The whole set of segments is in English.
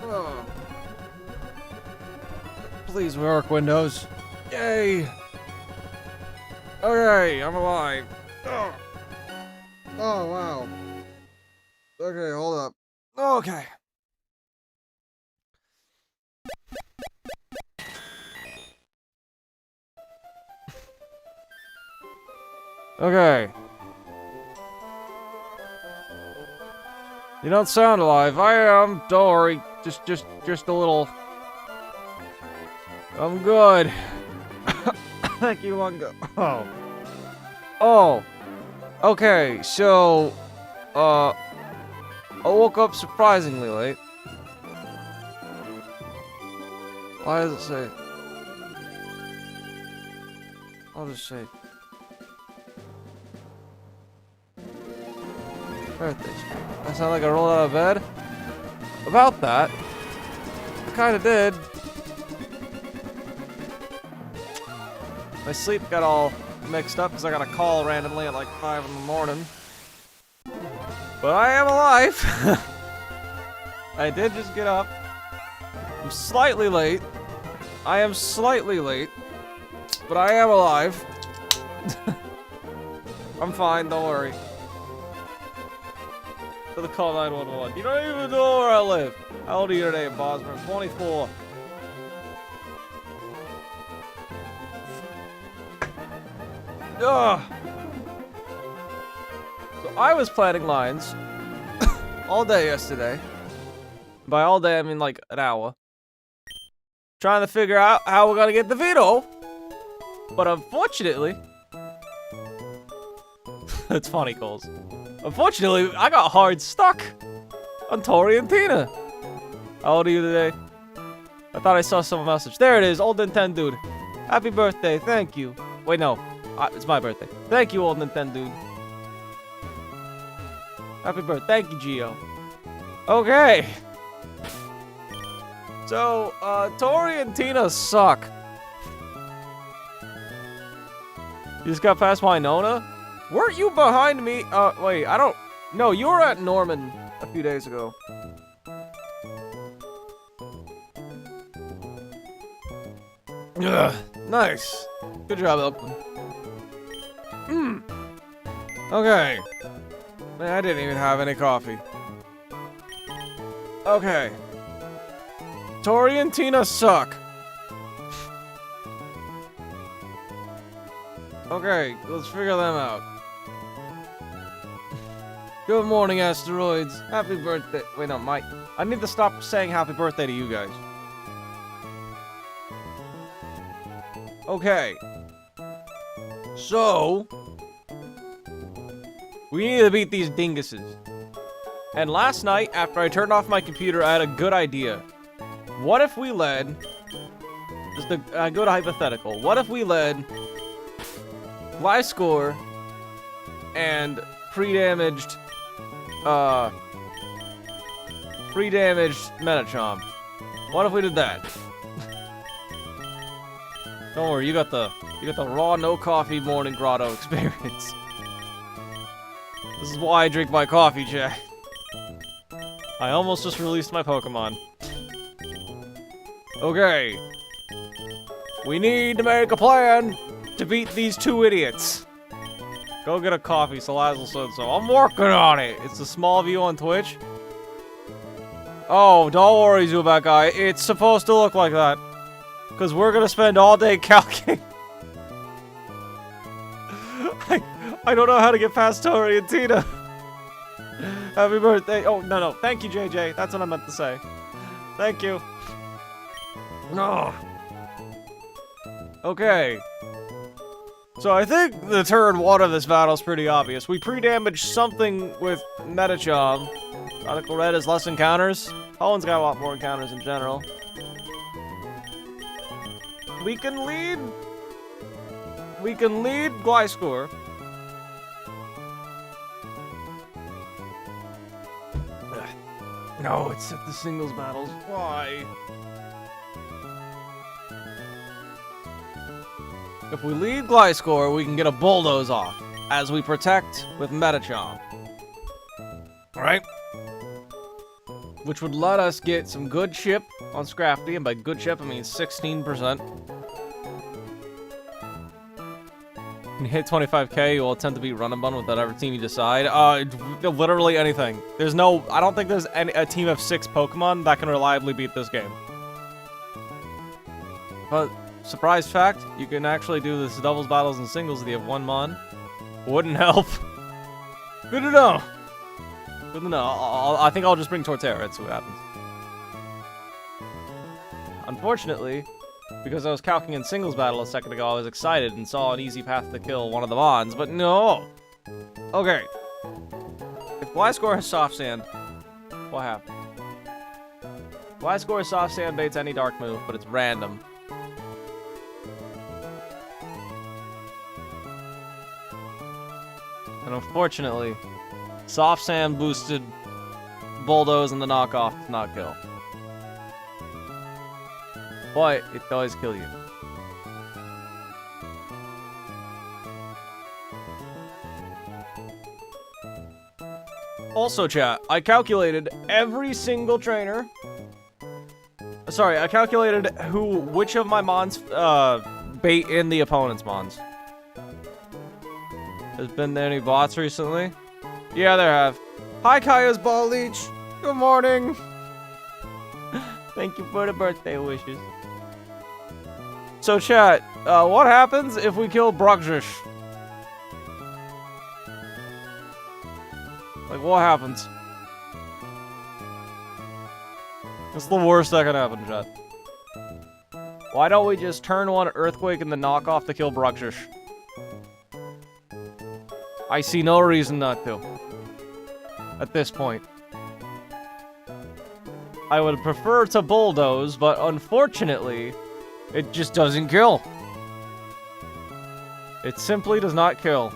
Oh. Please work, Windows. Yay! Okay, I'm alive. Oh, oh wow. Okay, hold up. Okay. Okay. You don't sound alive. I am. Don't worry. Just a little. I'm good. Thank you, Lungo. Oh. Oh. Okay, so, I woke up surprisingly late. Why does it say? I'll just say. Birthday. I sound like I rolled out of bed? About that. I kinda did. My sleep got all mixed up because I got a call randomly at like 5 in the morning. But I am alive. I did just get up. I'm slightly late. I am slightly late. But I am alive. I'm fine, don't worry. To the call 911. You don't even know where I live. How old are you today, Bosmer? 24. Ugh. So I was planning lines all day yesterday. By all day, I mean like an hour. Trying to figure out how we're gonna get the veto. But unfortunately... It's funny, Coles. Unfortunately, I got hard stuck on Tori and Tina. How old are you today? I thought I saw some message. There it is, old Nintendo dude. Happy birthday, thank you. Wait, no. It's my birthday. Thank you, old Nintendo dude. Happy birthday. Thank you, Gio. Okay. So, Tori and Tina suck. You just got past Winona? Weren't you behind me? Wait, I don't... No, you were at Norman a few days ago. Ugh, nice. Good job, Elkman. Okay. Man, I didn't even have any coffee. Okay. Tori and Tina suck. Okay, let's figure them out. Good morning, asteroids. Happy birthday. Wait, no, Mike. I need to stop saying happy birthday to you guys. Okay. So... we need to beat these dinguses. And last night, after I turned off my computer, I had a good idea. What if we led... Just a good hypothetical. What if we led... Gliscor and pre-damaged Metachomp. What if we did that? Don't worry, you got the raw no coffee morning grotto experience. This is why I drink my coffee, Jack. I almost just released my Pokemon. Okay. We need to make a plan to beat these two idiots. Go get a coffee, Salazzle said so. I'm working on it. It's a small view on Twitch. Oh, don't worry, Zubat guy. It's supposed to look like that. Because we're going to spend all day calculating. I don't know how to get past Tori and Tina. Happy birthday. Oh, no. Thank you, JJ. That's what I meant to say. Thank you. No. Okay. So I think the turn one of this battle is pretty obvious. We pre-damaged something with Metachomp. Radical Red has less encounters. Owen's got a lot more encounters in general. We can lead Gliscor. No, it's at the singles battles. Why? If we lead Gliscor, we can get a Bulldoze off, as we protect with Metachomp. Alright? which would let us get some good chip on Scrafty, and by good chip, I mean 16%. When you hit 25k, you will attempt to beat Run-a-Bun with whatever team you decide. Literally anything. There's no... I don't think there's a team of 6 Pokemon that can reliably beat this game. But, surprise fact, you can actually do this doubles battles and singles if you have 1 Mon. Wouldn't help. Good to know. Good to know. I think I'll just bring Torterra and see what happens. Unfortunately, because I was calcing in singles battle a second ago, I was excited and saw an easy path to kill one of the Mons, but no! Okay. If Gliscor has Soft Sand, what happens? Gliscor's Soft Sand baits any dark move, but it's random. And unfortunately, Soft Sand boosted Bulldoze and the knockoff does not kill. But it does kill you. Also, chat, I calculated every single trainer. Sorry, I calculated which of my Mons bait in the opponent's Mons. There's been any bots recently? Yeah, there have. Hi, Kaya's Ball Leech. Good morning. Thank you for the birthday wishes. So, chat, what happens if we kill Bruxish? Like, what happens? It's the worst that can happen, chat. Why don't we just turn one Earthquake and the knockoff to kill Bruxish? I see no reason not to. At this point. I would prefer to Bulldoze, but unfortunately, it just doesn't kill. It simply does not kill.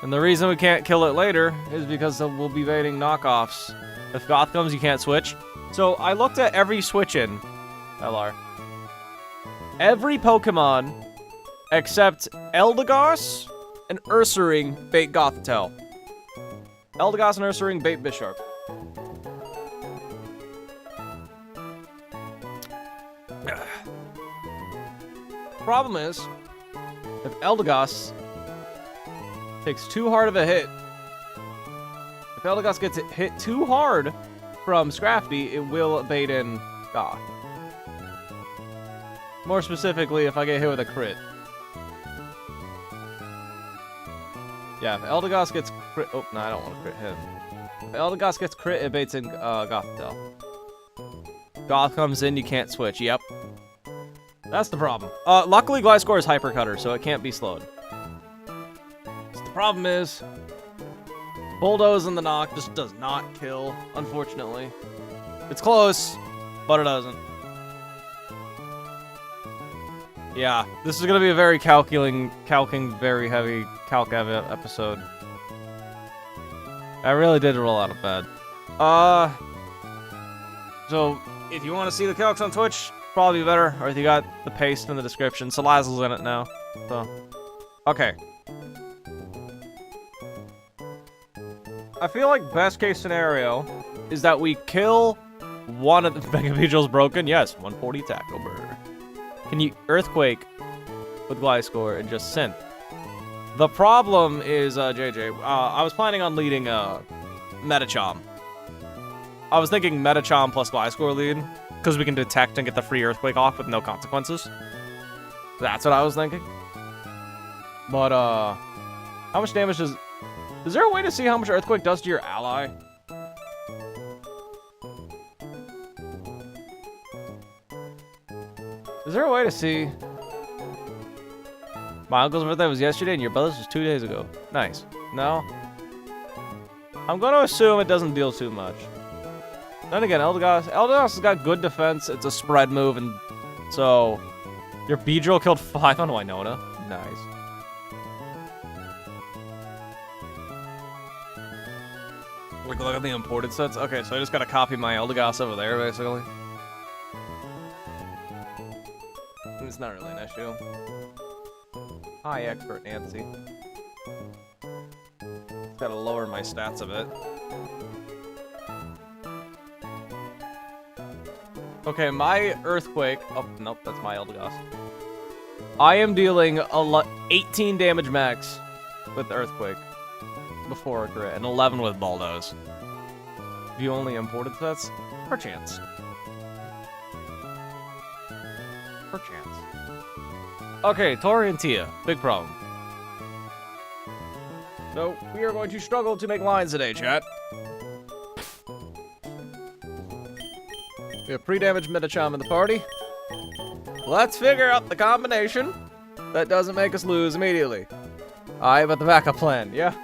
And the reason we can't kill it later is because we'll be baiting knockoffs. If Goth comes, you can't switch. So I looked at every switch-in, LR. Every Pokemon except Eldegoss and Ursaring bait Gothitelle. Eldegoss and Ursaring bait Bisharp. Problem is, if Eldegoss takes too hard of a hit, if Eldegoss gets hit too hard from Scrafty, it will bait in Goth. More specifically, if I get hit with a crit. Yeah, if Eldegoss gets crit... Oh, no, I don't want to crit him. If Eldegoss gets crit, it baits in Gothitelle. Goth comes in, you can't switch. Yep. That's the problem. Luckily, Gliscor is Hyper Cutter, so it can't be slowed. So the problem is, Bulldoze and the knock just does not kill, unfortunately. It's close, but it doesn't. Yeah, this is gonna be a very calcing, very heavy calc episode. I really did roll out of bed. So if you want to see the calcs on Twitch, probably better, or if you got the paste in the description. Salazzle's in it now, so okay. I feel like best case scenario is that we kill one of the Mega Beedrill's broken. Yes, 140 Tackle Bird. Can you Earthquake with Gliscor and just Synth? The problem is, JJ, I was planning on leading Metachom. I was thinking Metachom plus Gliscor lead, because we can detect and get the free Earthquake off with no consequences. That's what I was thinking. But, how much damage does... Is there a way to see how much Earthquake does to your ally? Is there a way to see? My uncle's birthday was yesterday and your brother's was 2 days ago. Nice. No? I'm going to assume it doesn't deal too much. Then again, Eldegoss has got good defense. It's a spread move, and so your Beedrill killed 5 on Winona. Nice. Look at the imported sets. Okay, so I just gotta copy my Eldegoss over there, basically. It's not really an issue. Hi, Expert Nancy. Gotta lower my stats a bit. Okay, my Earthquake... Oh, nope, that's my Eldegoss. I am dealing 18 damage max with Earthquake before a crit, and 11 with Bulldoze. Have you only imported sets? Perchance. Perchance. Okay, Tori and Tia. Big problem. So, we are going to struggle to make lines today, chat. We have pre-damaged Medicham in the party. Let's figure out the combination that doesn't make us lose immediately. Alright, but the backup plan, yeah?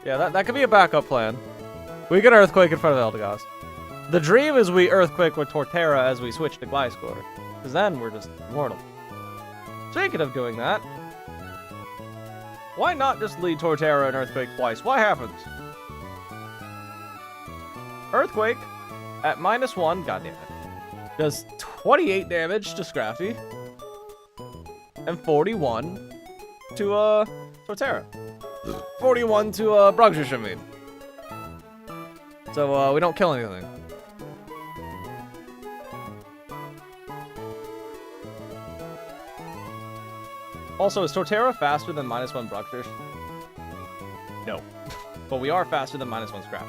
Yeah, that could be a backup plan. We get Earthquake in front of Eldegoss. The dream is we Earthquake with Torterra as we switch to Gliscor. Because then we're just immortal. Speaking of doing that, why not just lead Torterra and Earthquake twice? What happens? Earthquake at -1, goddammit, does 28 damage to Scrafty and 41 to Torterra. 41 to Bruggish, I mean. So we don't kill anything. Also, is Torterra faster than -1 Bruggish? No. But we are faster than -1 Scrafty.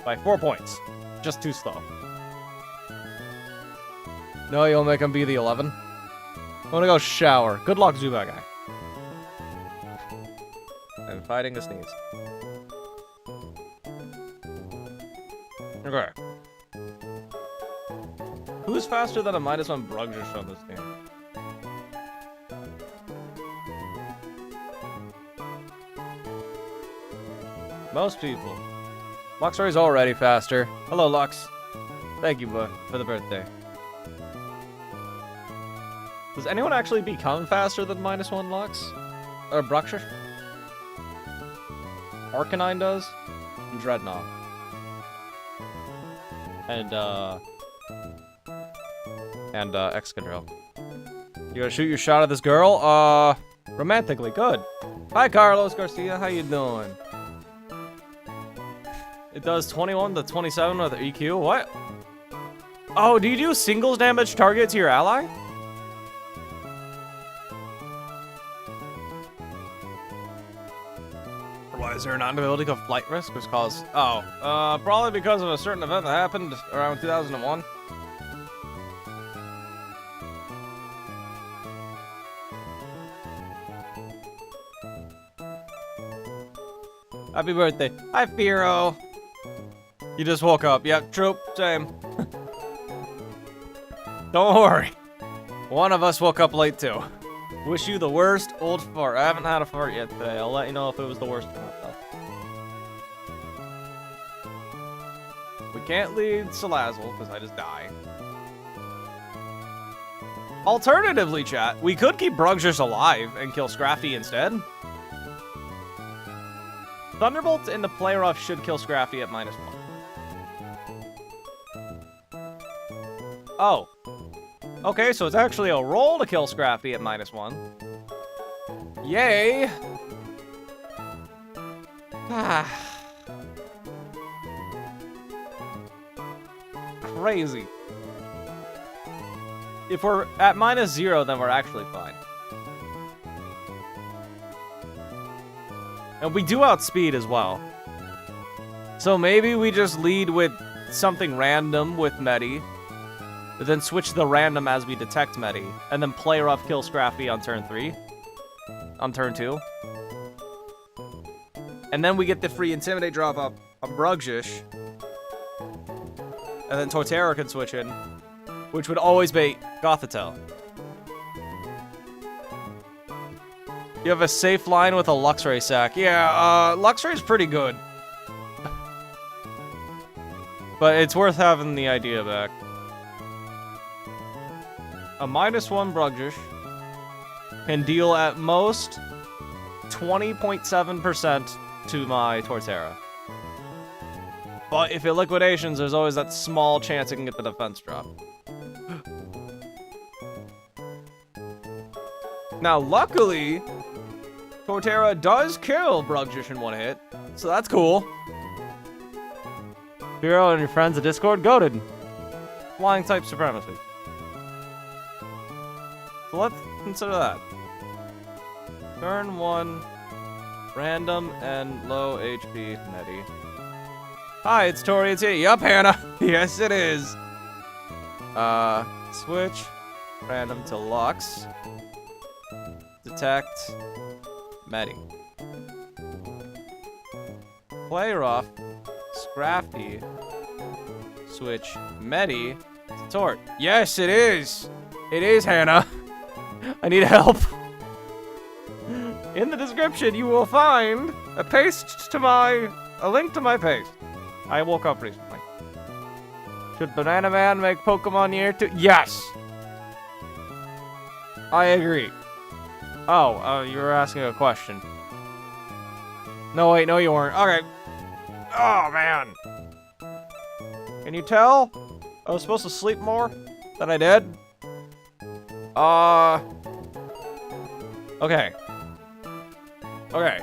By 4 points. Just too slow. No, you'll make him be the 11. I'm gonna go shower. Good luck, Zubat guy. I'm fighting a sneeze. Okay. Who's faster than a -1 Bruggish on this team? Most people. Luxray's already faster. Hello, Lux. Thank you, for the birthday. Does anyone actually become faster than -1 Lux? Or Bruggish? Arcanine does. And Dreadnought. And Excadrill. You gonna shoot your shot at this girl? Romantically, good. Hi, Carlos Garcia, how you doing? It does 21 to 27 with EQ, what? Oh, do you do singles damage target to your ally? Why is there an ability called Flight Risk? Was caused... Oh, probably because of a certain event that happened around 2001. Happy birthday. Hi, Firo. You just woke up. Yep, true. Same. Don't worry. One of us woke up late, too. Wish you the worst old fart. I haven't had a fart yet today. I'll let you know if it was the worst or not, though. We can't lead Salazzle, because I just die. Alternatively, chat, we could keep Bruggish alive and kill Scrafty instead. Thunderbolt in the play rough should kill Scrafty at -1. Oh. Okay, so it's actually a roll to kill Scrafty at -1. Yay! Crazy. If we're at -0, then we're actually fine. And we do outspeed as well. So maybe we just lead with something random with Medi, but then switch the random as we detect Medi, and then play rough kill Scrafty on turn 3. On turn 2. And then we get the free Intimidate drop up on Bruggish. And then Torterra can switch in, which would always bait Gothitelle. You have a safe line with a Luxray sack. Yeah, Luxray's pretty good. But it's worth having the idea back. A -1 Bruggish can deal at most 20.7% to my Torterra. But if it liquidations, there's always that small chance it can get the defense drop. Now, luckily, Torterra does kill Bruggish in one hit, so that's cool. Hero and your friends at Discord goated. Flying type supremacy. So let's consider that. Turn 1, random and low HP Netty. Hi, it's Tori, it's here. Yup, Hannah. Yes, it is. Switch, random to Lux. Detect, Medi. Play rough, Scrafty. Switch, Medi to Tort. Yes, it is. It is, Hannah. I need help. In the description, you will find a link to my paste. I woke up recently. Should Banana Man make Pokemon Year 2? Yes! I agree. Oh, you were asking a question. No, wait, no you weren't. Okay. Oh, man. Can you tell? I was supposed to sleep more than I did. Okay. Okay.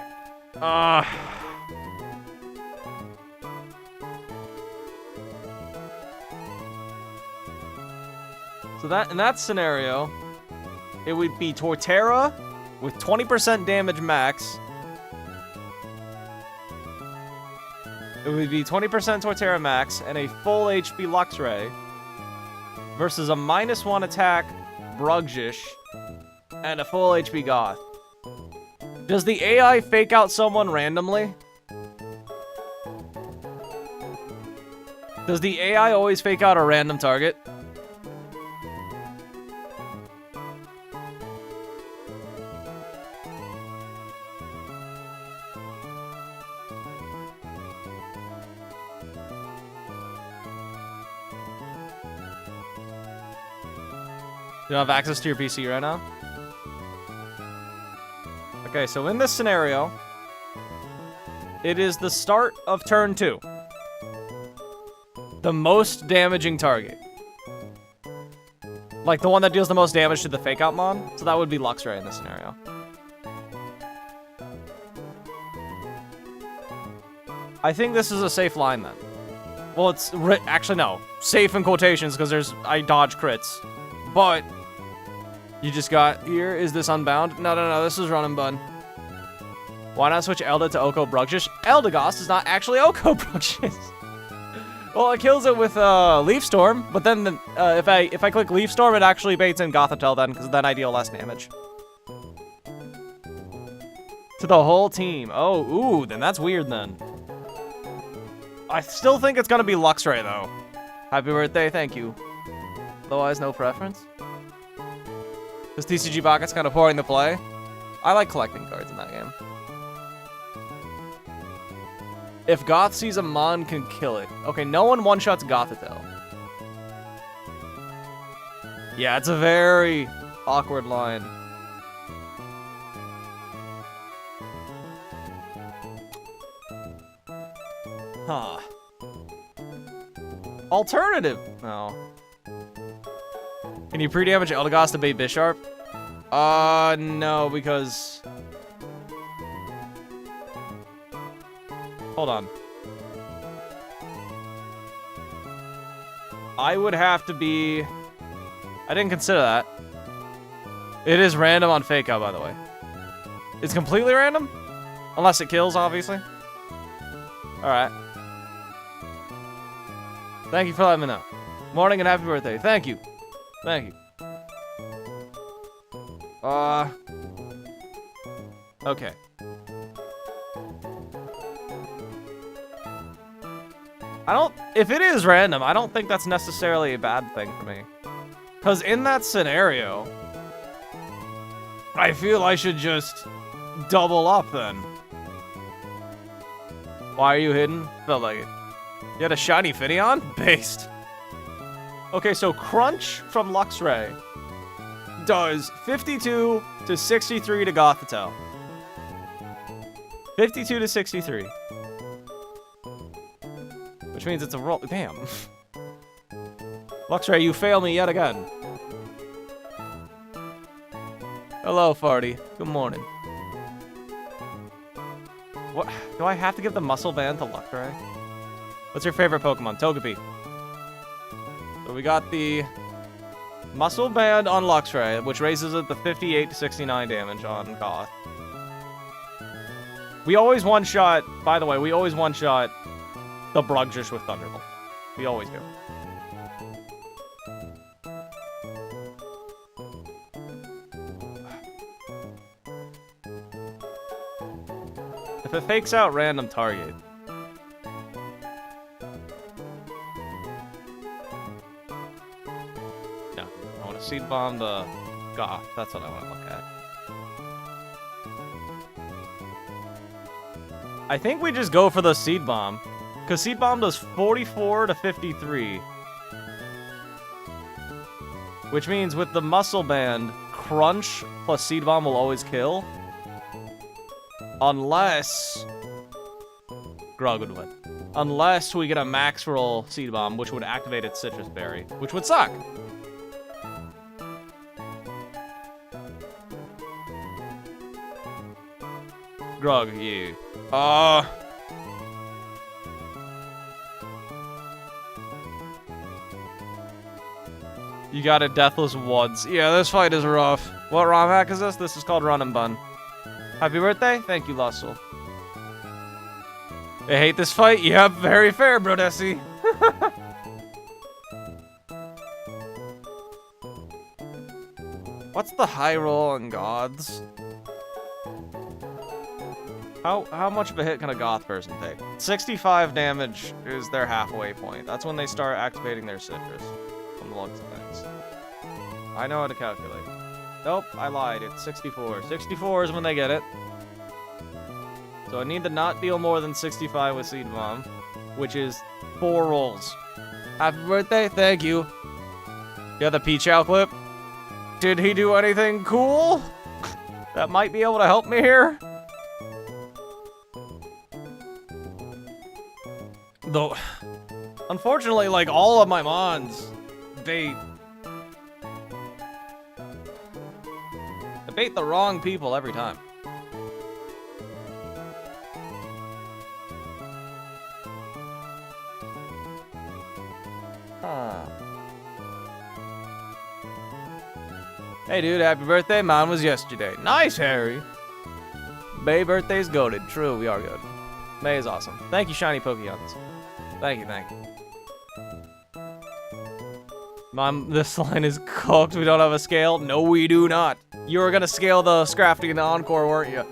So that in that scenario, it would be Torterra with 20% damage max. It would be 20% Torterra max and a full HP Luxray versus a -1 attack Bruggish and a full HP Goth. Does the AI fake out someone randomly? Does the AI always fake out a random target? You don't have access to your PC right now? Okay, so in this scenario, it is the start of turn 2. The most damaging target. Like the one that deals the most damage to the fake out mon. So that would be Luxray in this scenario. I think this is a safe line then. Well, it's actually no. Safe in quotations because I dodge crits. But you just got, here, is this unbound? No, this is run and bun. Why not switch Elda to Oko Bruggish? Eldegoss is not actually Oko Bruggish. Well, it kills it with Leaf Storm, but then if I click Leaf Storm, it actually baits in Gothitelle then, because then I deal less damage. To the whole team. Oh, ooh, then that's weird then. I still think it's gonna be Luxray though. Happy birthday, thank you. Otherwise, no preference. This TCG Pocket's kind of pouring the play. I like collecting cards in that game. If Goth sees a Mon, can kill it. Okay, no one one-shots Gothitelle. Yeah, it's a very awkward line. Huh. Alternative. No. Can you pre-damage Eldegoss to bait Bisharp? No, because... Hold on. I would have to be... I didn't consider that. It is random on Fake Out, by the way. It's completely random? Unless it kills, obviously. Alright. Thank you for letting me know. Morning and happy birthday. Thank you. Thank you. Okay. If it is random, I don't think that's necessarily a bad thing for me. Because in that scenario, I feel I should just double up then. Why are you hidden? Felt like it. You had a shiny Finneon? Based. Okay, so Crunch from Luxray does 52 to 63 to Gothitelle. 52 to 63. Which means it's a roll. Damn. Luxray, you fail me yet again. Hello, Farty. Good morning. What? Do I have to give the muscle band to Luxray? What's your favorite Pokemon? Togepi. So we got the muscle band on Luxray, which raises it to 58 to 69 damage on Goth. We always one-shot, by the way, we always one-shot the Brugjish with Thunderbolt. We always do. If it fakes out random target. No, I want to Seed Bomb the Goth. That's what I want to look at. I think we just go for the Seed Bomb. Because Seed Bomb does 44 to 53. Which means with the Muscle Band, Crunch plus Seed Bomb will always kill. Unless... Grog would win. Unless we get a max roll Seed Bomb, which would activate its Citrus Berry. Which would suck. Grog, you. You got a Deathless Woods. Yeah, this fight is rough. What ROM hack is this? This is called Run and Bun. Happy birthday? Thank you, Lussel. I hate this fight? Yep, very fair, Brodessi. What's the high roll on Goths? How much of a hit can a Goth person take? 65 damage is their halfway point. That's when they start activating their Citrus. From the looks of things. I know how to calculate. Nope, I lied. It's 64. 64 is when they get it. So I need to not deal more than 65 with Seed Bomb, which is 4 rolls. Happy birthday, thank you. You got the Pchal clip? Did he do anything cool? That might be able to help me here? Though, unfortunately, like, all of my mons, they bait the wrong people every time. Huh. Hey dude, happy birthday. Mine was yesterday. Nice, Harry. May birthday's goated. True, we are good. May is awesome. Thank you, shinyPokemon. Thank you, thank you. Mom, this line is cooked. We don't have a scale. No, we do not. You were gonna scale the Scrafty in the Encore, weren't you?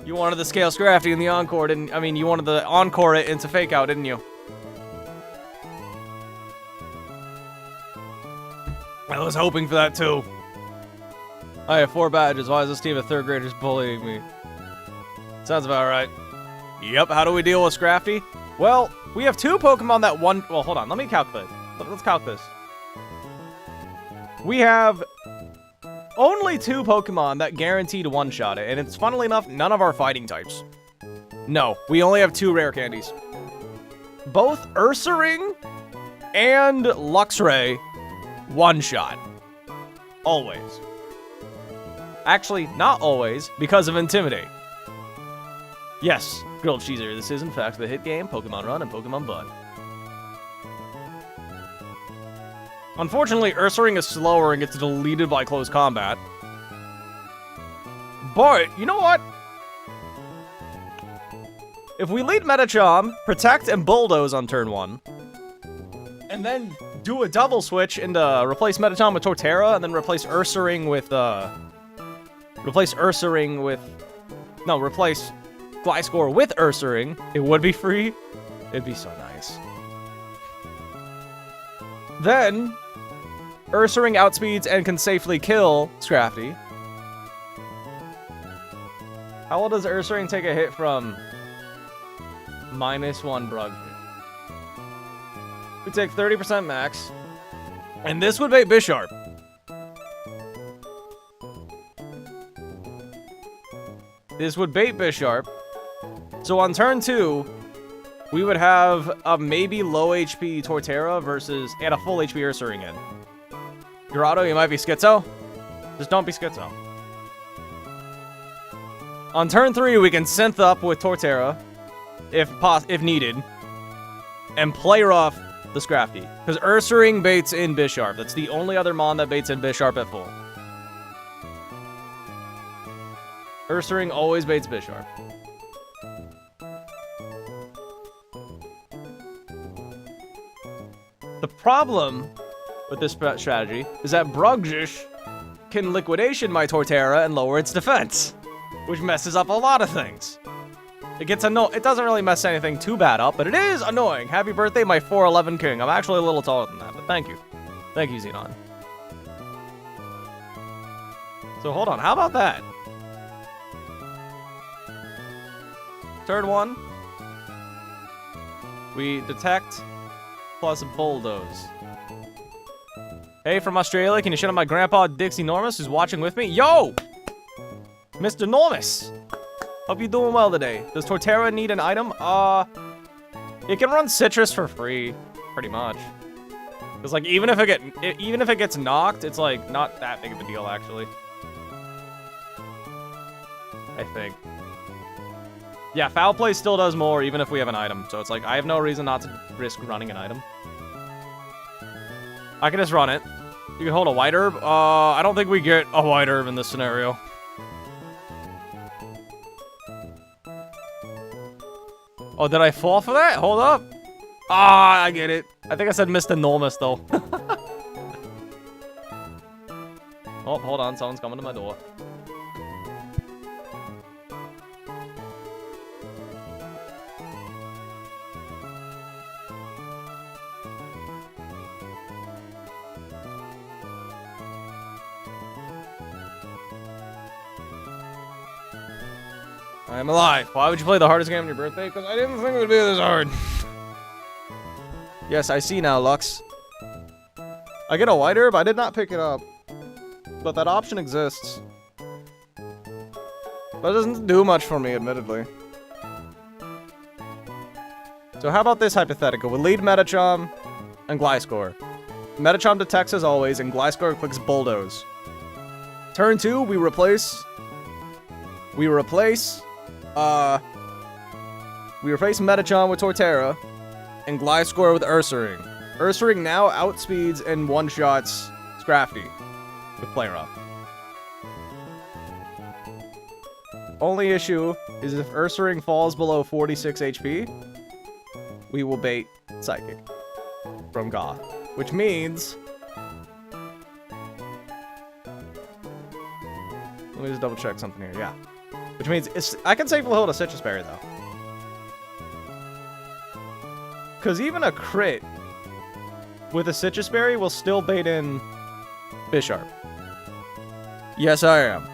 You wanted to scale Scrafty in the Encore, didn't I mean, you wanted to Encore it into Fake Out, didn't you? I was hoping for that, too. I have 4 badges. Why is this team of 3rd graders bullying me? Sounds about right. Yep, how do we deal with Scrafty? Well, we have 2 Pokemon that one... Well, hold on. Let me calculate. Let's count this. We have only 2 Pokemon that guarantee to one-shot it, and it's, funnily enough, none of our fighting types. No, we only have 2 rare candies. Both Ursaring and Luxray one-shot. Always. Actually, not always, because of Intimidate. Yes, Grilled Cheeser, this is in fact the hit game, Pokemon Run and Pokemon Bud. Unfortunately, Ursaring is slower and gets deleted by close combat. But, you know what? If we lead Metacham, Protect, and Bulldoze on turn 1, and then do a double switch into replace Metacham with Torterra, and then replace Ursaring with, replace Gliscor with Ursaring, it would be free. It'd be so nice. Then, Ursaring outspeeds and can safely kill Scrafty. How well does Ursaring take a hit from -1 Brugjish? We take 30% max. And this would bait Bisharp. This would bait Bisharp. So on turn 2, we would have a maybe low HP Torterra versus and a full HP Ursaring in. Dorado, you might be Schizo. Just don't be Schizo. On turn 3, we can synth up with Torterra, if needed, and play rough the Scrafty. Because Ursaring baits in Bisharp. That's the only other mon that baits in Bisharp at full. Ursaring always baits Bisharp. The problem with this strategy is that Brugjish can Liquidation my Torterra and lower its defense, which messes up a lot of things. It gets it doesn't really mess anything too bad up, but it is annoying. Happy birthday, my 4'11" king. I'm actually a little taller than that, but thank you. Thank you, Xenon. So hold on, how about that? Turn 1. We detect plus bulldoze. Hey, from Australia, can you shout out my grandpa Dixie Normus who's watching with me? Yo! Mr. Normus! Hope you're doing well today. Does Torterra need an item? It can run Citrus for free, pretty much. Cause like even if it gets knocked, it's like not that big of a deal actually. I think. Yeah, Foul Play still does more even if we have an item. So it's like I have no reason not to risk running an item. I can just run it. You can hold a White Herb. I don't think we get a White Herb in this scenario. Oh, did I fall for that? Hold up. Ah, I get it. I think I said Mr. Enormous, though. Oh, hold on. Someone's coming to my door. I am alive. Why would you play the hardest game on your birthday? Because I didn't think it would be this hard. Yes, I see now, Lux. I get a White Herb? I did not pick it up. But that option exists. But it doesn't do much for me, admittedly. So how about this hypothetical? We lead Metachom and Gliscor. Metachom detects as always, and Gliscor clicks Bulldoze. Turn 2, we replace Metachom with Torterra, and Gliscor with Ursaring. Ursaring now outspeeds and one-shots Scrafty with Play Rough. Only issue is if Ursaring falls below 46 HP, we will bait Psychic from Goth, which means... Let me just double check something here, yeah. Which means I can safely hold a Citrus Berry, though. Because even a crit with a Citrus Berry will still bait in Bisharp. Yes, I am.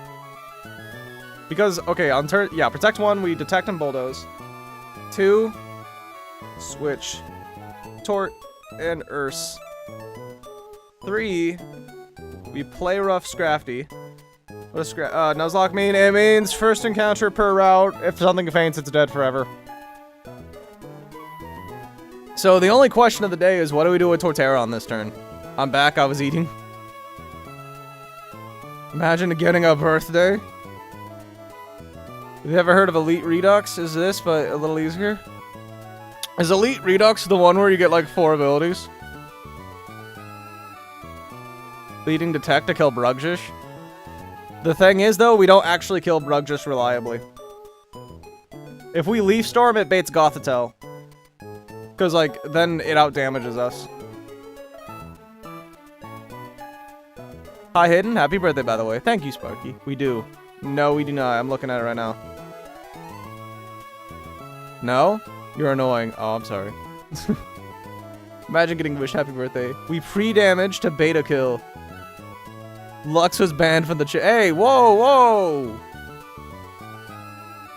Because, okay, on turn... Yeah, Protect 1, we Detect and Bulldoze. 2, switch Tort and Urs. 3, we Play Rough Scrafty. What does Nuzlocke mean? It means first encounter per route. If something faints, it's dead forever. So the only question of the day is, what do we do with Torterra on this turn? I'm back, I was eating. Imagine getting a birthday. Have you ever heard of Elite Redux? Is this, but a little easier? Is Elite Redux the one where you get like 4 abilities? Leading Detect to kill Brugjish? The thing is, though, we don't actually kill Brugjish reliably. If we Leaf Storm, it baits Gothitelle. Because, like, then it outdamages us. Hi, Hidden. Happy birthday, by the way. Thank you, Sparky. We do. No, we do not. I'm looking at it right now. No? You're annoying. Oh, I'm sorry. Imagine getting wished happy birthday. We pre-damage to beta kill. Lux was banned from the Hey, whoa, whoa!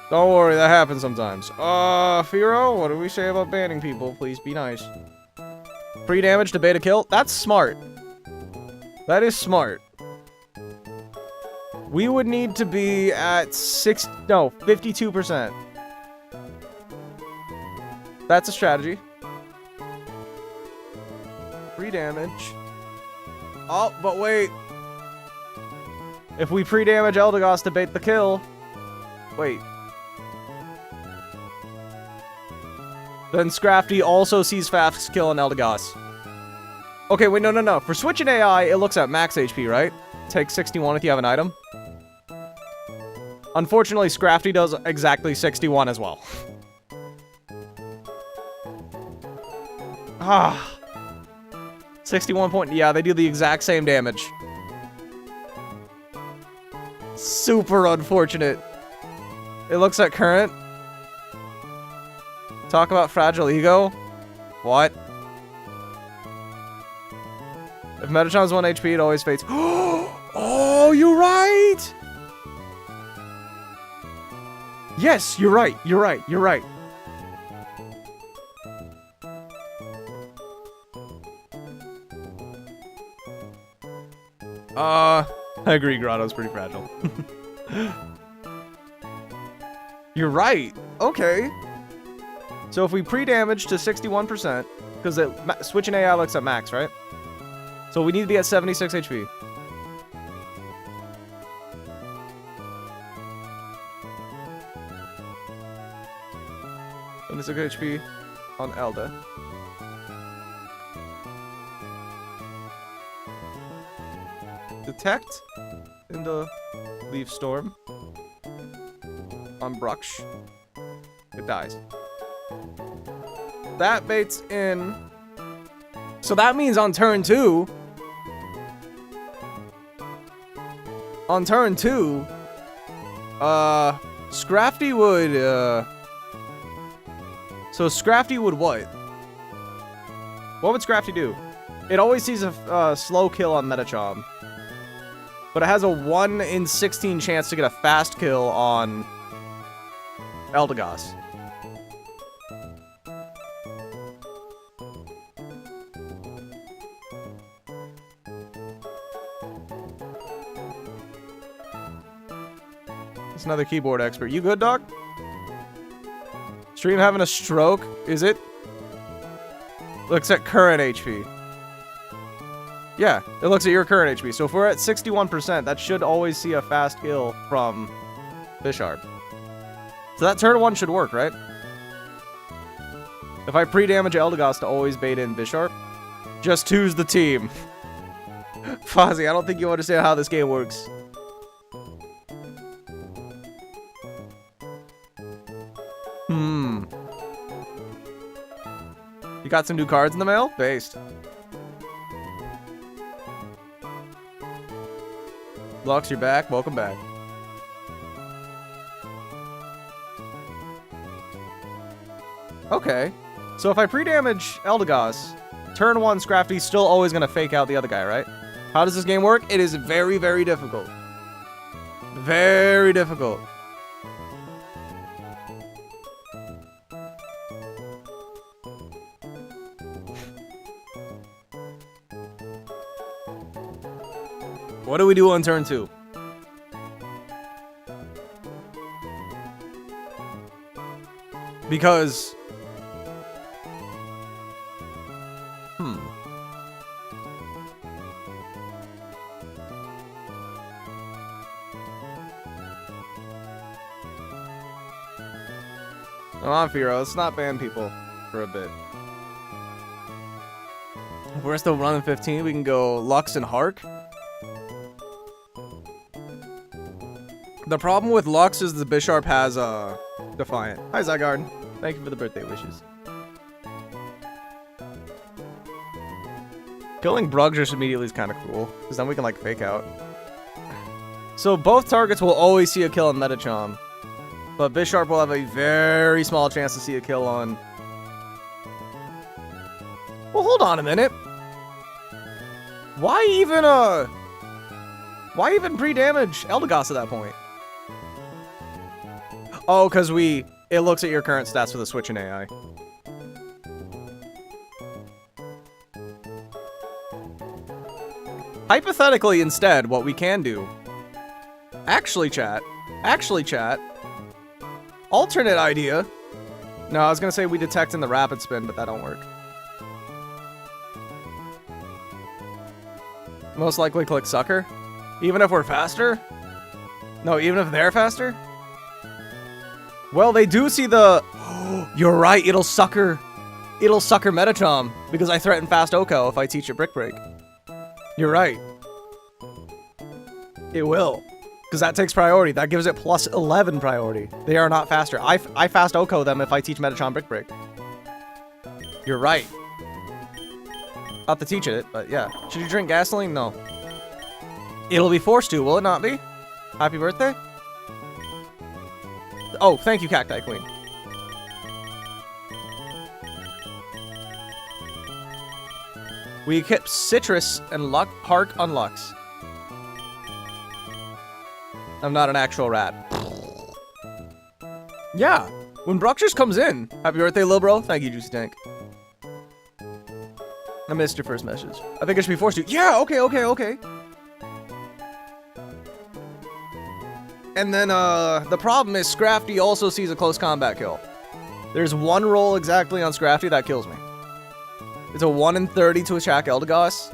Don't worry, that happens sometimes. Firo, what do we say about banning people? Please be nice. Pre-damage to beta kill? That's smart. That is smart. We would need to be at 52%. That's a strategy. Pre-damage. Oh, but wait. If we pre-damage Eldegoss to bait the kill, Wait. Then Scrafty also sees fast kill on Eldegoss. Okay, wait, no. For switching AI, it looks at max HP, right? Take 61 if you have an item. Unfortunately, Scrafty does exactly 61 as well. Ah. 61 point. Yeah, they do the exact same damage. Super unfortunate. It looks at current. Talk about fragile ego. What? If Metachan's 1 HP, it always fades. Oh, you're right! Yes, you're right. You're right. I agree, Grotto's pretty fragile. You're right. Okay. So if we pre-damage to 61%, because switching AI looks at max, right? So we need to be at 76 HP. And this is a good HP on Elda. Detect in the Leaf Storm on Brush. It dies. That baits in. So that means on turn 2. On turn 2, Scrafty would, so Scrafty would what? What would Scrafty do? It always sees a slow kill on Metachom. But it has a 1 in 16 chance to get a fast kill on Eldegoss. It's another keyboard expert. You good, dog? Stream having a stroke? Is it? Looks at current HP. Yeah, it looks at your current HP. So if we're at 61%, that should always see a fast kill from Bisharp. So that turn 1 should work, right? If I pre-damage Eldegoss to always bait in Bisharp, just choose the team. Fozzie, I don't think you understand how this game works. You got some new cards in the mail? Based. Lux, you're back. Welcome back. Okay. So if I pre-damage Eldegoss, turn 1 Scrafty's still always going to fake out the other guy, right? How does this game work? It is very, very difficult. Very difficult. What do we do on turn 2? Because... Come on, Firo. Let's not ban people for a bit. If we're still running 15, we can go Lux and Hark. The problem with Lux is the Bisharp has Defiant. Hi, Zygarde. Thank you for the birthday wishes. Killing Brug just immediately is kind of cool, because then we can, like, fake out. So both targets will always see a kill on Metachom, but Bisharp will have a very small chance to see a kill on... Well, hold on a minute. Why even pre-damage Eldegoss at that point? Oh, because it looks at your current stats with a switch in AI. Hypothetically, instead, what we can do... Actually, chat. Alternate idea. No, I was going to say we detect in the rapid spin, but that don't work. Most likely click Sucker. Even if we're faster? No, even if they're faster? Well, they do see the... You're right, it'll sucker Metachom, because I threaten fast Oko if I teach it Brick Break. You're right. It will. Because that takes priority. That gives it plus 11 priority. They are not faster. I fast Oko them if I teach Metachom Brick Break. You're right. Not to teach it, but yeah. Should you drink gasoline? No. It'll be forced to, will it not be? Happy birthday? Oh, thank you, Cacti Queen. We equip Citrus and Hark on Lux. I'm not an actual rat. Yeah, when Bruxers comes in. Happy birthday, Lil Bro. Thank you, Juicy Tank. I missed your first message. I think I should be forced to. Yeah, okay. And then, the problem is Scrafty also sees a close combat kill. There's one roll exactly on Scrafty that kills me. It's a 1 in 30 to attack Eldegoss.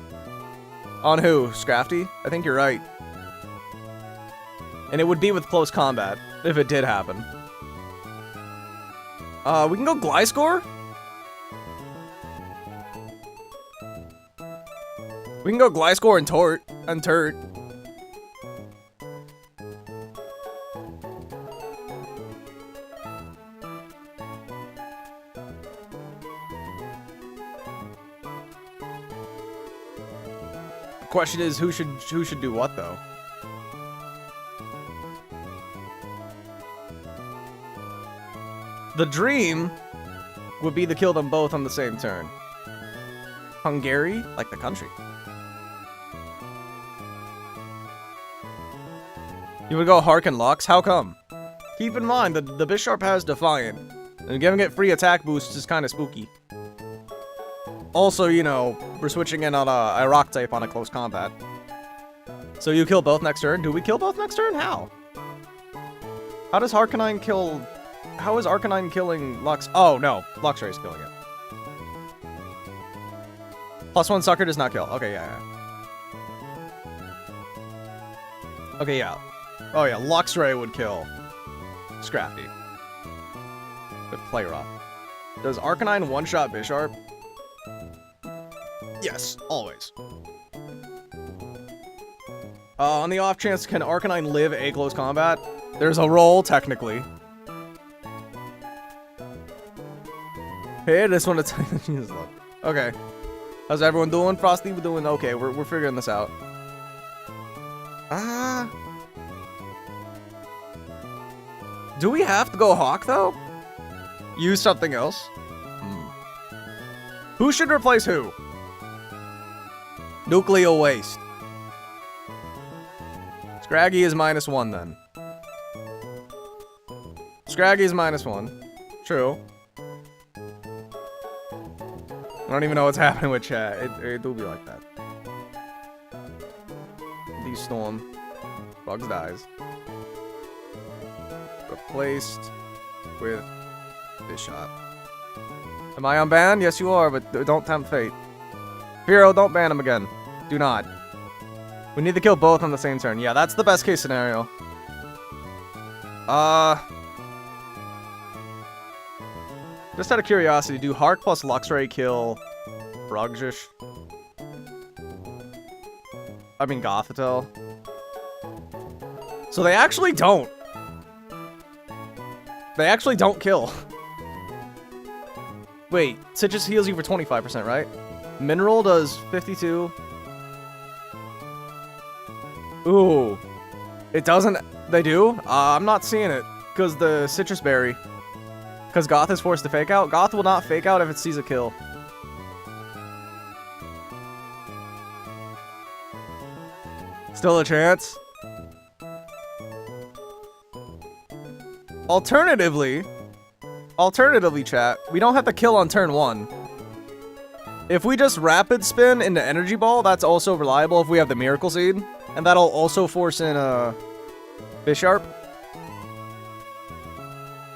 On who? Scrafty? I think you're right. And it would be with close combat, if it did happen. We can go Gliscor? We can go Gliscor and Turt. Question is, who should do what though? The dream would be to kill them both on the same turn. Hungary, like the country. You would go Hark and Lux? How come? Keep in mind that the Bisharp has Defiant, and giving it free attack boosts is kind of spooky. Also, you know, we're switching in on a rock type on a close combat. So you kill both next turn? Do we kill both next turn? How? How does Arcanine kill... How is Arcanine killing Lux? Oh, no. Luxray is killing it. +1 Sucker does not kill. Okay, yeah. Okay, yeah. Oh, yeah. Luxray would kill Scrafty. But play rough. Does Arcanine one-shot Bisharp? Yes, always. On the off chance, can Arcanine live a close combat? There's a roll, technically. Hey, this one, it's... Jesus, look. Okay. How's everyone doing? Frosty, we're doing okay. We're figuring this out. Do we have to go Hawk, though? Use something else? Who should replace who? Nuclear Waste. Scraggy is -1, then. Scraggy is -1. True. I don't even know what's happening with chat. It do be like that. Storm. Bugs dies. Replaced with Bishop. Am I unbanned? Yes, you are, but don't tempt fate. Hero, don't ban him again. Do not. We need to kill both on the same turn. Yeah, that's the best case scenario. Just out of curiosity, do Hark plus Luxray kill Brugjish? I mean Gothitelle. So they actually don't. They actually don't kill. Wait, Citrus heals you for 25%, right? Mineral does 52. Ooh. It doesn't... They do? I'm not seeing it. Because the Citrus Berry. Because Goth is forced to fake out. Goth will not fake out if it sees a kill. Still a chance? Alternatively, chat, we don't have to kill on turn 1. If we just rapid spin into Energy Ball, that's also reliable if we have the Miracle Seed. And that'll also force in Bisharp.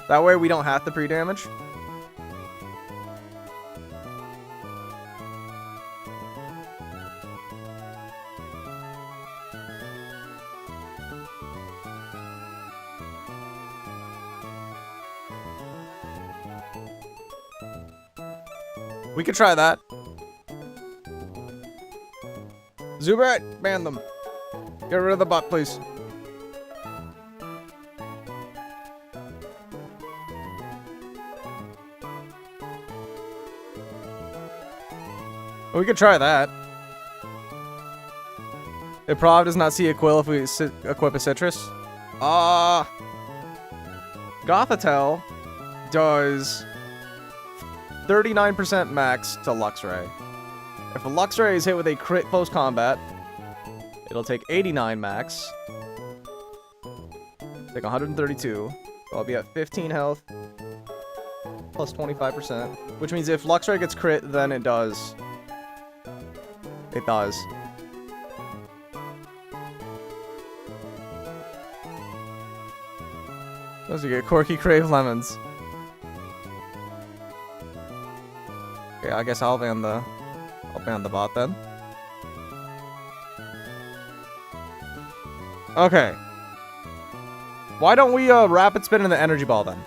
That way we don't have to pre-damage. We could try that. Zubat, ban them. Get rid of the bot, please. We could try that. It probably does not see a Quill if we equip a Citrus. Gothitelle does 39% max to Luxray. If a Luxray is hit with a crit close combat, it'll take 89 max. Take 132. So I'll be at 15 health. Plus 25%. Which means if Luxray gets crit, then it does. It does. Does you get Corky Crave Lemons? Okay, I guess I'll ban the bot then. Okay. Why don't we rapid spin in the energy ball then?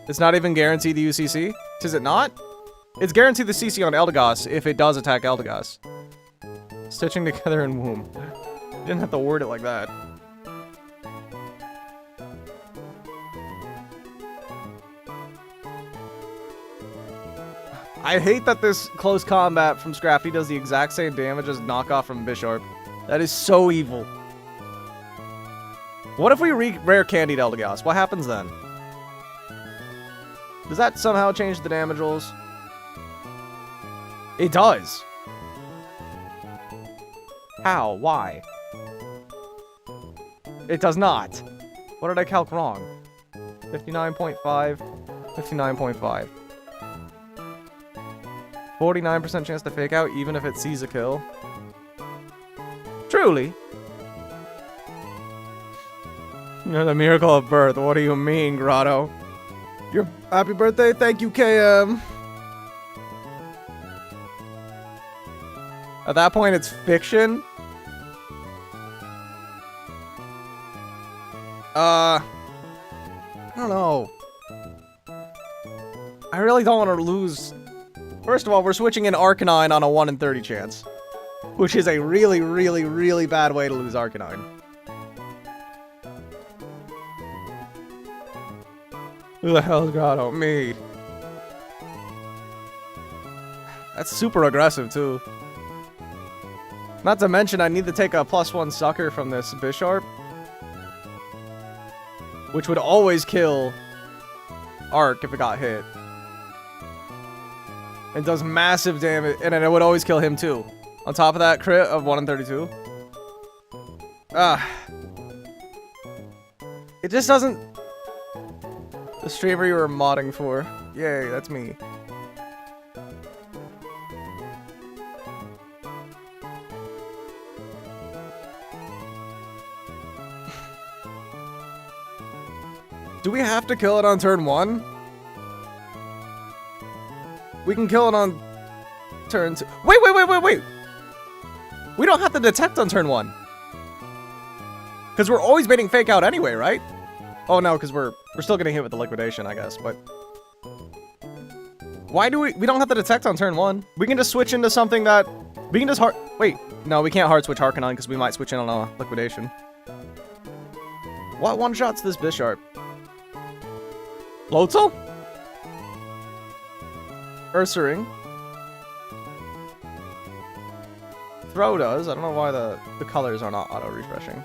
It's not even guaranteed the UCC? Is it not? It's guaranteed the CC on Eldegoss if it does attack Eldegoss. Stitching together in womb. You didn't have to word it like that. I hate that this close combat from Scrafty does the exact same damage as knockoff from Bisharp. That is so evil. What if we rare candied Eldegoss? What happens then? Does that somehow change the damage rolls? It does. How? Why? It does not. What did I calc wrong? 59.5. 59.5. 49% chance to fake out even if it sees a kill. Truly. You're the miracle of birth. What do you mean, Grotto? Your happy birthday? Thank you, KM. At that point, it's fiction. I don't know. I really don't want to lose. First of all, we're switching in Arcanine on a 1 in 30 chance. Which is a really, really, really bad way to lose Arcanine. Who the hell's Grotto? Me. That's super aggressive, too. Not to mention, I need to take a +1 sucker from this Bisharp. Which would always kill Arc if it got hit. It does massive damage, and it would always kill him too. On top of that crit of 1 in 32. It just doesn't... The streamer you were modding for. Yay, that's me. Do we have to kill it on turn 1? We can kill it on turn 2. Wait! We don't have to detect on turn 1. Because we're always baiting fake out anyway, right? Oh no, because we're still getting hit with the liquidation, I guess, but... Why do we don't have to detect on turn 1? We can just switch into something that... We can just wait, no, we can't hard switch Harkonnen because we might switch in on a liquidation. What one-shots this Bisharp? Floatzel? Ursaring. Throw does. I don't know why the colors are not auto-refreshing.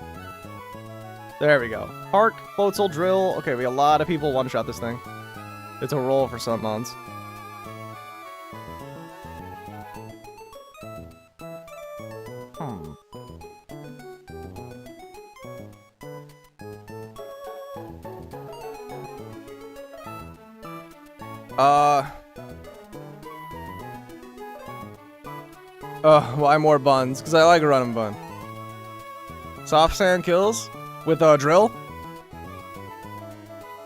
There we go. Hark, Floatzel, Drill. Okay, we a lot of people one-shot this thing. It's a roll for some mons. Why more buns? Because I like running bun. Soft sand kills with a drill?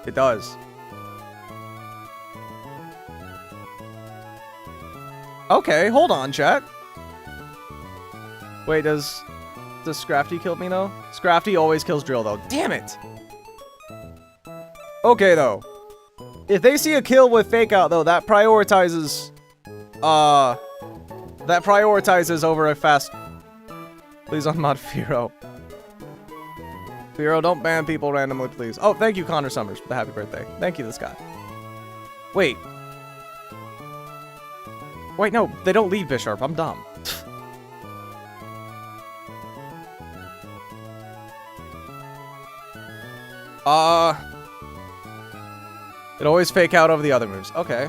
It does. Okay, hold on, chat. Wait, does Scrafty kill me though? Scrafty always kills drill though. Damn it! Okay though. If they see a kill with fake out though, that prioritizes that prioritizes over a fast... Please unmod Firo. Firo, don't ban people randomly, please. Oh, thank you, Connor Summers, for the happy birthday. Thank you, this guy. Wait. Wait, no, they don't leave Bisharp. I'm dumb. It always fake out over the other moves. Okay.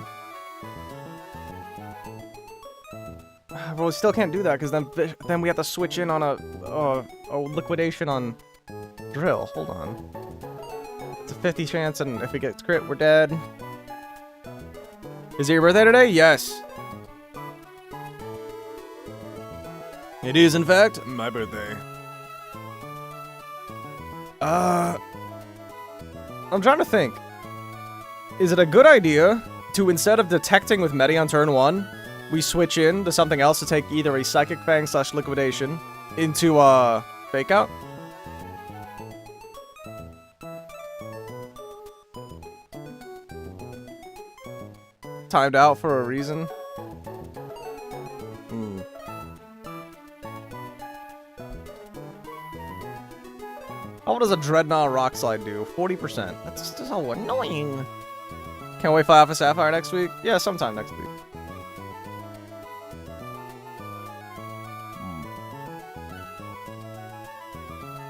Well, we still can't do that, because then we have to switch in on a liquidation on Drill. Hold on. It's a 50 chance, and if we get crit, we're dead. Is it your birthday today? Yes. It is, in fact, my birthday. I'm trying to think. Is it a good idea to, instead of detecting with Medi on turn 1, we switch in to something else to take either a Psychic Fang / Liquidation into, Fake Out? Timed out for a reason? How does a Dreadnought Rock Slide do? 40%. That's so annoying. Can't wait for Alpha Sapphire next week? Yeah, sometime next week.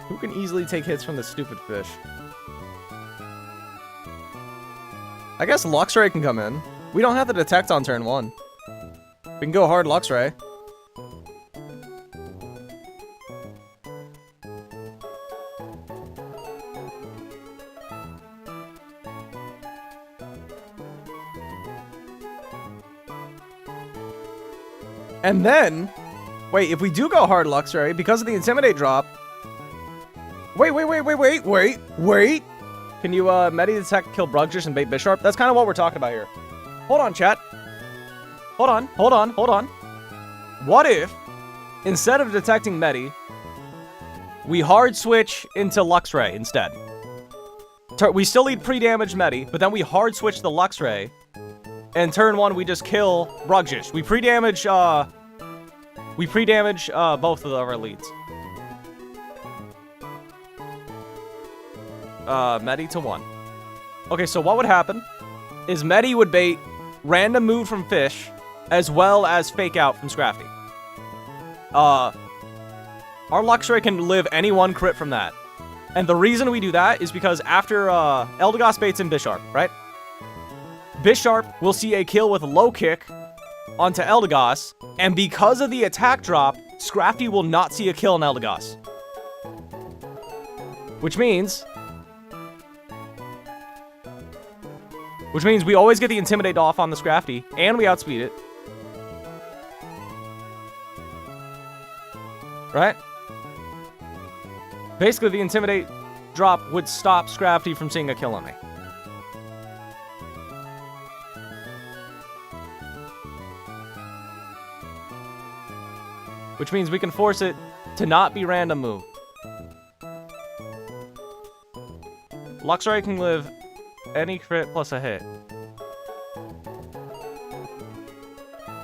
Who can easily take hits from the stupid fish? I guess Luxray can come in. We don't have to detect on turn 1. We can go hard Luxray. And then, wait, if we do go hard Luxray, because of the Intimidate drop... Wait. Can you, Medi Detect, kill Brugjish and bait Bisharp? That's kind of what we're talking about here. Hold on, chat. Hold on. What if, instead of detecting Medi, we hard switch into Luxray instead? We still need pre-damage Medi, but then we hard switch the Luxray, and turn 1 we just kill Brugjish. We pre-damage both of our elites. Medi to 1. Okay, so what would happen is Medi would bait random move from Fish, as well as Fake Out from Scrafty. Our Luxray can live any one crit from that. And the reason we do that is because after Eldegoss baits in Bisharp, right? Bisharp will see a kill with low kick onto Eldegoss, and because of the attack drop, Scrafty will not see a kill on Eldegoss. Which means we always get the Intimidate off on the Scrafty, and we outspeed it. Right? Basically, the Intimidate drop would stop Scrafty from seeing a kill on me. Which means we can force it to not be random move. Luxray can live any crit plus a hit.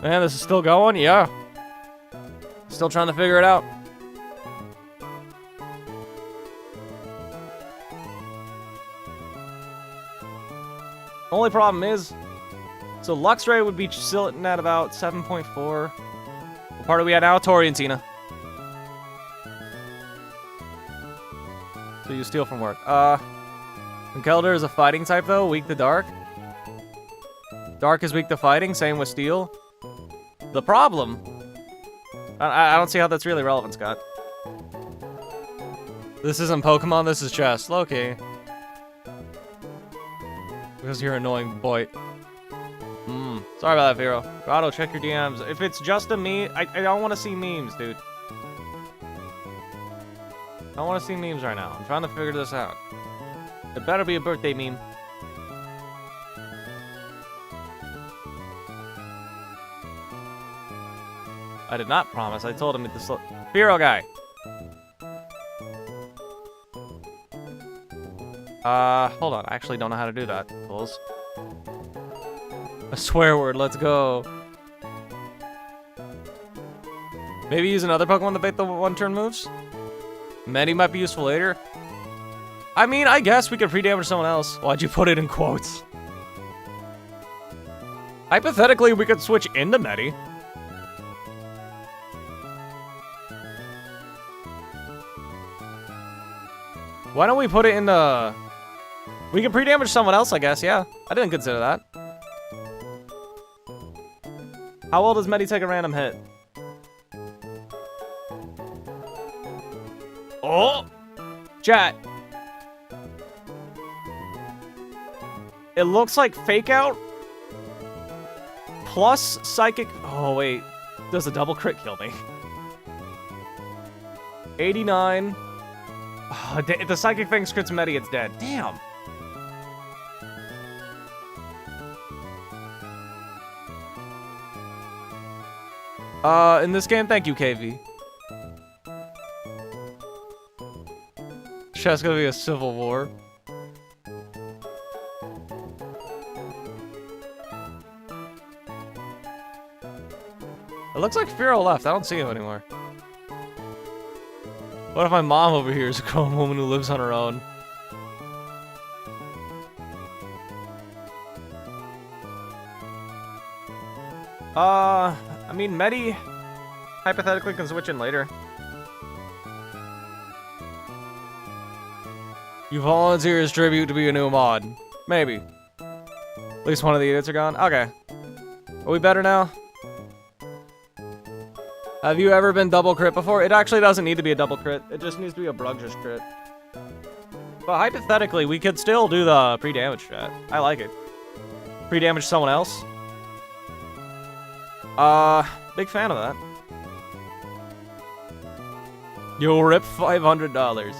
Man, this is still going? Yeah. Still trying to figure it out. Only problem is, so Luxray would be sitting at about 7.4. What part are we at now? Toriantina. So you steal from work. Kelder is a fighting type though, weak to dark. Dark is weak to fighting, same with steel. The problem... I don't see how that's really relevant, Scott. This isn't Pokemon, this is chess. Loki. Because you're an annoying boy. Sorry about that, Vero. Grotto, check your DMs. If it's just a meme, I don't want to see memes, dude. I don't want to see memes right now. I'm trying to figure this out. It better be a birthday meme. I did not promise. I told him at the Vero guy. Hold on. I actually don't know how to do that. Fools. A swear word. Let's go. Maybe use another Pokemon to bait the one-turn moves? Many might be useful later. I mean, I guess we could pre-damage someone else. Why'd you put it in quotes? Hypothetically, we could switch into Medi. Why don't we put it in the... We can pre-damage someone else, I guess, yeah. I didn't consider that. How well does Medi take a random hit? Oh! Chat. It looks like Fake Out plus Psychic... Oh, wait. Does a double crit kill me? 89. Oh, if the Psychic thing crits Medi, it's dead. Damn. In this game, thank you, KV. Chat's gonna be a civil war. It looks like Firo left. I don't see him anymore. What if my mom over here is a grown woman who lives on her own? I mean, Medi hypothetically can switch in later. You volunteer as tribute to be a new mod. Maybe. At least one of the idiots are gone. Okay. Are we better now? Have you ever been double crit before? It actually doesn't need to be a double crit. It just needs to be a Brugger's crit. But hypothetically, we could still do the pre-damage strat. I like it. Pre-damage someone else? Big fan of that. You'll rip $500.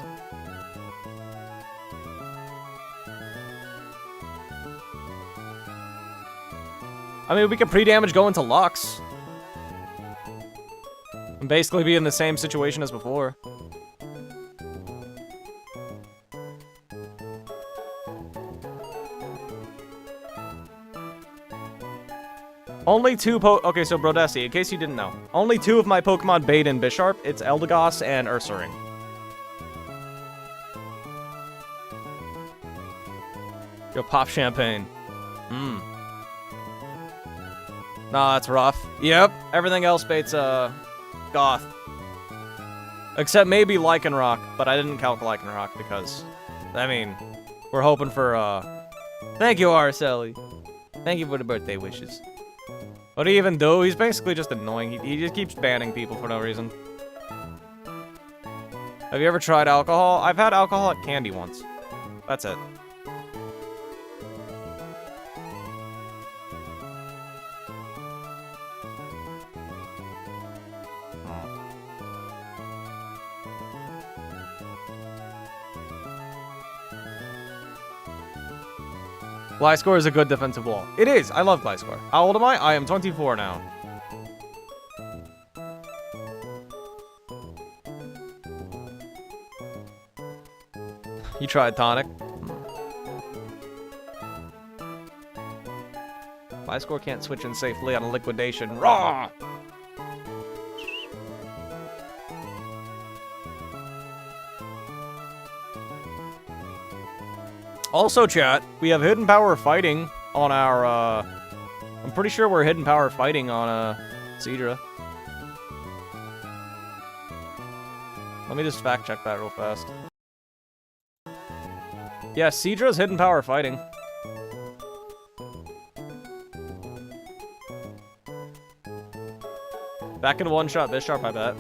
I mean, we can pre-damage go into Lux. And basically be in the same situation as before. Only two okay, so Brodessi, in case you didn't know. Only two of my Pokemon bait in Bisharp. It's Eldegoss and Ursaring. Yo, pop champagne. Nah, that's rough. Yep, everything else baits, Goth. Except maybe Lycanroc, but I didn't count Lycanroc because, I mean, we're hoping for, Thank you, Araceli. Thank you for the birthday wishes. What do you even do? He's basically just annoying. He just keeps banning people for no reason. Have you ever tried alcohol? I've had alcoholic candy once. That's it. Gliscor is a good defensive wall. It is. I love Gliscor. How old am I? I am 24 now. You tried tonic. Gliscor can't switch in safely on a liquidation. Raw! Also, chat, we have Hidden Power Fighting on our, I'm pretty sure we're Hidden Power Fighting on, Seadra. Let me just fact check that real fast. Yeah, Seadra's Hidden Power Fighting. Back into one-shot Bisharp, I bet.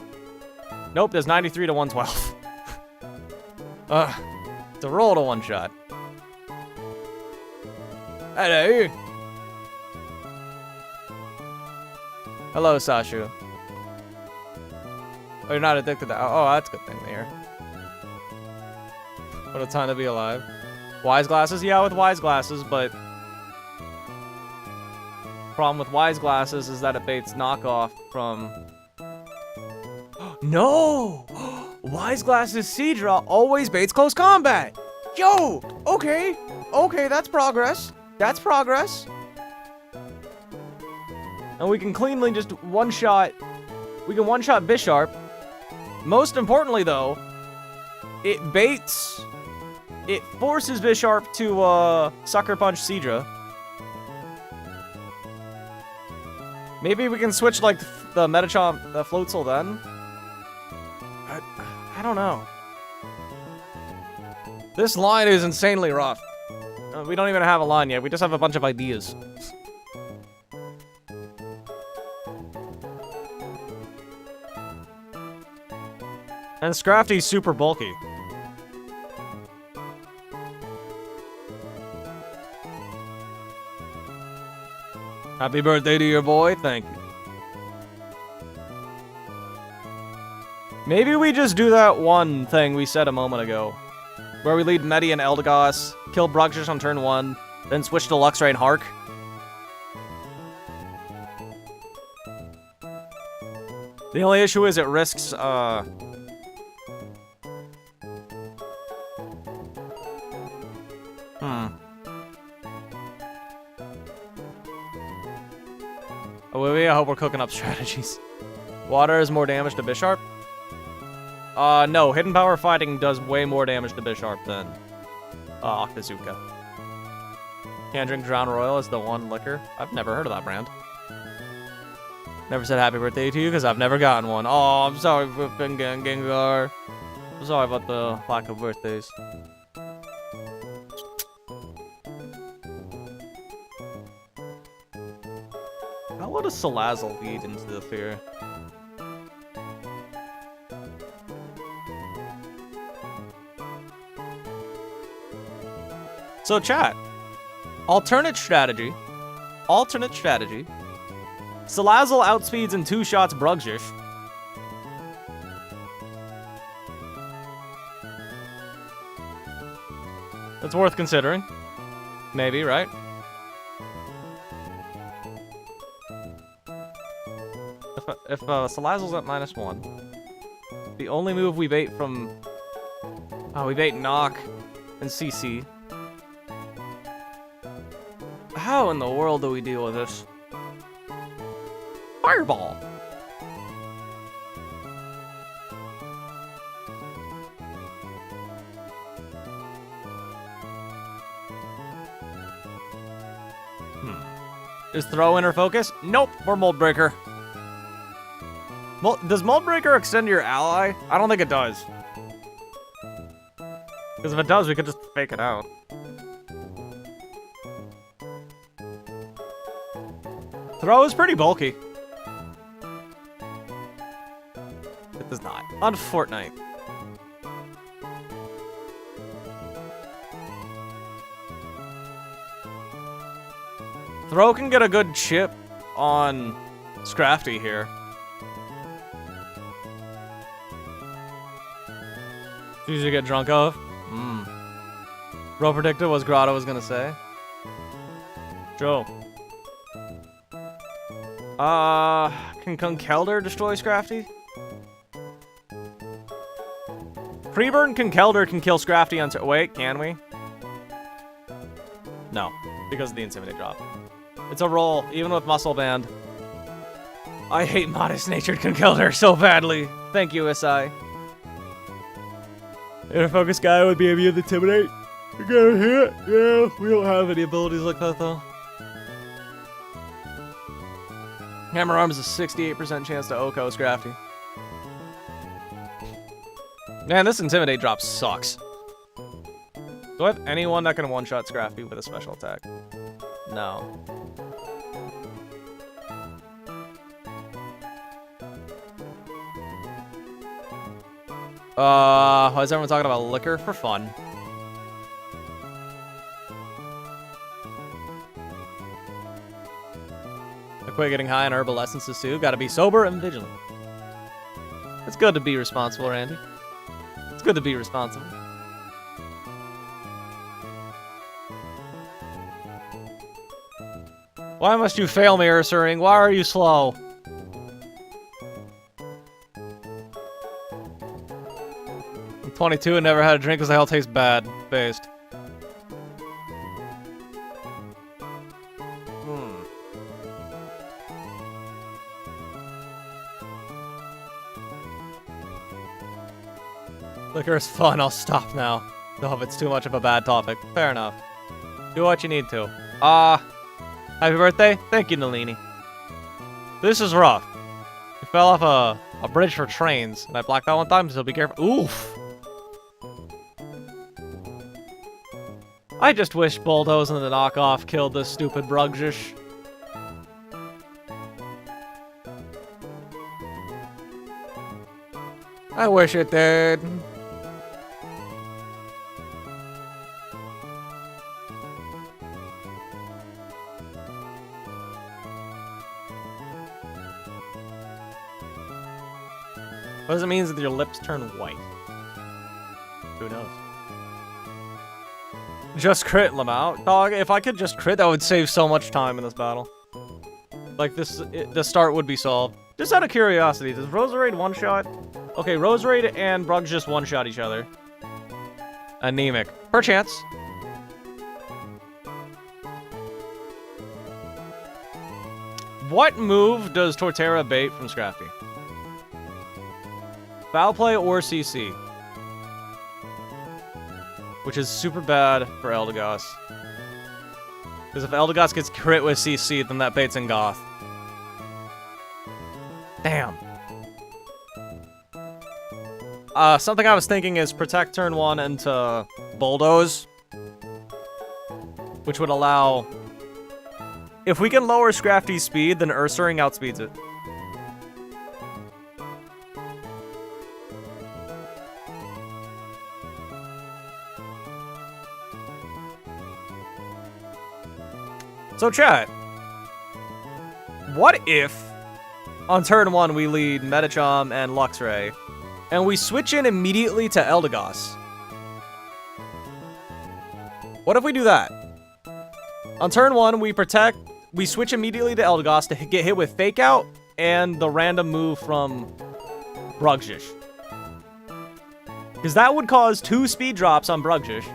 Nope, there's 93 to 112. It's a roll to one-shot. Hello. Hello, Sashu. Oh, you're not addicted to... Oh, that's a good thing to hear. What a time to be alive. Wise glasses? Yeah, with wise glasses, but... Problem with wise glasses is that it baits knockoff from... No! Wise glasses Seadra always baits close combat! Yo! Okay! Okay, that's progress. That's progress. And we can cleanly just one-shot We can one-shot Bisharp. Most importantly, though, it baits... It forces Bisharp to, Sucker Punch Seadra. Maybe we can switch, like, the Metachomp, the Floatzel then? I don't know. This line is insanely rough. We don't even have a line yet. We just have a bunch of ideas. And Scrafty's super bulky. Happy birthday to your boy. Thank you. Maybe we just do that one thing we said a moment ago. Where we lead Medi and Eldegoss, kill Bruxish on turn 1, then switch to Luxray and Hark. The only issue is it risks, Oh, wait, I hope we're cooking up strategies. Water is more damage to Bisharp? No, Hidden Power Fighting does way more damage to Bisharp than Octazooka. Can't drink Drown Royal is the one liquor. I've never heard of that brand. Never said happy birthday to you because I've never gotten one. Oh, I'm sorry for Gengar. I'm sorry about the lack of birthdays. How would a Salazzle lead into the fear? So chat, alternate strategy. Salazzle outspeeds in 2 shots Bruxish. That's worth considering. Maybe, right? If Salazzle's at -1, the only move we bait from... Oh, we bait Knock and CC. How in the world do we deal with this? Fireball! Is Throw Inner Focus? Nope, we're Mold Breaker. Does Mold Breaker extend to your ally? I don't think it does. Because if it does, we could just fake it out. Throw is pretty bulky. It does not. On Fortnite. Throw can get a good chip on Scrafty here. Easy to get drunk of. Bro predicted was Grotto was gonna say. Joe. Can Conkeldurr destroy Scrafty? Preburn Conkeldurr can kill Scrafty on wait, can we? No, because of the Intimidate drop. It's a roll, even with Muscle Band. I hate modest-natured Conkeldurr so badly. Thank you, SI. Inner Focus guy would be immune to Intimidate. You got a hit? Yeah, we don't have any abilities like that, though. Hammer Arm is a 68% chance to OHKO Scrafty. Man, this Intimidate drop sucks. Do I have anyone that can one-shot Scrafty with a special attack? No. Why is everyone talking about liquor? For fun. I quit getting high on herbal essences too. Gotta be sober and vigilant. It's good to be responsible, Randy. It's good to be responsible. Why must you fail me, Ursaring? Why are you slow? I'm 22 and never had a drink because they all taste bad. Based. Liquor is fun, I'll stop now. No, if it's too much of a bad topic. Fair enough. Do what you need to. Happy birthday? Thank you, Nalini. This is rough. We fell off a bridge for trains, and I blacked out one time, so be careful. Oof! I just wish Bulldoze and the knockoff killed this stupid Brugjish. I wish it did. What does it mean that your lips turn white? Who knows? Just crit Lamau. Dog, if I could just crit, that would save so much time in this battle. Like, the start would be solved. Just out of curiosity, does Roserade one-shot? Okay, Roserade and Brug just one-shot each other. Anemic. Perchance. What move does Torterra bait from Scrafty? Foul play or CC. Which is super bad for Eldegoss. Because if Eldegoss gets crit with CC, then that baits in Goth. Damn. Something I was thinking is protect turn 1 into Bulldoze. Which would allow... If we can lower Scrafty's speed, then Ursaring outspeeds it. So chat, what if on turn 1 we lead Medicham and Luxray, and we switch in immediately to Eldegoss? What if we do that? On turn 1 we switch immediately to Eldegoss to get hit with Fake Out and the random move from Brugjish. Because that would cause 2 speed drops on Brugjish.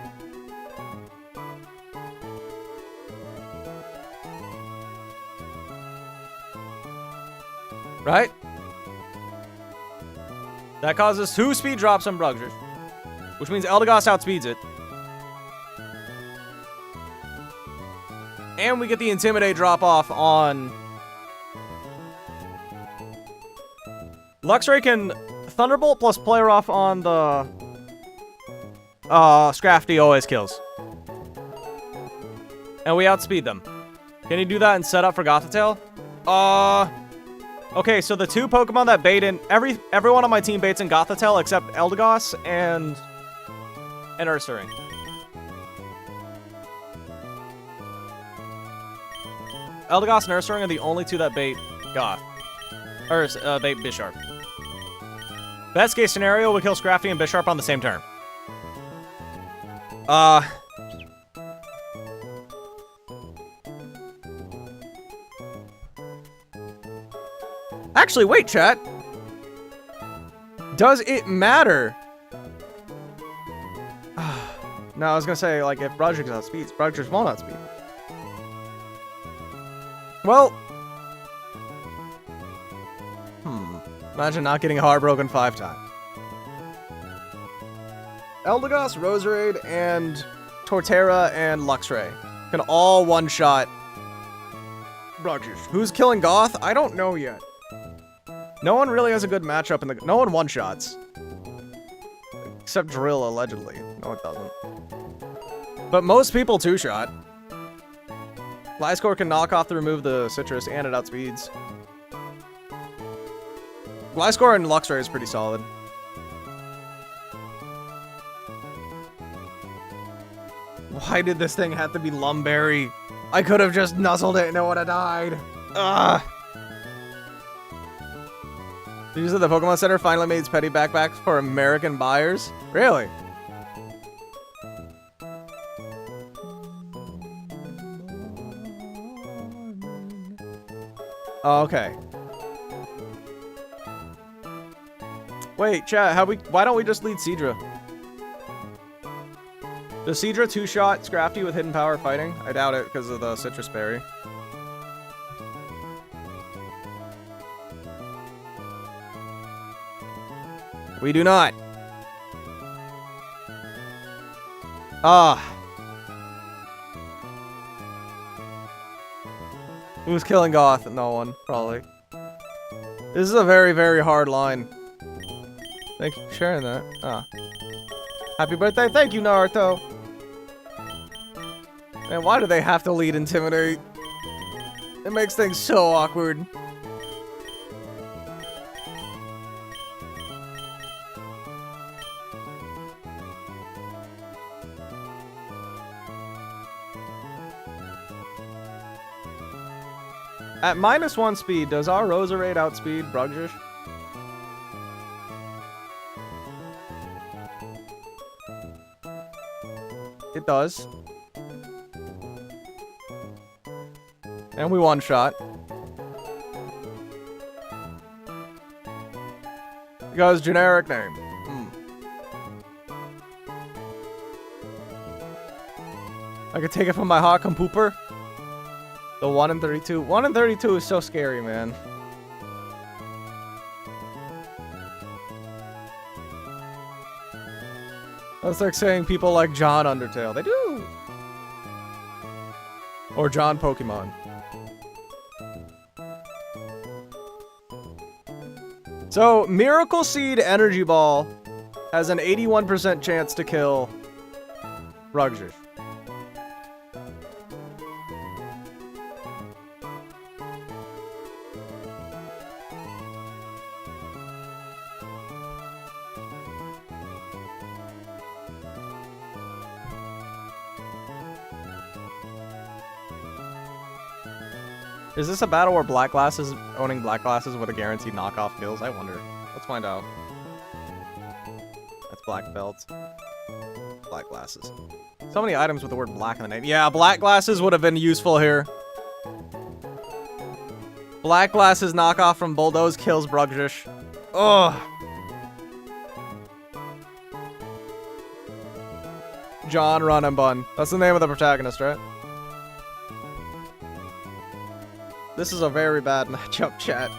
Right? That causes 2 speed drops on Brugjish. Which means Eldegoss outspeeds it. And we get the Intimidate drop off on... Luxray can Thunderbolt plus Player Off on the... Scrafty always kills. And we outspeed them. Can you do that and set up for Gothitail? Okay, so the 2 Pokemon that bait in... Everyone on my team baits in Gothitail except Eldegoss and Ursaring. Eldegoss and Ursaring are the only 2 that bait Goth. Or, bait Bisharp. Best case scenario, we kill Scrafty and Bisharp on the same turn. Actually, wait, chat. Does it matter? No, I was gonna say, like, if Brugjish outspeeds, Brugjish won't outspeed. Well... Imagine not getting heartbroken 5 times. Eldegoss, Roserade, and Torterra and Luxray can all one-shot Brugjish. Who's killing Goth? I don't know yet. No one really has a good matchup in the... No one one-shots. Except Drill, allegedly. No, it doesn't. But most people two-shot. Gliscor can knock off to remove the citrus, and it outspeeds. Gliscor and Luxray is pretty solid. Why did this thing have to be Lumberry? I could have just nuzzled it and it would have died. Ugh. The use of the Pokemon Center finally made petty backpacks for American buyers? Really? Oh, okay. Wait, chat, why don't we just lead Seadra? Does Seadra two-shot Scrafty with Hidden Power fighting? I doubt it because of the Citrus Berry. We do not. Ah. Who's killing Goth? No one, probably. This is a very, very hard line. Thank you for sharing that. Ah. Happy birthday. Thank you, Naruto. Man, why do they have to lead Intimidate? It makes things so awkward. At -1 speed, does our Roserade outspeed Bruggish? It does. And we one-shot. Because generic name. I could take it from my Hawk and Pooper. The 1 in 32. 1 in 32 is so scary, man. That's like saying people like John Undertale. They do! Or John Pokemon. So, Miracle Seed Energy Ball has an 81% chance to kill Bruggish. Is this a battle where Black Glasses owning Black Glasses with a guaranteed knockoff kills? I wonder. Let's find out. That's Black Belt. Black Glasses. So many items with the word black in the name. Yeah, Black Glasses would have been useful here. Black Glasses knockoff from Bulldoze kills Bruggish. Ugh. John, Run, and Bun. That's the name of the protagonist, right? This is a very bad matchup, chat.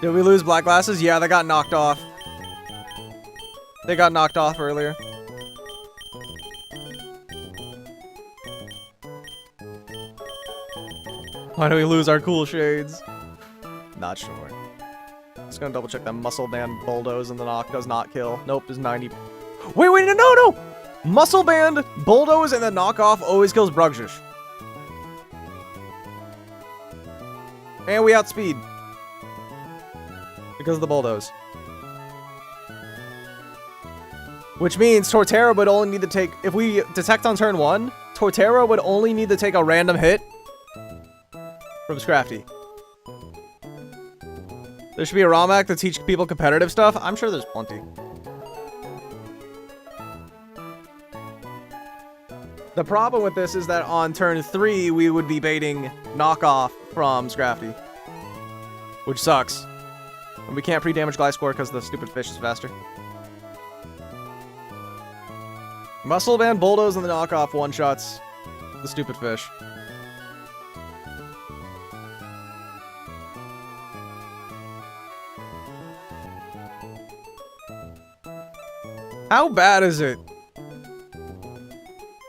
Did we lose Black Glasses? Yeah, they got knocked off. They got knocked off earlier. Why do we lose our cool shades? Not sure. Just gonna double check that Muscle Band Bulldoze and the knock does not kill. Nope, is 90. Wait, no! Muscle Band, Bulldoze, and the knockoff always kills Bruggish. And we outspeed. Because of the Bulldoze. Which means Torterra would only need to take... If we detect on turn 1, Torterra would only need to take a random hit from Scrafty. There should be a ROM hack to teach people competitive stuff. I'm sure there's plenty. The problem with this is that on turn 3, we would be baiting knockoff from Scrafty. Which sucks. And we can't pre-damage Gliscor because the stupid fish is faster. Muscle Band, Bulldoze, and the knockoff one-shots the stupid fish. How bad is it?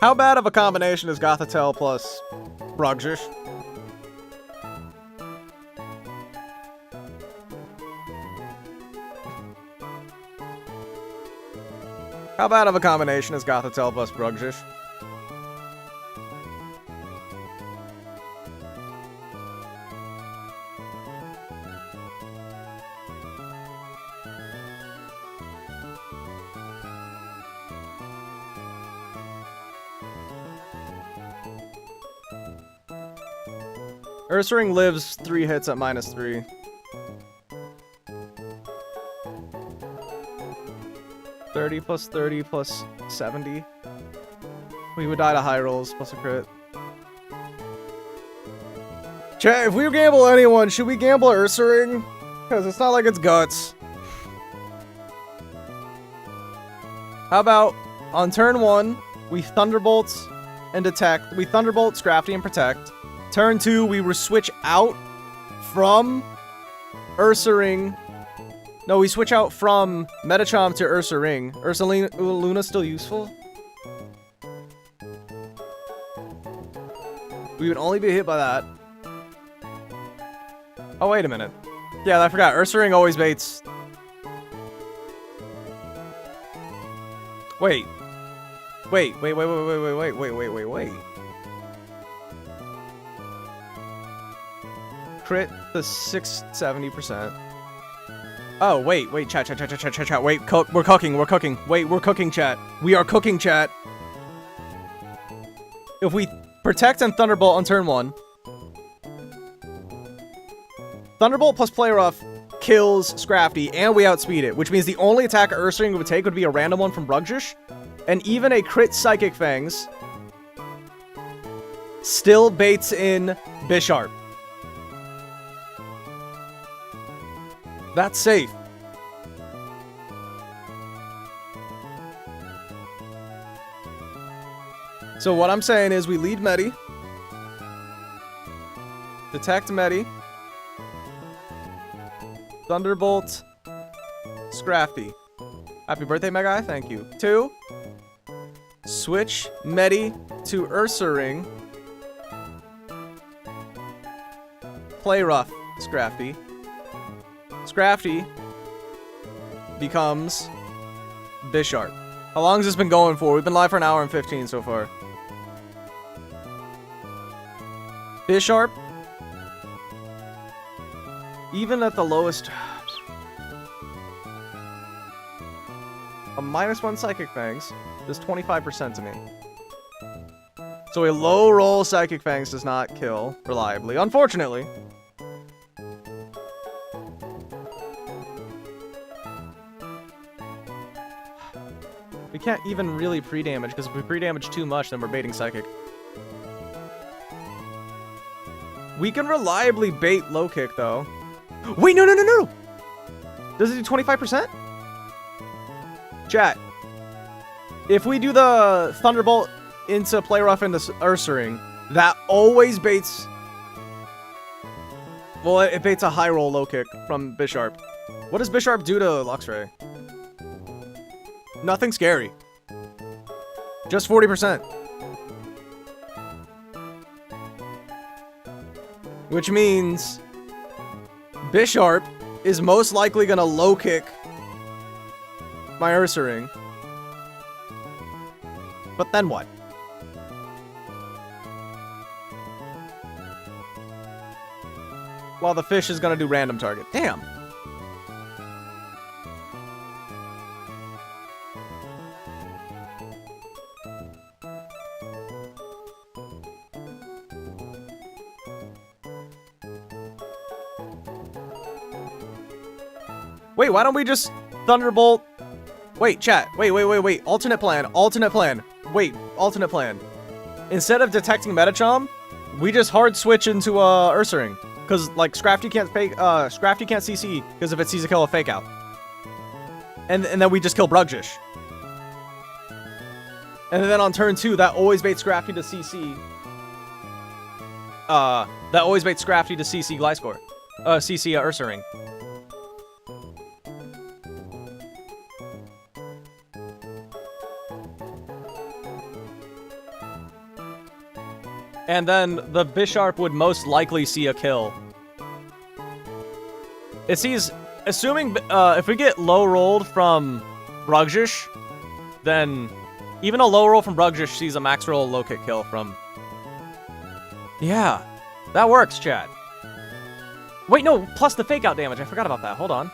How bad of a combination is Gothitelle plus Bruggish? How bad of a combination is Gothitelle plus Bruggish? Ursaring lives 3 hits at -3. $30 plus 30 plus 70. We would die to high rolls plus a crit. Chat, if we gamble anyone, should we gamble Ursaring? Because it's not like it's guts. How about on turn 1, we Thunderbolt and detect. We Thunderbolt, Scrafty, and protect. Turn 2, we switch out from Ursaring. No, we switch out from Medichom to Ursaring. Luna still useful? We would only be hit by that. Oh, wait a minute. Yeah, I forgot. Ursaring always baits. Wait. Wait. Crit the 70%. Oh, wait, chat. Wait, we're cooking. Wait, we're cooking, chat. We are cooking, chat. If we protect and Thunderbolt on turn 1, Thunderbolt plus Play Rough kills Scrafty, and we outspeed it, which means the only attack Ursaring would take would be a random one from Brugjish, and even a crit Psychic Fangs still baits in Bisharp. That's safe. So what I'm saying is we lead Medi. Detect Medi. Thunderbolt. Scrafty. Happy birthday, Mega. Thank you. 2. Switch Medi to Ursaring. Play Rough. Scrafty. Scrafty becomes Bisharp. How long has this been going for? We've been live for an hour and 15 so far. Bisharp, even at the lowest, a -1 Psychic Fangs does 25% to me. So a low roll Psychic Fangs does not kill reliably, unfortunately. We can't even really pre-damage, because if we pre-damage too much, then we're baiting Psychic. We can reliably bait low kick, though. Wait, no! Does it do 25%? Chat. If we do the Thunderbolt into Play Rough into Ursaring, that always baits... Well, it baits a high roll low kick from Bisharp. What does Bisharp do to Luxray? Nothing scary. Just 40%. Which means Bisharp is most likely gonna low kick my Ursaring. But then what? While the fish is gonna do random target. Damn. Wait, why don't we just Thunderbolt? Wait, chat. Wait. Alternate plan. Wait, alternate plan. Instead of detecting Medichom, we just hard switch into Ursaring. Because, like, Scrafty can't CC, because if it sees a kill, a fake out. And then we just kill Brugjish. And then on turn 2, that always baits Scrafty to CC. That always baits Scrafty to CC Gliscor. CC Ursaring. And then the Bisharp would most likely see a kill. It sees, assuming, if we get low rolled from Brugjish, then even a low roll from Brugjish sees a max roll low kick kill from... Yeah, that works, chat. Wait, no, plus the fake out damage. I forgot about that. Hold on.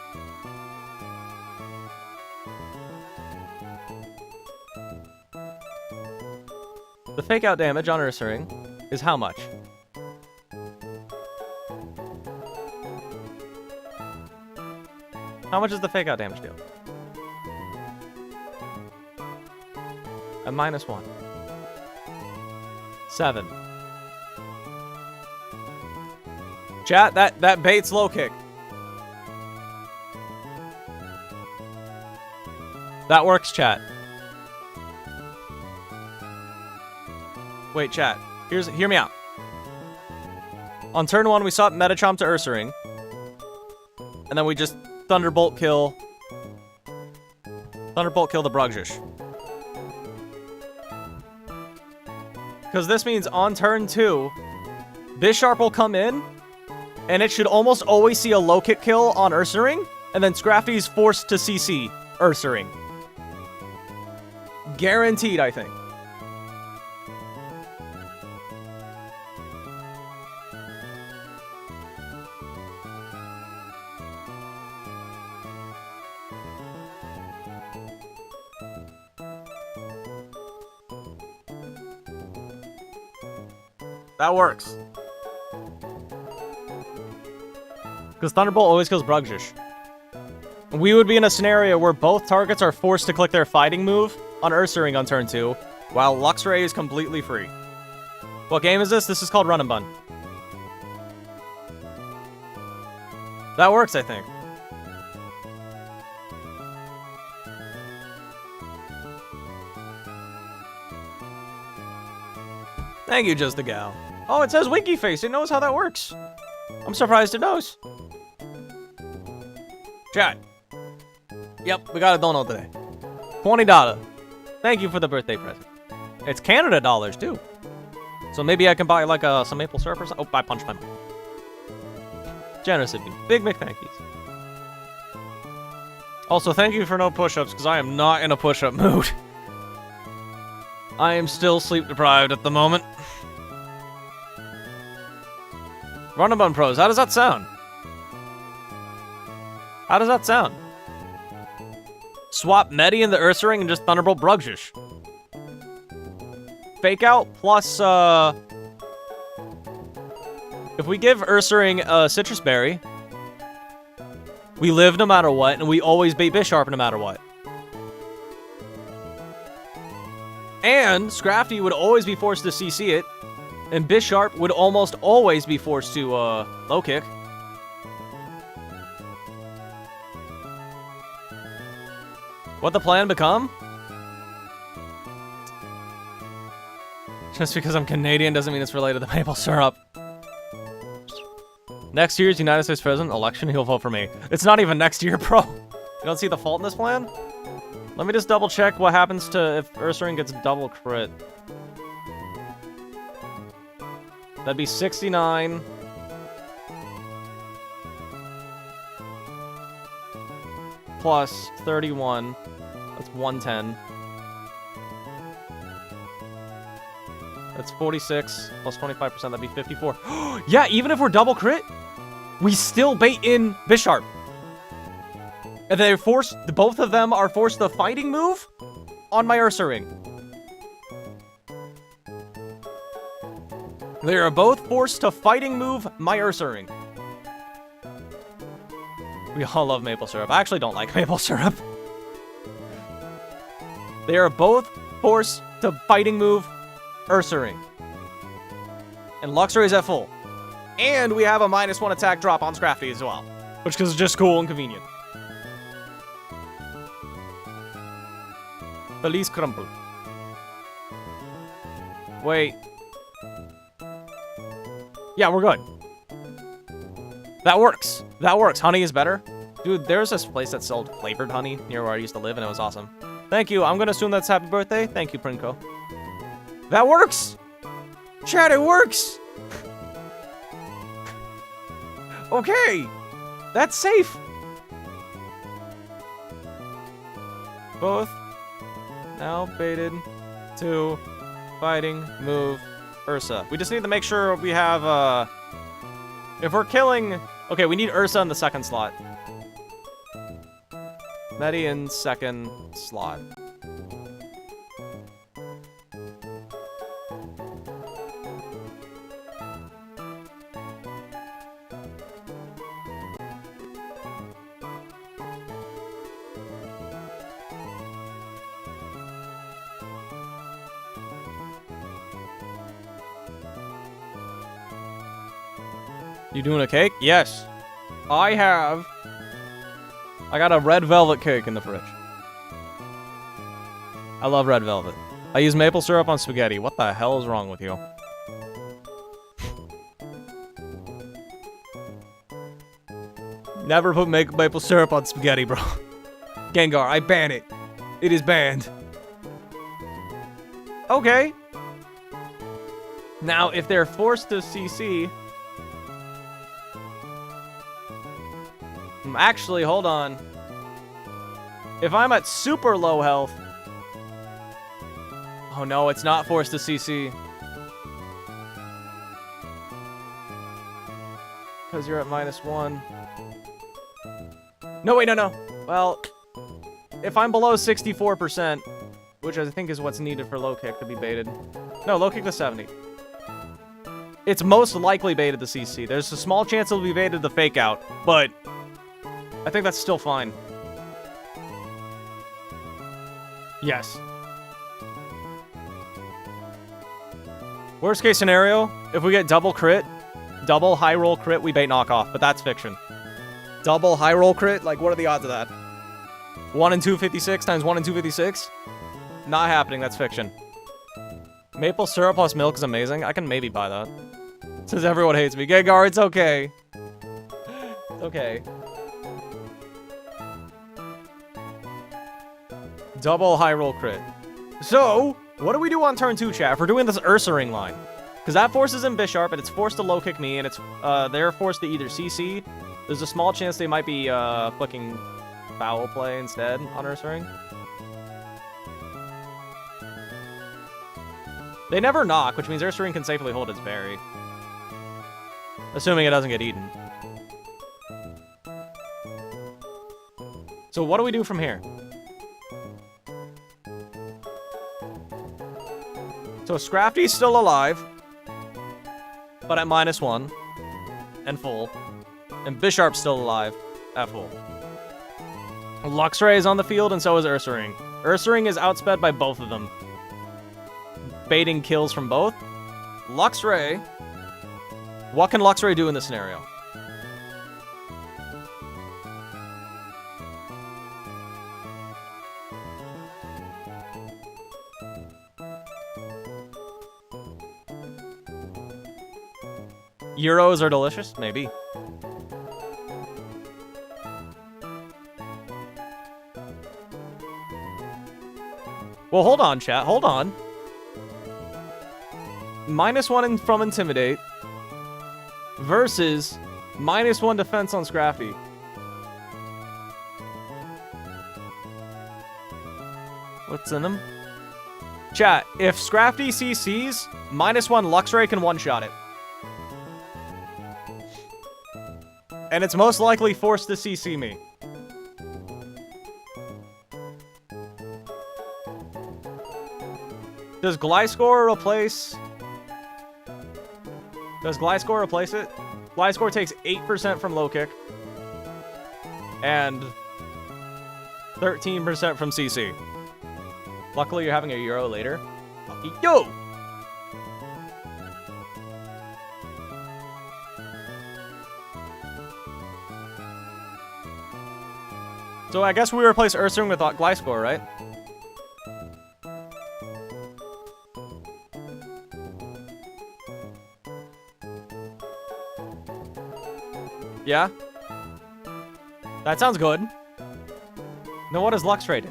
The fake out damage on Ursaring is how much? How much does the fake out damage do? A -1. 7. Chat, that baits low kick. That works, chat. Wait, chat. Hear me out. On turn 1, we swap Medichom to Ursaring. And then we just Thunderbolt kill. Thunderbolt kill the Bruggish. Because this means on turn 2, Bisharp will come in, and it should almost always see a low kick kill on Ursaring, and then Scrafty's forced to CC Ursaring. Guaranteed, I think. That works. Because Thunderbolt always kills Bruggish. We would be in a scenario where both targets are forced to click their fighting move on Ursaring on turn 2, while Luxray is completely free. What game is this? This is called Run and Bun. That works, I think. Thank you, Just the Gal. Oh, it says Winky Face. It knows how that works. I'm surprised it knows. Chat. Yep, we got a donut today. $20. Thank you for the birthday present. It's Canada dollars, too. So maybe I can buy, like, some maple syrup or something. Oh, I punched my mouth. Generous of you. Big McThankies. Also, thank you for no push-ups, because I am not in a push-up mood. I am still sleep-deprived at the moment. Runabout Pros, how does that sound? How does that sound? Swap Medi in the Ursaring and just Thunderbolt Bruggish. Fake Out plus, if we give Ursaring a Citrus Berry, we live no matter what, and we always bait Bisharp no matter what. And Scrafty would always be forced to CC it, and Bisharp would almost always be forced to, low kick. What the plan become? Just because I'm Canadian doesn't mean it's related to maple syrup. Next year's United States President election, he'll vote for me. It's not even next year, bro. You don't see the fault in this plan? Let me just double check what happens to if Ursaring gets double crit. That'd be 69. Plus 31. That's 110. That's 46. Plus 25%, that'd be 54. Yeah, even if we're double crit, we still bait in Bisharp. And they're forced, both of them are forced the fighting move on my Ursaring. They are both forced to fighting move my Ursaring. We all love maple syrup. I actually don't like maple syrup. They are both forced to fighting move Ursaring. And Luxray is at full. And we have a -1 attack drop on Scrafty as well. Which is just cool and convenient. Feliz Crumble. Wait. Yeah, we're good. That works. That works. Honey is better. Dude, there's this place that sold flavored honey near where I used to live, and it was awesome. Thank you. I'm going to assume that's happy birthday. Thank you, Prinko. That works. Chat, it works. Okay. That's safe. Both now baited to fighting move Ursa. We just need to make sure we have, if we're killing... Okay, we need Ursa in the second slot. Medi in second slot. You doing a cake? Yes. I got a red velvet cake in the fridge. I love red velvet. I use maple syrup on spaghetti. What the hell is wrong with you? Never put maple syrup on spaghetti, bro. Gengar, I ban it. It is banned. Okay. Now, if they're forced to CC... Actually, hold on. If I'm at super low health... Oh no, it's not forced to CC. Because you're at -1. No, wait, no. Well, if I'm below 64%, which I think is what's needed for low kick to be baited. No, low kick to 70. It's most likely baited the CC. There's a small chance it'll be baited the fake out, but I think that's still fine. Yes. Worst case scenario, if we get double crit, double high roll crit, we bait knockoff, but that's fiction. Double high roll crit? Like, what are the odds of that? 1 in 256 times 1 in 256? Not happening, that's fiction. Maple syrup plus milk is amazing. I can maybe buy that. Says everyone hates me. Gengar, it's okay. It's okay. Double high roll crit. So, what do we do on turn 2, chat? If we're doing this Ursaring line. Because that forces in Bisharp, and it's forced to low kick me, and it's they're forced to either CC. There's a small chance they might be clicking foul play instead on Ursaring. They never knock, which means Ursaring can safely hold its berry. Assuming it doesn't get eaten. So what do we do from here? So Scrafty's still alive, but at -1 and full. And Bisharp's still alive at full. Luxray is on the field, and so is Ursaring. Ursaring is outsped by both of them. Baiting kills from both. Luxray. What can Luxray do in this scenario? Euros are delicious? Maybe. Well, hold on, chat. Hold on. -1 from Intimidate versus -1 defense on Scrafty. What's in them? Chat, if Scrafty CCs, -1 Luxray can one-shot it. And it's most likely forced to CC me. Does Gliscor replace... Does Gliscor replace it? Gliscor takes 8% from low kick. And 13% from CC. Luckily, you're having a Euro later. Lucky yo! So I guess we replace Ursaring with Gliscor, right? Yeah? That sounds good. Now what does Luxray do?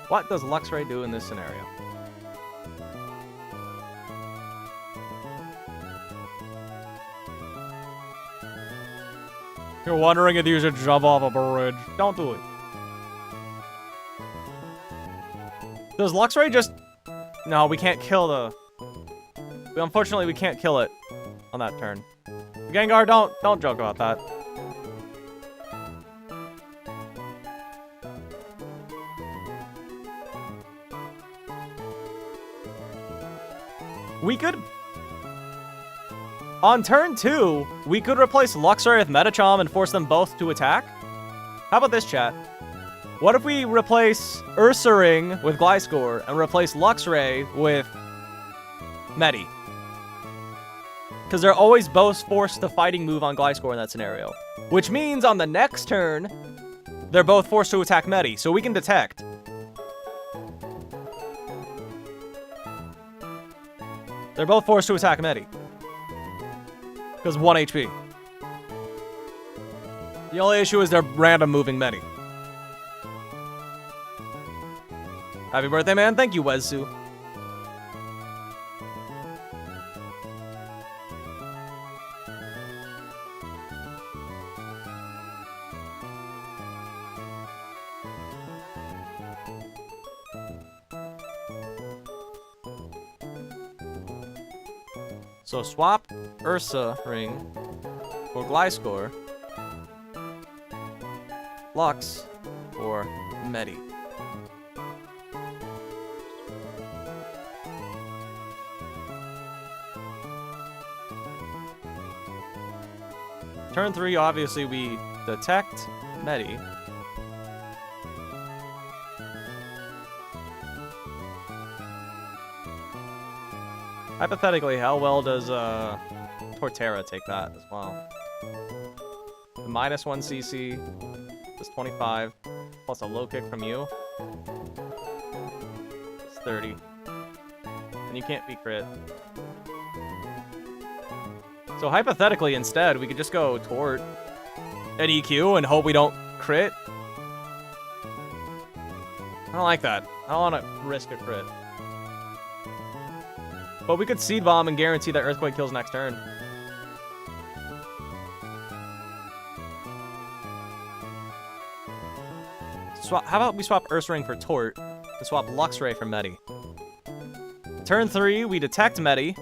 What does Luxray do in this scenario? You're wondering if you should jump off a bridge. Don't do it. Does Luxray just... No, we can't kill the... Unfortunately, we can't kill it on that turn. Gengar, don't joke about that. We could... On turn 2, we could replace Luxray with Metachom and force them both to attack. How about this, chat? What if we replace Ursaring with Gliscor and replace Luxray with Medi? Because they're always both forced to fighting move on Gliscor in that scenario. Which means on the next turn, they're both forced to attack Medi, so we can detect. They're both forced to attack Medi. Because 1 HP. The only issue is they're random moving Medi. Happy birthday, man. Thank you, Wezu. So swap Ursa Ring for Gliscor, Lux for Medi. Turn 3, obviously we detect Medi. Hypothetically, how well does Torterra take that as well? The -1 CC is 25, plus a low kick from you. It's 30. And you can't be crit. So hypothetically, instead, we could just go Tort at EQ and hope we don't crit. I don't like that. I don't want to risk a crit. But we could Seed Bomb and guarantee that Earthquake kills next turn. How about we swap Ursaring for Tort and swap Luxray for Medi? Turn 3, we detect Medi.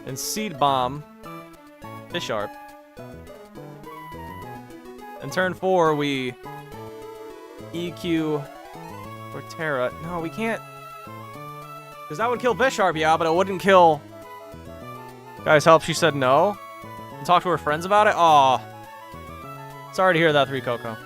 And Seed Bomb Bisharp. And turn 4, we EQ Torterra. No, we can't. Because that would kill Bisharp, yeah, but it wouldn't kill... Guys, help, she said no. And talk to her friends about it? Aw. Sorry to hear that, 3 Coco.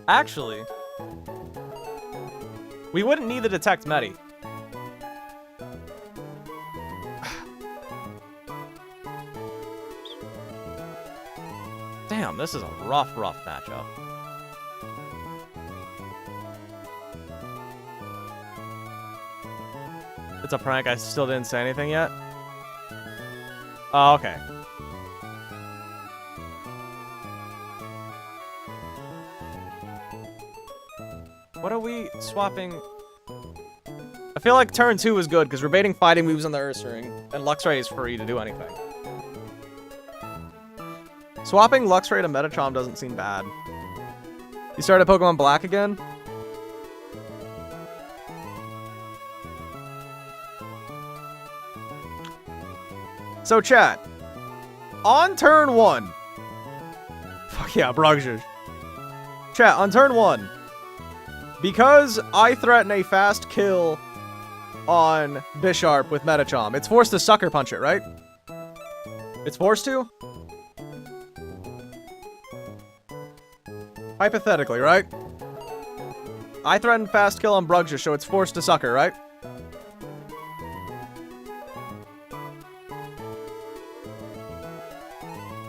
Actually, we wouldn't need to detect Medi. Damn, this is a rough matchup. It's a prank. I still didn't say anything yet. Oh, okay. What are we swapping? I feel like turn 2 is good because we're baiting fighting moves on the Ursaring, and Luxray is free to do anything. Swapping Luxray to Metachom doesn't seem bad. You started Pokemon Black again? So chat, on turn 1, fuck yeah, Brugger. Chat, on turn 1, because I threaten a fast kill on Bisharp with Metachom, it's forced to Sucker Punch it, right? It's forced to? Hypothetically, right? I threaten fast kill on Brugger, so it's forced to Sucker, right?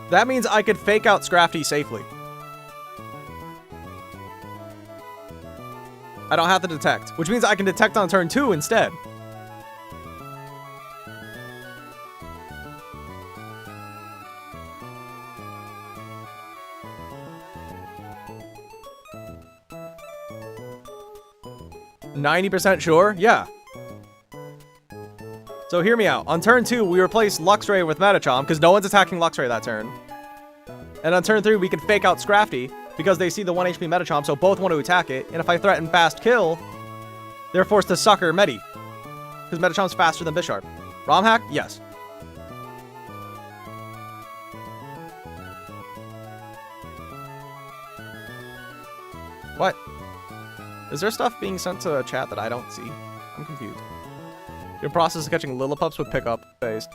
That means I could fake out Scrafty safely. I don't have to detect, which means I can detect on turn 2 instead. %90 sure? Yeah. So hear me out. On turn 2, we replace Luxray with Metachom, because no one's attacking Luxray that turn. And on turn 3, we can fake out Scrafty, because they see the 1 HP Metachom, so both want to attack it. And if I threaten fast kill, they're forced to Sucker Medi. Because Metachom's faster than Bisharp. ROM hack? Yes. What? Is there stuff being sent to chat that I don't see? I'm confused. Your process of catching Lillipups with pickup based.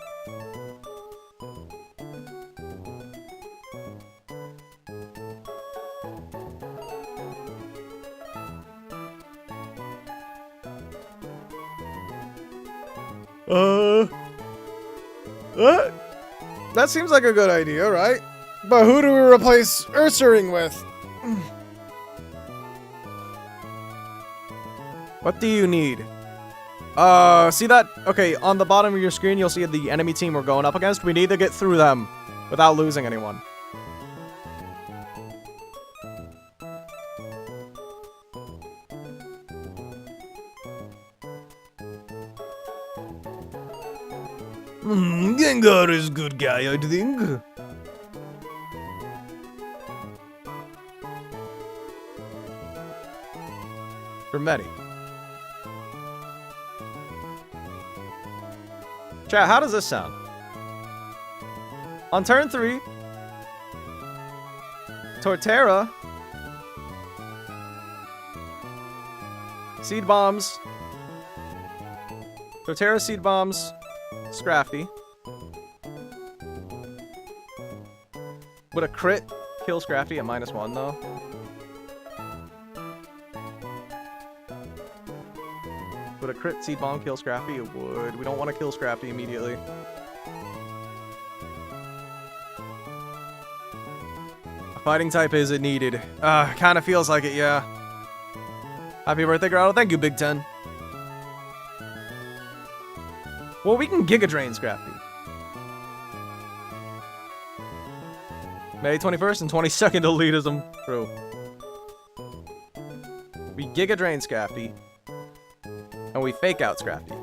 That seems like a good idea, right? But who do we replace Ursaring with? What do you need? See that? Okay, on the bottom of your screen, you'll see the enemy team we're going up against. We need to get through them without losing anyone. Gengar is a good guy, I think. For Medi. Chat, how does this sound? On turn 3, Torterra, Seed Bombs, Torterra Seed Bombs, Scrafty. Would a crit kill Scrafty at -1 though? Would a crit Seed Bomb kill Scrafty? It would. We don't want to kill Scrafty immediately. A fighting type is it needed? Kind of feels like it, yeah. Happy birthday, Grotto. Thank you, Big Ten. Well, we can Giga Drain Scrafty. May 21st and 22nd elitism. True. We Giga Drain Scrafty. And we fake out Scrafty.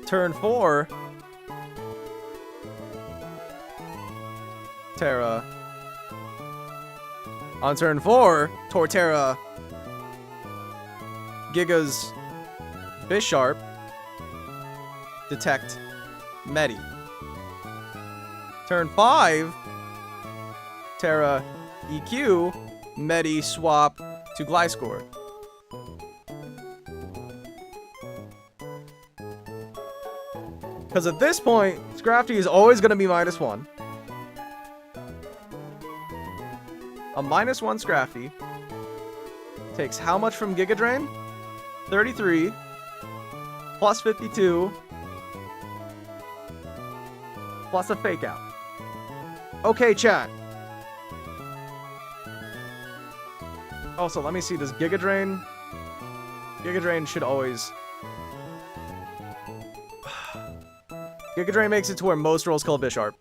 Turn 4. Terra. On turn 4, Torterra Giga's Bisharp. Detect Medi. Turn 5, Terra EQ, Medi swap to Gliscor. Because at this point, Scrafty is always going to be -1. A -1 Scrafty takes how much from Giga Drain? 33 plus 52 plus a fake out. Okay, chat. Also, let me see. Does Giga Drain? Giga Drain should always... Giga Drain makes it to where most rolls kill Bisharp.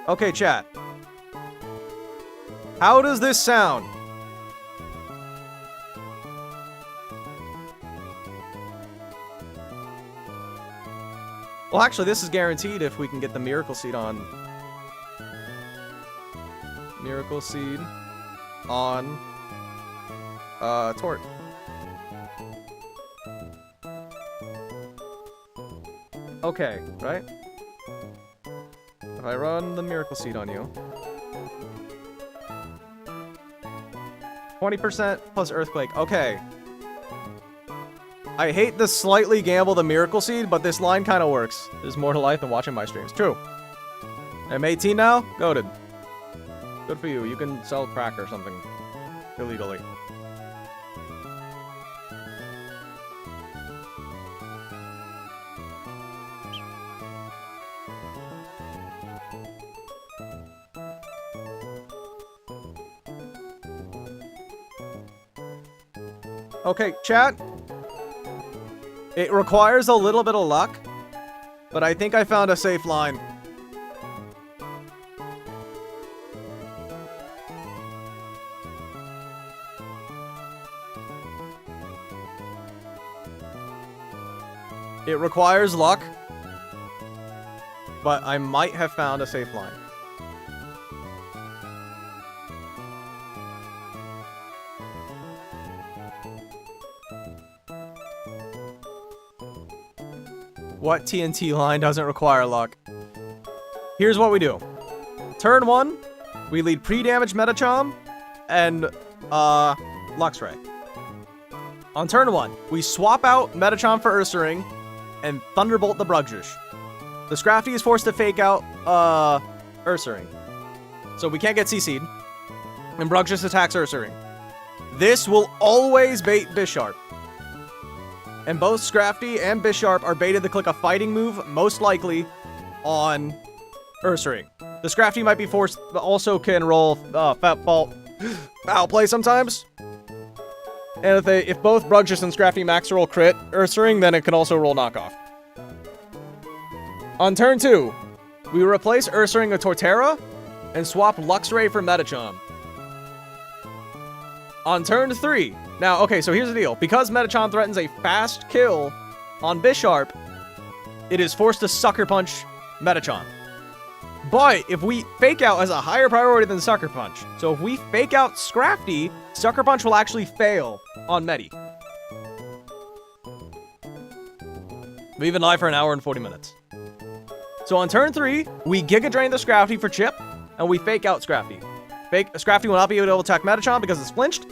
Okay, chat. How does this sound? Well, actually, this is guaranteed if we can get the Miracle Seed on. Miracle Seed on Tort. Okay, right? If I run the Miracle Seed on you, 20% plus Earthquake. Okay. I hate the slightly gamble the Miracle Seed, but this line kind of works. There's more to life than watching my streams. True. I'm 18 now? Goated. Good for you. You can sell crack or something illegally. Okay, chat. It requires a little bit of luck, but I think I found a safe line. It requires luck, but I might have found a safe line. What TNT line doesn't require luck? Here's what we do. Turn 1, we lead pre-damage Metachomp and Luxray. On turn 1, we swap out Metachomp for Ursaring and Thunderbolt the Brugjish. the Scrafty is forced to fake out Ursaring. So we can't get CC'd. And Brug just attacks Ursaring. This will always bait Bisharp. And both Scrafty and Bisharp are baited to click a fighting move, most likely on Ursaring. The Scrafty might be forced, but also can roll foul play sometimes. And if both Bruggus and Scrafty max roll crit Ursaring, then it can also roll knockoff. On turn 2, we replace Ursaring with Torterra and swap Luxray for Medicham. On turn 3, now, okay, so here's the deal. Because Medicham threatens a fast kill on Bisharp, it is forced to Sucker Punch Medicham. But if we Fake Out as a higher priority than Sucker Punch, so if we Fake Out Scrafty, Sucker Punch will actually fail on Medi. We've been live for an hour and 40 minutes. So on turn 3, we Giga Drain the Scrafty for Chip, and we Fake Out Scrafty. Scrafty will not be able to attack Medicham because it's flinched.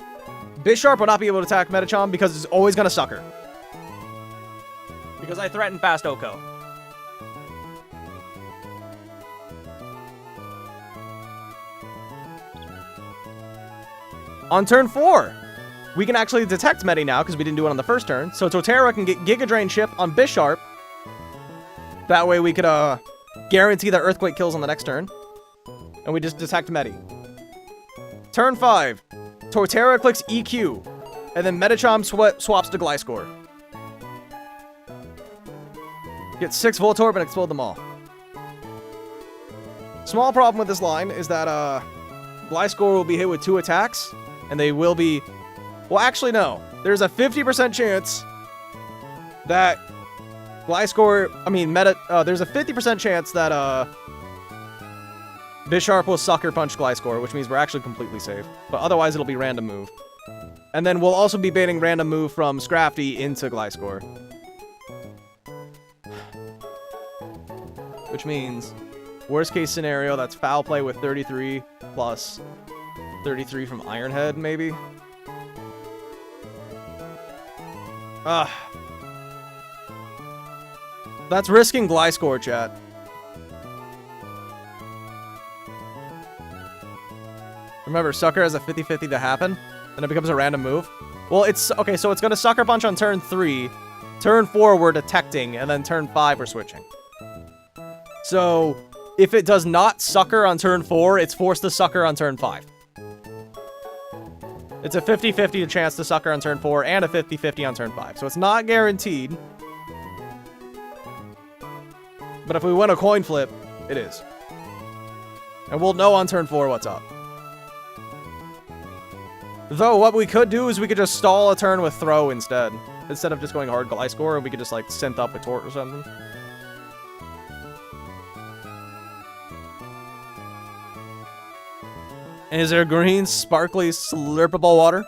Bisharp will not be able to attack Medicham because it's always going to Sucker. Because I threaten fast Oko. On turn 4, we can actually detect Medi now because we didn't do it on the first turn. So Torterra can get Giga Drain Chip on Bisharp. That way we could guarantee that Earthquake kills on the next turn. And we just detect Medi. Turn 5, Torterra clicks EQ. And then Medicham swaps to Gliscor. Get 6 Voltorb and explode them all. Small problem with this line is that Gliscor will be hit with 2 attacks. And they will be... Well, actually, no. There's a 50% chance that Gliscor... there's a 50% chance that Bisharp will Sucker Punch Gliscor, which means we're actually completely safe. But otherwise, it'll be random move. And then we'll also be baiting random move from Scrafty into Gliscor. Which means, worst case scenario, that's foul play with 33 plus 33 from Ironhead, maybe? That's risking Gliscor, chat. Remember, Sucker has a 50-50 to happen, and it becomes a random move. Well, it's... Okay, so it's going to Sucker Punch on turn 3. Turn 4, we're detecting, and then turn 5, we're switching. So, if it does not Sucker on turn 4, it's forced to Sucker on turn 5. It's a 50-50 chance to Sucker on turn 4, and a 50-50 on turn 5. So it's not guaranteed. But if we win a coin flip, it is. And we'll know on turn 4 what's up. Though, what we could do is we could just stall a turn with Throw instead. Instead of just going hard Gliscor, and we could just, like, synth up with Tort or something. And is there green, sparkly, slurpable water?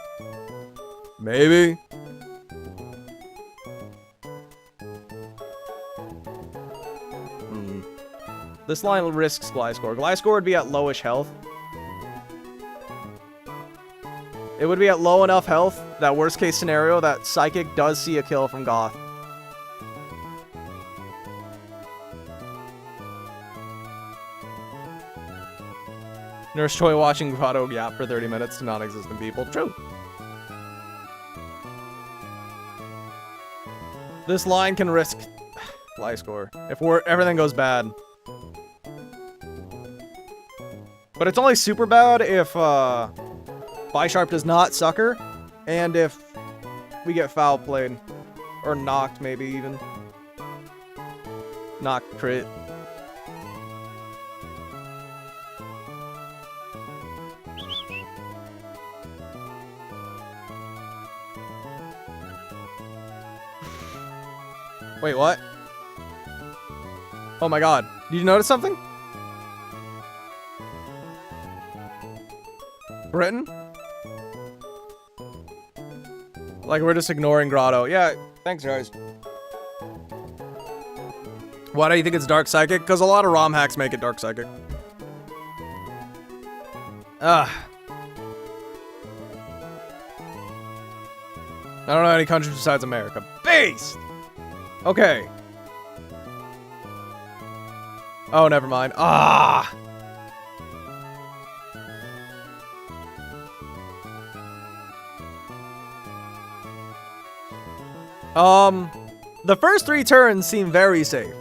Maybe. This line risks Gliscor. Gliscor would be at lowish health. It would be at low enough health, that worst case scenario, that Psychic does see a kill from Goth. Nurse Choi watching Grotto yap for 30 minutes to non-existent people. True. This line can risk Gliscor if everything goes bad. But it's only super bad if Bisharp does not Sucker, and if we get foul played. Or knocked, maybe even. Knocked crit. Wait, what? Oh my god. Did you notice something? Britain? Like, we're just ignoring Grotto. Yeah, thanks, guys. Why do you think it's Dark Psychic? Because a lot of ROM hacks make it Dark Psychic. I don't know any countries besides America. Beast! Okay. Oh, never mind. Ah! The first 3 turns seem very safe.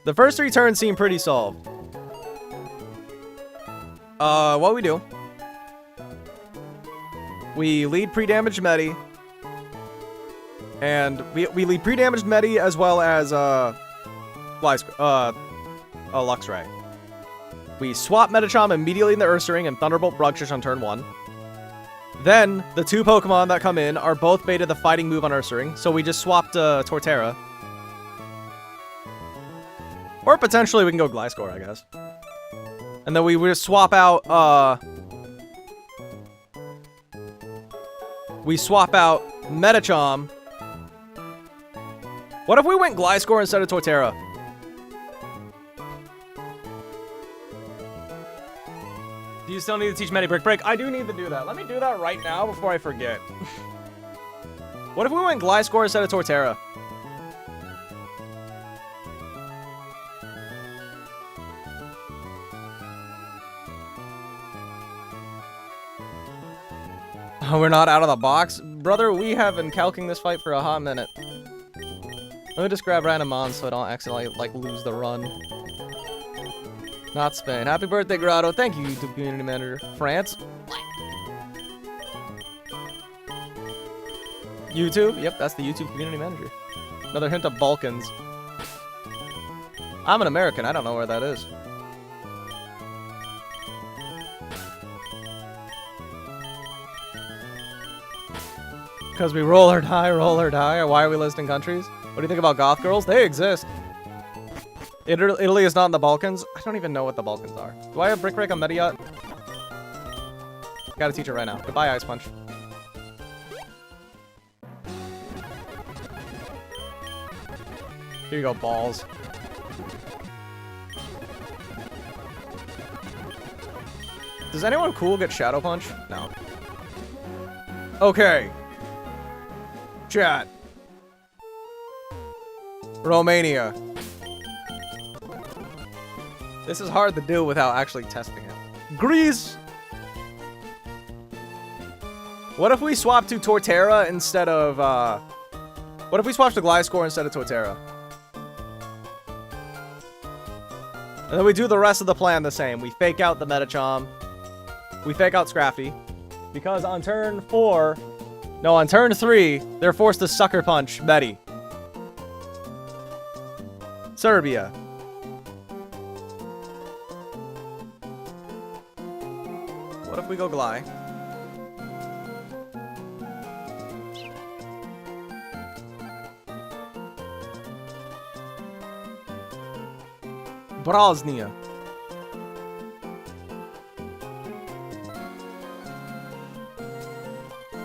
The first 3 turns seem pretty solved. What we do? We lead pre-damaged Medi. And we lead pre-damaged Medi as well as, Luxray. We swap Medicham immediately in the Ursaring and Thunderbolt Bruxish on turn 1. Then, the 2 Pokemon that come in are both beta the fighting move on Ursaring, so we just swapped, Torterra. Or potentially we can go Gliscor, I guess. And then we just swap out, we swap out Medicham. What if we went Gliscor instead of Torterra? Do you still need to teach Medi Brick Break? I do need to do that. Let me do that right now before I forget. What if we went Gliscor instead of Torterra? Oh, we're not out of the box? Brother, we have been calcing this fight for a hot minute. Let me just grab random mons so I don't accidentally, like, lose the run. Not Spain. Happy birthday, Grotto. Thank you, YouTube Community Manager. France? YouTube? Yep, that's the YouTube Community Manager. Another hint of Balkans. I'm an American. I don't know where that is. Because we roll or die, roll or die. Why are we listing countries? What do you think about goth girls? They exist. Italy is not in the Balkans. I don't even know what the Balkans are. Do I have Brick Break on Mediot? Gotta teach it right now. Goodbye, Ice Punch. Here you go, balls. Does anyone cool get Shadow Punch? No. Okay. Chat. Romania. This is hard to do without actually testing it. Greece! What if we swap to Torterra instead of, what if we swap to Gliscor instead of Torterra? And then we do the rest of the plan the same. We fake out the Medicham. We fake out Scrafty. Because on turn 4... No, on turn 3, they're forced to Sucker Punch Medi. Serbia. What if we go Gly? Bosnia.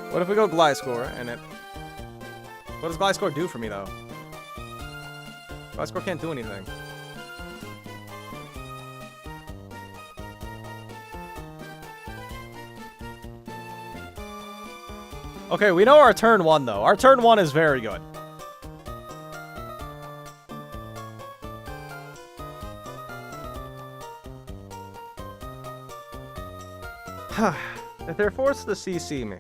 What if we go Gliscor and it... What does Gliscor do for me, though? Gliscor can't do anything. Okay, we know our turn 1, though. Our turn 1 is very good. If they're forced to CC me...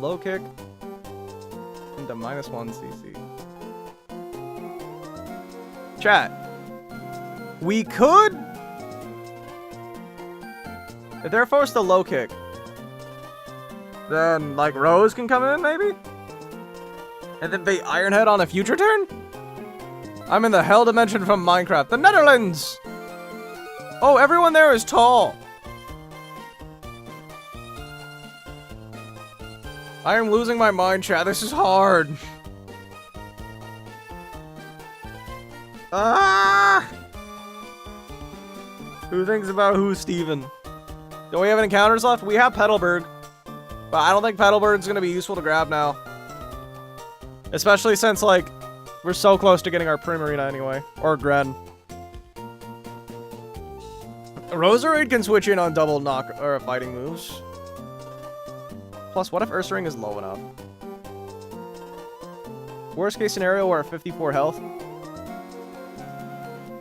Low kick into -1 CC. Chat. We could... If they're forced to low kick, then, like, Rose can come in, maybe? And then bait Ironhead on a future turn? I'm in the hell dimension from Minecraft. The Netherlands! Oh, everyone there is tall. I am losing my mind, chat. This is hard. Ah! Who thinks about who, Steven? Don't we have any encounters left? We have Petalburg. But I don't think Petalburg's gonna be useful to grab now. Especially since, like, we're so close to getting our Primarina anyway. Or Gren. Roserade can switch in on double knock or fighting moves. Plus, what if Ursaring is low enough? Worst case scenario, we're at 54 health.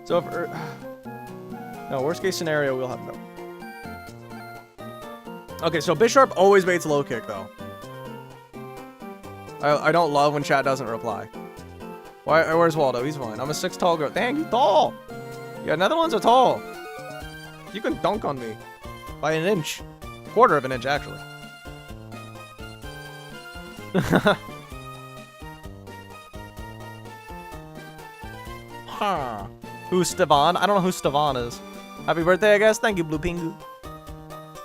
So if no, worst case scenario, we'll have no. Okay, so Bisharp always baits low kick, though. I don't love when chat doesn't reply. Why? Where's Waldo? He's fine. I'm a 6 tall girl. Dang, you tall! Yeah, Netherlands are tall. You can dunk on me. By an inch. A quarter of an inch, actually. Huh. Who's Stevan? I don't know who Stevan is. Happy birthday, I guess. Thank you, Blue Pingu.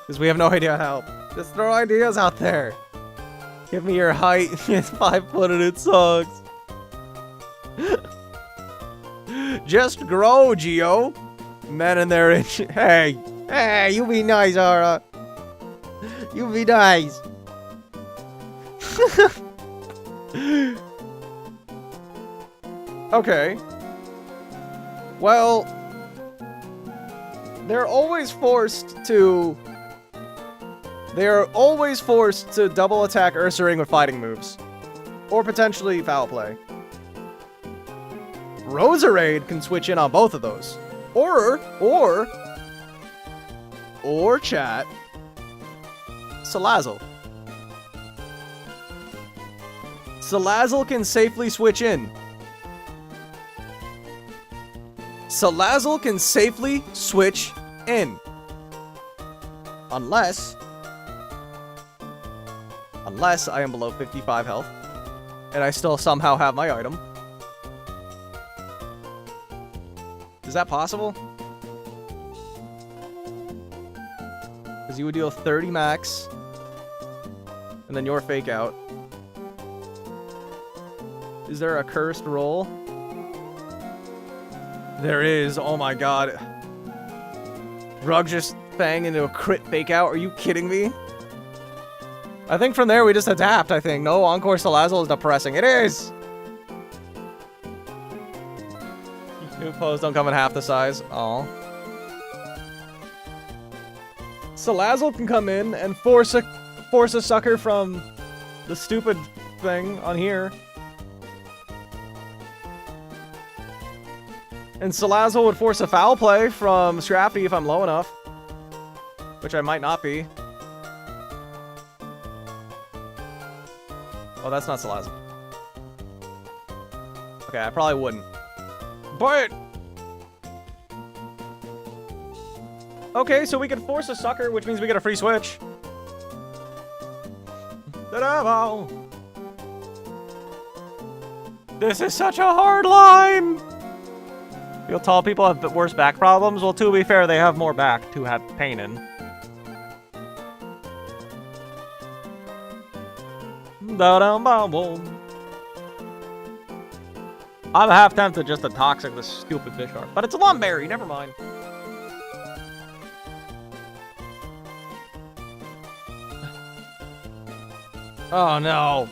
Because we have no idea how to help. Just throw ideas out there. Give me your height. It's 5 foot and it sucks. Just grow, Geo. Men in their inch. Hey. Hey, you be nice, Ara. You be nice. Okay. Well, they're always forced to double attack Ursaring with fighting moves. Or potentially foul play. Roserade can switch in on both of those. Or chat, Salazzle. Salazzle can safely switch in. Salazzle can safely switch in. Unless I am below 55 health. And I still somehow have my item. Is that possible? Because you would deal 30 max. And then your fake out. Is there a cursed roll? There is. Oh my god. Rug just bang into a crit fake out. Are you kidding me? I think from there we just adapt, I think. No, Encore Salazzle is depressing. It is! New pose don't come in half the size. Aw. Salazzle can come in and force a sucker from the stupid thing on here. And Salazzle would force a foul play from Scrafty if I'm low enough. Which I might not be. Oh, that's not Salazzle. Okay, I probably wouldn't. But... okay, so we can force a sucker, which means we get a free switch. This is such a hard line! Feel tall people have worse back problems? Well, to be fair, they have more back to have pain in. I'm half tempted just to toxic this stupid Bisharp, but it's a Lumberry, never mind. Oh no.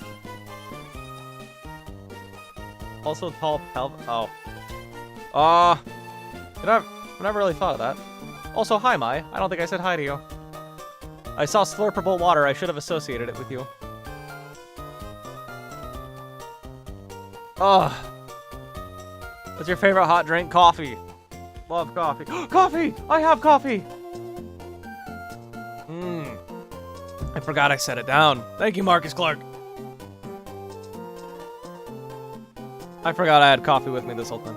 Also tall pelv. Oh. I never really thought of that. Also, hi, Mai. I don't think I said hi to you. I saw slurpable water. I should have associated it with you. Ugh. What's your favorite hot drink? Coffee. Love coffee. Coffee! I have coffee! I forgot I set it down. Thank you, Marcus Clark. I forgot I had coffee with me this whole time.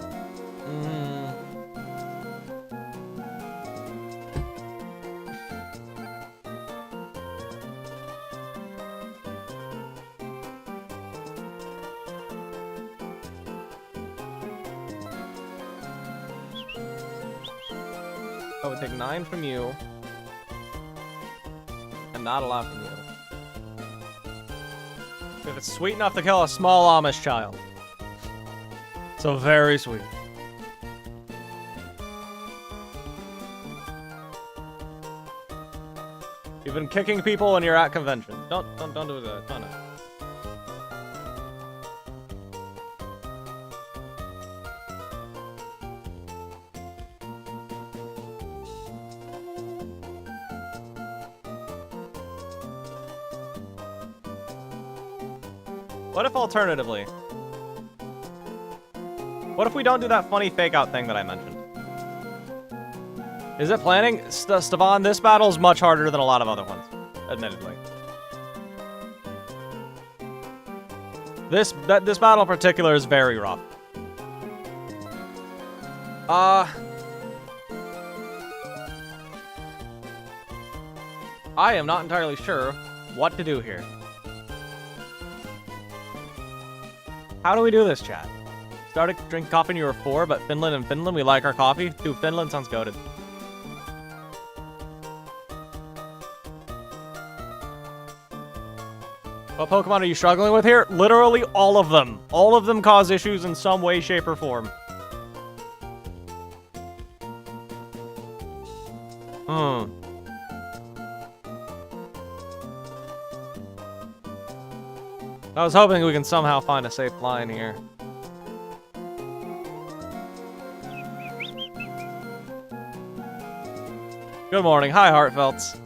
I would take 9 from you. And not a lot from you. If it's sweet enough to kill a small Amish child. So very sweet. You've been kicking people when you're at convention. Don't do that. No. What if alternatively? What if we don't do that funny fake out thing that I mentioned? Is it planning? Stevan, this battle is much harder than a lot of other ones, admittedly. This battle in particular is very rough. I am not entirely sure what to do here. How do we do this, chat? Started drinking coffee when you were 4, but Finland, we like our coffee. Dude, Finland sounds goated. What Pokemon are you struggling with here? Literally all of them. All of them cause issues in some way, shape, or form. I was hoping we can somehow find a safe line here. Good morning. Hi, Heartfelts.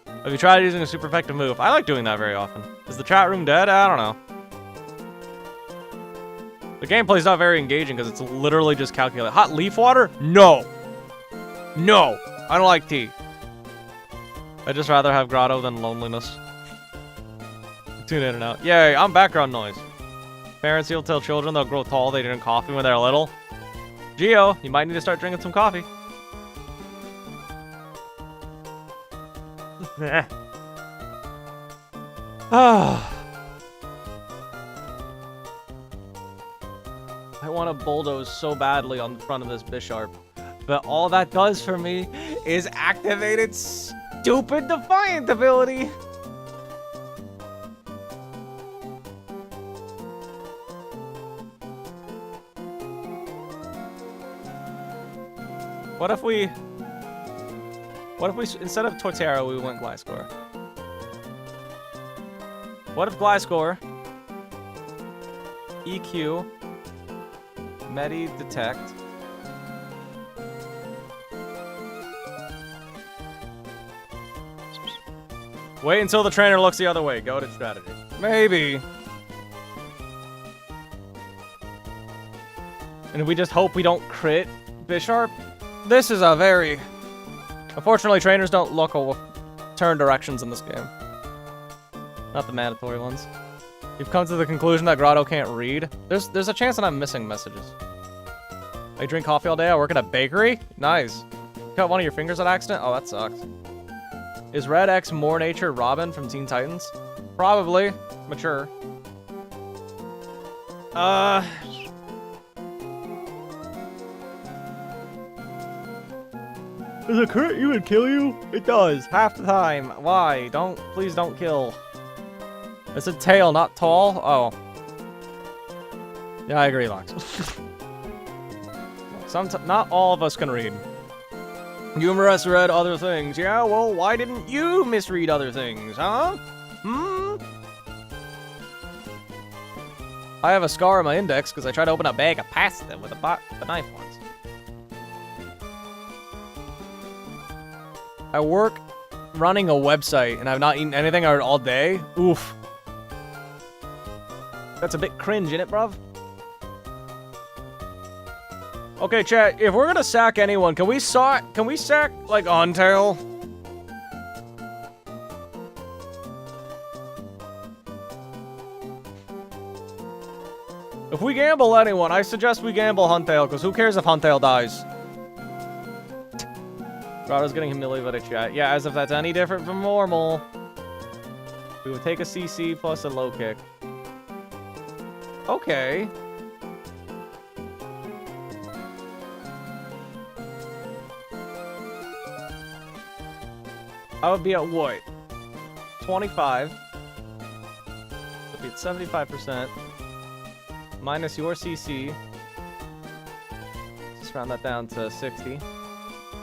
Have you tried using a super effective move? I like doing that very often. Is the chat room dead? I don't know. The gameplay's not very engaging because it's literally just calculated. Hot leaf water? No. No. I don't like tea. I'd just rather have grotto than loneliness. Tune in and out. Yay, I'm background noise. Parents, you'll tell children they'll grow tall they drink coffee when they're little. Geo, you might need to start drinking some coffee. I want to bulldoze so badly on the front of this Bisharp, but all that does for me is activate its stupid Defiant ability. What if we instead of Torterra, we went Gliscor? What if Gliscor, EQ, Medi Detect, wait until the trainer looks the other way, go to strategy. Maybe. And we just hope we don't crit Bisharp. This is a very... Unfortunately, trainers don't look or turn directions in this game. Not the mandatory ones. You've come to the conclusion that Grotto can't read. There's a chance that I'm missing messages. I drink coffee all day. I work at a bakery. Nice. Cut one of your fingers on accident. Oh, that sucks. Is Red X more nature Robin from Teen Titans? Probably. Mature. Does it crit you and kill you? It does, half the time. Why? Please don't kill. It's a tail, not tall. Oh. Yeah, I agree, Lox. Not all of us can read. Humorous read other things. Yeah, well, why didn't you misread other things, huh? I have a scar on my index because I tried to open a bag of pasta with the knife once. I work running a website and I've not eaten anything all day. Oof. That's a bit cringe, innit, bruv? Okay, chat, if we're gonna sack anyone, can we sack, like, Ontail? If we gamble anyone, I suggest we gamble Huntail, because who cares if Huntail dies? Grotto's getting humiliated, chat. Yeah, as if that's any different from normal. We would take a CC plus a low kick. Okay. I would be at what? 25. Would be at 75%. Minus your CC. Just round that down to 60.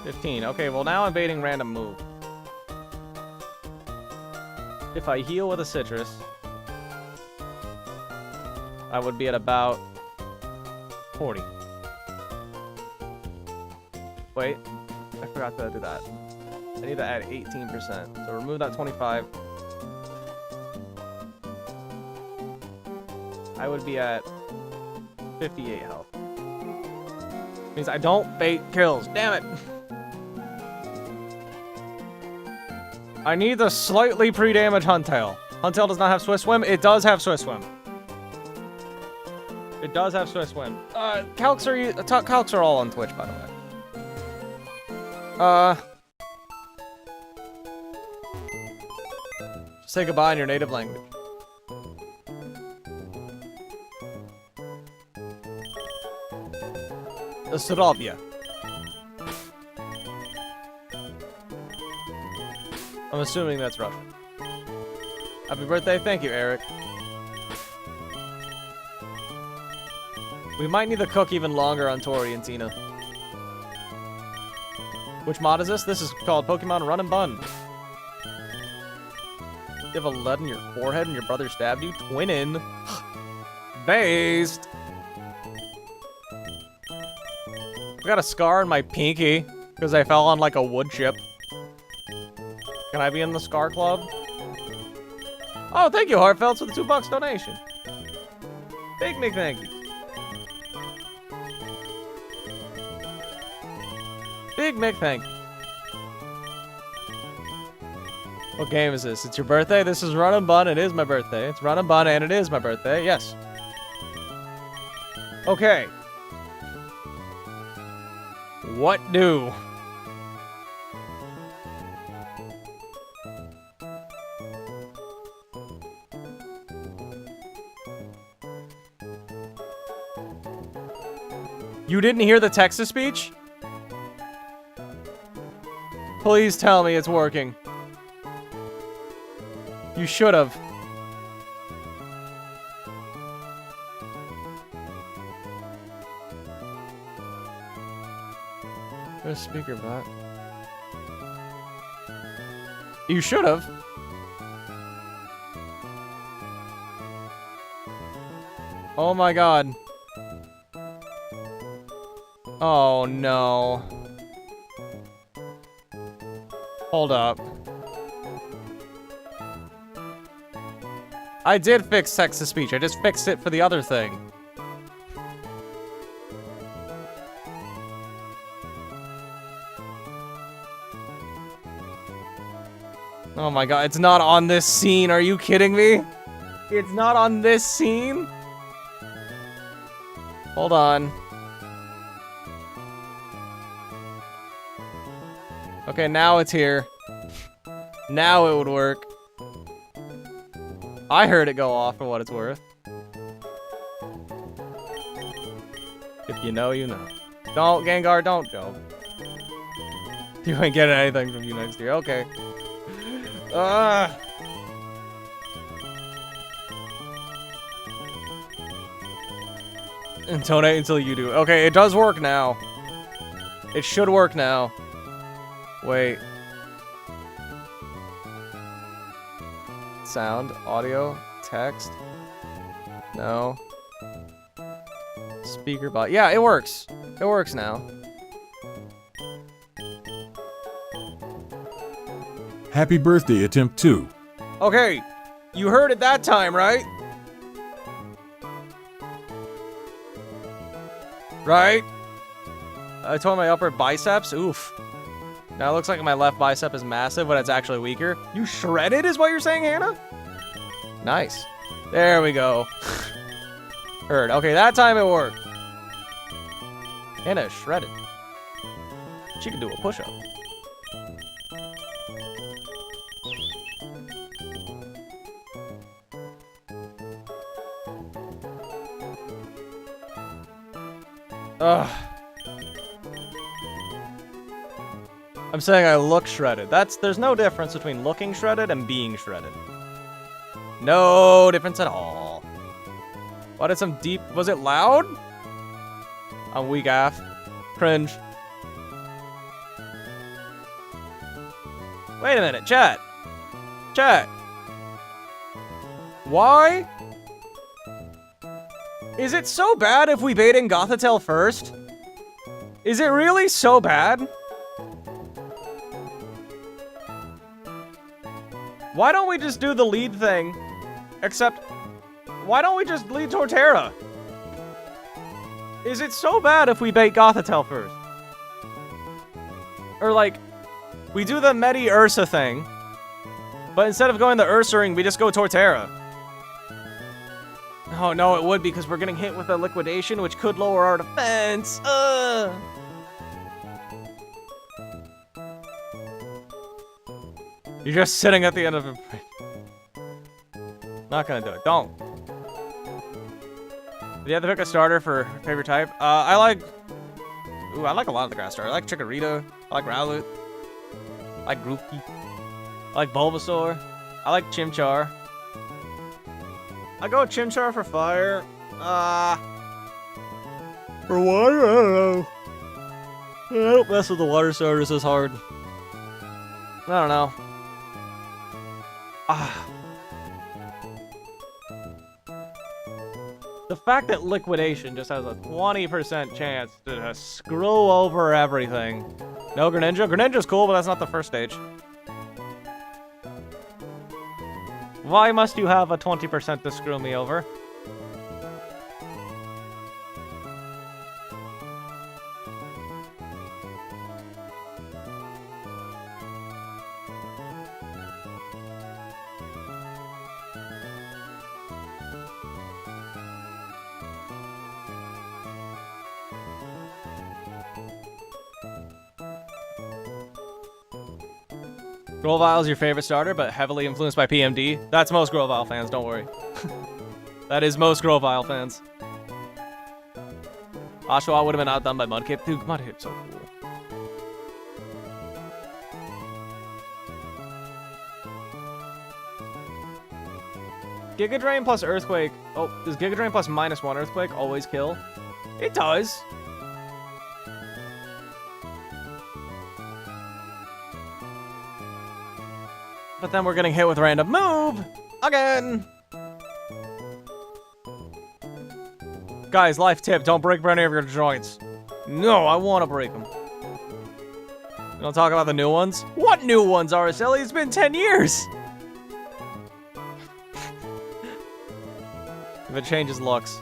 15. Okay, well now I'm baiting random move. If I heal with a citrus, I would be at about 40. Wait, I forgot to do that. I need to add 18%. So remove that 25. I would be at 58 health. Means I don't bait kills. Damn it. I need the slightly pre-damage Huntail. Huntail does not have Swift Swim. It does have Swift Swim. It does have Swift Swim. Calcs are all on Twitch, by the way. Say goodbye in your native language. Zdravia. I'm assuming that's Russian. Happy birthday. Thank you, Eric. We might need to cook even longer on Tori and Tina. Which mod is this? This is called Pokemon Run and Bun. You have a lead in your forehead and your brother stabbed you? Twinning. Based. I got a scar on my pinky because I fell on like a wood chip. Can I be in the Scar Club? Oh, thank you, Heartfelt, for the $2 donation. Big thank you. Big thank you. What game is this? It's your birthday? This is Run and Bun. It is my birthday. It's Run and Bun, and it is my birthday. Yes. Okay. What do? You didn't hear the Texas speech? Please tell me it's working. You should have. There's a speaker bot. You should have. Oh my god. Oh no. Hold up. I did fix text-to-speech. I just fixed it for the other thing. Oh my god, it's not on this scene. Are you kidding me? It's not on this scene? Hold on. Okay, now it's here. Now it would work. I heard it go off for what it's worth. If you know, you know. Don't, Gengar, don't go. You ain't getting anything from you next year. Okay. Intonate until you do. Okay, it does work now. It should work now. Wait. Sound, audio, text. No. Speaker bot. Yeah, it works. It works now. Happy birthday, attempt 2. Okay. You heard it that time, right? Right? I tore my upper biceps. Oof. Now it looks like my left bicep is massive, but it's actually weaker. You shredded is what you're saying, Hannah? Nice. There we go. Heard. Okay, that time it worked. Hannah is shredded. She can do a push-up. Ugh. I'm saying I look shredded. There's no difference between looking shredded and being shredded. No difference at all. What did some deep... Was it loud? I'm weak af. Cringe. Wait a minute, chat. Chat. Why? Is it so bad if we bait in Gothitelle first? Is it really so bad? Why don't we just do the lead thing? Except, Why don't we just lead Torterra? Is it so bad if we bait Gothitelle first? Or like, we do the Medi Ursa thing, but instead of going the Ursa ring, we just go Torterra. Oh no, it would because we're getting hit with a liquidation, which could lower our defense. You're just sitting at the end of it. Not gonna do it. Don't. Do you have to pick a starter for favorite type? I like a lot of the grass starters. I like Chikorita. I like Rowlet. I like Grookey. I like Bulbasaur. I like Chimchar. I go with Chimchar for fire. For water, I don't know. I don't mess with the water starters as hard. I don't know. The fact that Liquidation just has a 20% chance to screw over everything. No Greninja? Greninja's cool, but that's not the first stage. Why must you have a 20% to screw me over? Grovyle is your favorite starter, but heavily influenced by PMD. That's most Grovyle fans, don't worry. That is most Grovyle fans. Oshawott would have been outdone by Mudkip. Dude, Mudkip's so cool. Giga Drain plus Earthquake. Oh, does Giga Drain plus -1 Earthquake always kill? It does. But then we're getting hit with random move again. Guys, life tip: don't break any of your joints. No, I want to break them. You don't talk about the new ones. What new ones, Araceli? It's been 10 years. If it changes looks.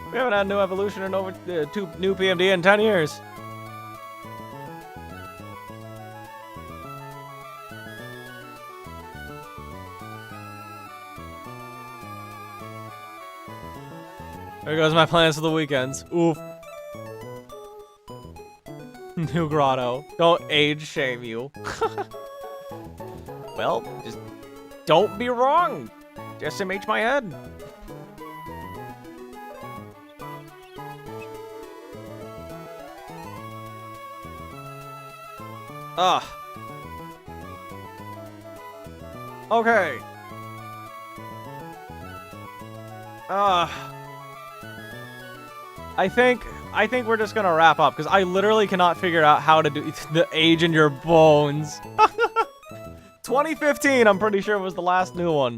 We haven't had a new evolution or no new PMD in 10 years. There goes my plans for the weekends. Oof. New grotto. Don't age shame you. Well, just don't be wrong. SMH my head. Okay. I think we're just gonna wrap up because I literally cannot figure out how to do the age in your bones. 2015, I'm pretty sure was the last new one.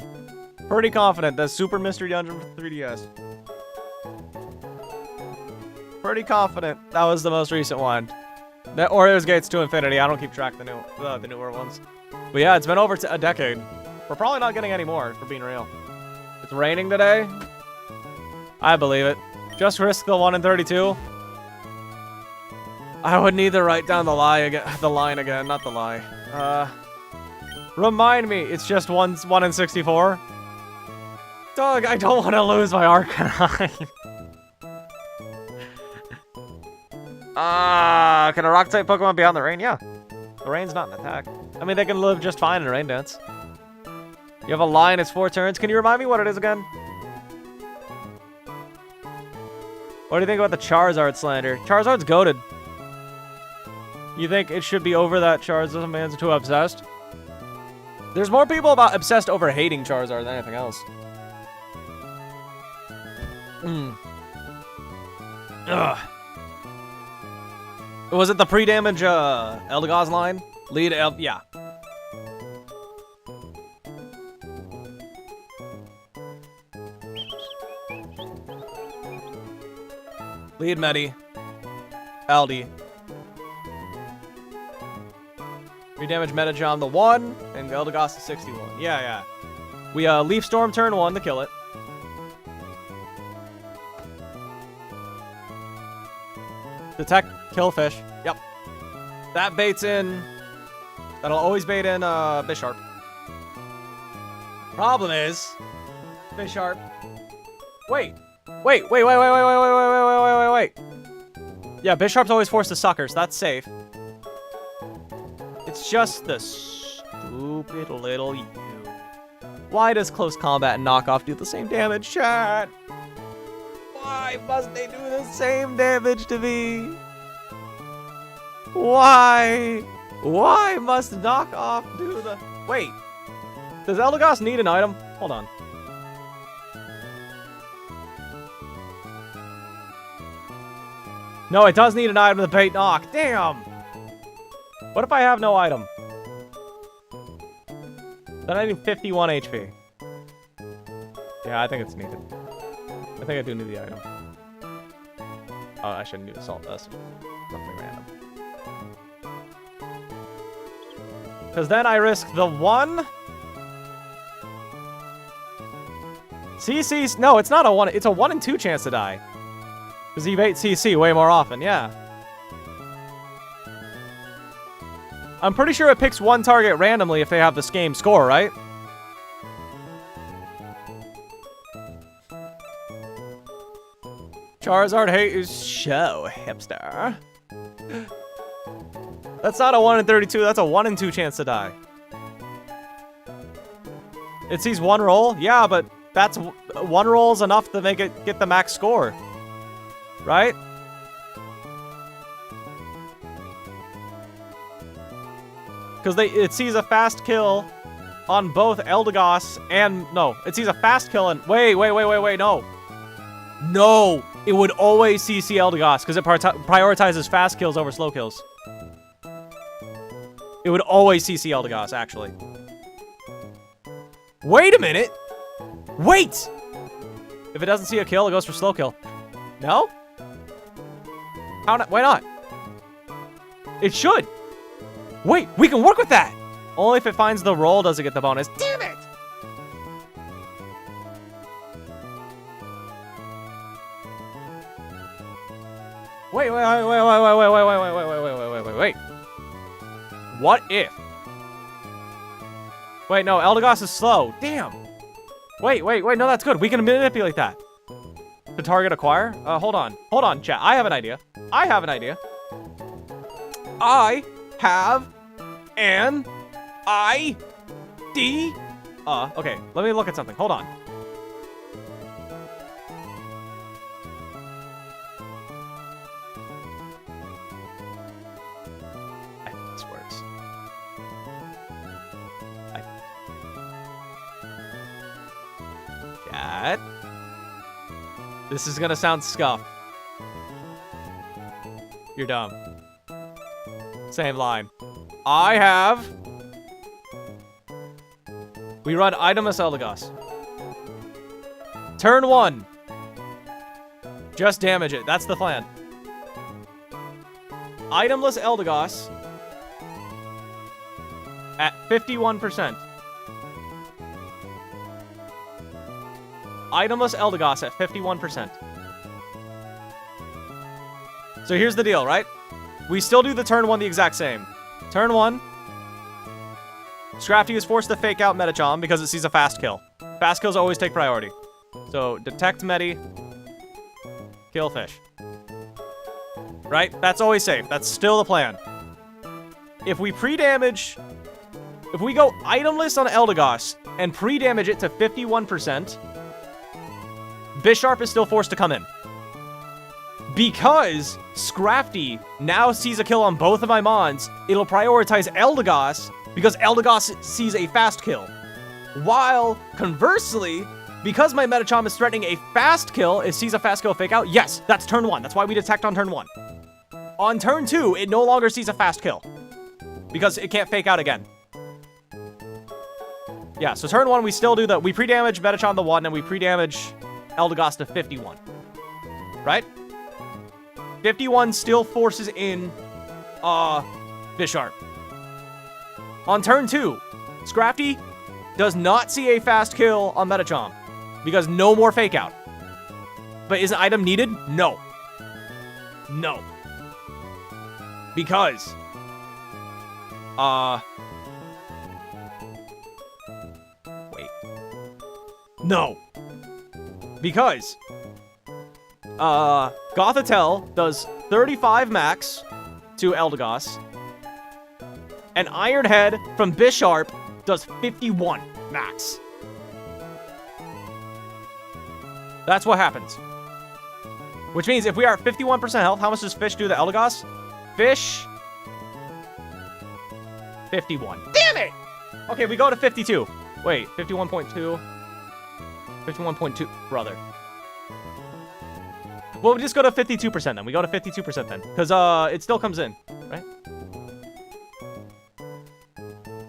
Pretty confident that's Super Mystery Dungeon for 3DS. Pretty confident that was the most recent one. That or it was Gates to Infinity. I don't keep track of the newer ones. But yeah, it's been over a decade. We're probably not getting any more, for being real. It's raining today. I believe it. Just risk the 1 in 32. I would need to write down the line again, not the lie. Remind me, it's just 1 in 64. Dog, I don't want to lose my Arcanine. Can a rock type Pokemon be out in the rain? Yeah. The rain's not an attack. I mean, they can live just fine in Rain Dance. You have a line, it's 4 turns. Can you remind me what it is again? What do you think about the Charizard slander? Charizard's goated. You think it should be over that Charizard man's too obsessed? There's more people obsessed over hating Charizard than anything else. Ugh. Was it the pre-damage Eldegoss line? Yeah. Lead Medi. Aldi. Redamage Metagem the 1, and Eldegoss the 61. Yeah. We Leaf Storm turn 1 to kill it. Detect, kill fish. Yep. That baits in. That'll always bait in Bisharp. Problem is, Bisharp. Wait. Yeah, Bisharp's always forced to sucker, so that's safe. It's just the stupid little you. Why does close combat and knockoff do the same damage, chat? Why must they do the same damage to me? Why? Why must knockoff do the... Wait. Does Eldegoss need an item? Hold on. No, it does need an item to bait knock. Damn! What if I have no item? Then I need 51 HP. Yeah, I think it's needed. I think I do need the item. Oh, I shouldn't do Assault Vest. Something random. Because then I risk the 1... CC's... No, it's not a 1... It's a 1 in 2 chance to die. Because he baits CC way more often, yeah. I'm pretty sure it picks one target randomly if they have the same score, right? Charizard hate is show, hipster. That's not a 1 in 32, that's a 1 in 2 chance to die. It sees 1 roll? Yeah, but that's 1 roll is enough to make it get the max score. Right? Because it sees a fast kill on both Eldegoss and... No, it sees a fast kill and... Wait, no. No! It would always CC Eldegoss because it prioritizes fast kills over slow kills. It would always CC Eldegoss, actually. Wait a minute! Wait! If it doesn't see a kill, it goes for slow kill. No? How not? Why not? It should. Wait, we can work with that. Only if it finds the roll does it get the bonus. Damn it! Wait. What if? Wait, no, Eldegoss is slow. Damn. Wait, no, that's good. We can manipulate that. The target acquire? Hold on, chat. I have an idea. I have an ID. Okay, let me look at something. Hold on. I think this works. Chat. This is gonna sound scuffed. You're dumb. Same line. We run Itemless Eldegoss. Turn 1. Just damage it. That's the plan. Itemless Eldegoss at 51%. Itemless Eldegoss at 51%. So here's the deal, right? We still do the turn 1 the exact same. Turn 1. Scrafty is forced to fake out Metachom because it sees a fast kill. Fast kills always take priority. So detect Medi. Kill fish. Right? That's always safe. That's still the plan. If we pre-damage... If we go itemless on Eldegoss and pre-damage it to 51%, Bisharp is still forced to come in. Because Scrafty now sees a kill on both of my Mons, it'll prioritize Eldegoss because Eldegoss sees a fast kill. While, conversely, because my Metachom is threatening a fast kill, it sees a fast kill fake out. Yes, that's turn 1. That's why we detect on turn 1. On turn 2, it no longer sees a fast kill because it can't fake out again. Yeah, so turn 1, we still do the... We pre-damage Metachom to 1, and we pre-damage Eldegoss to 51. Right? 51 still forces in Bisharp. On turn 2, Scrafty does not see a fast kill on Metachomp because no more fake out. But is an item needed? No. No. Because wait. No. Because Gothitelle does 35 max to Eldegoss. And Ironhead from Bisharp does 51 max. That's what happens. Which means if we are at 51% health, how much does Fish do to Eldegoss? Fish 51. Damn it! Okay, we go to 52. Wait, 51.2. 51.2, brother. Well, we just go to 52% then. We go to 52% then. Because it still comes in, right?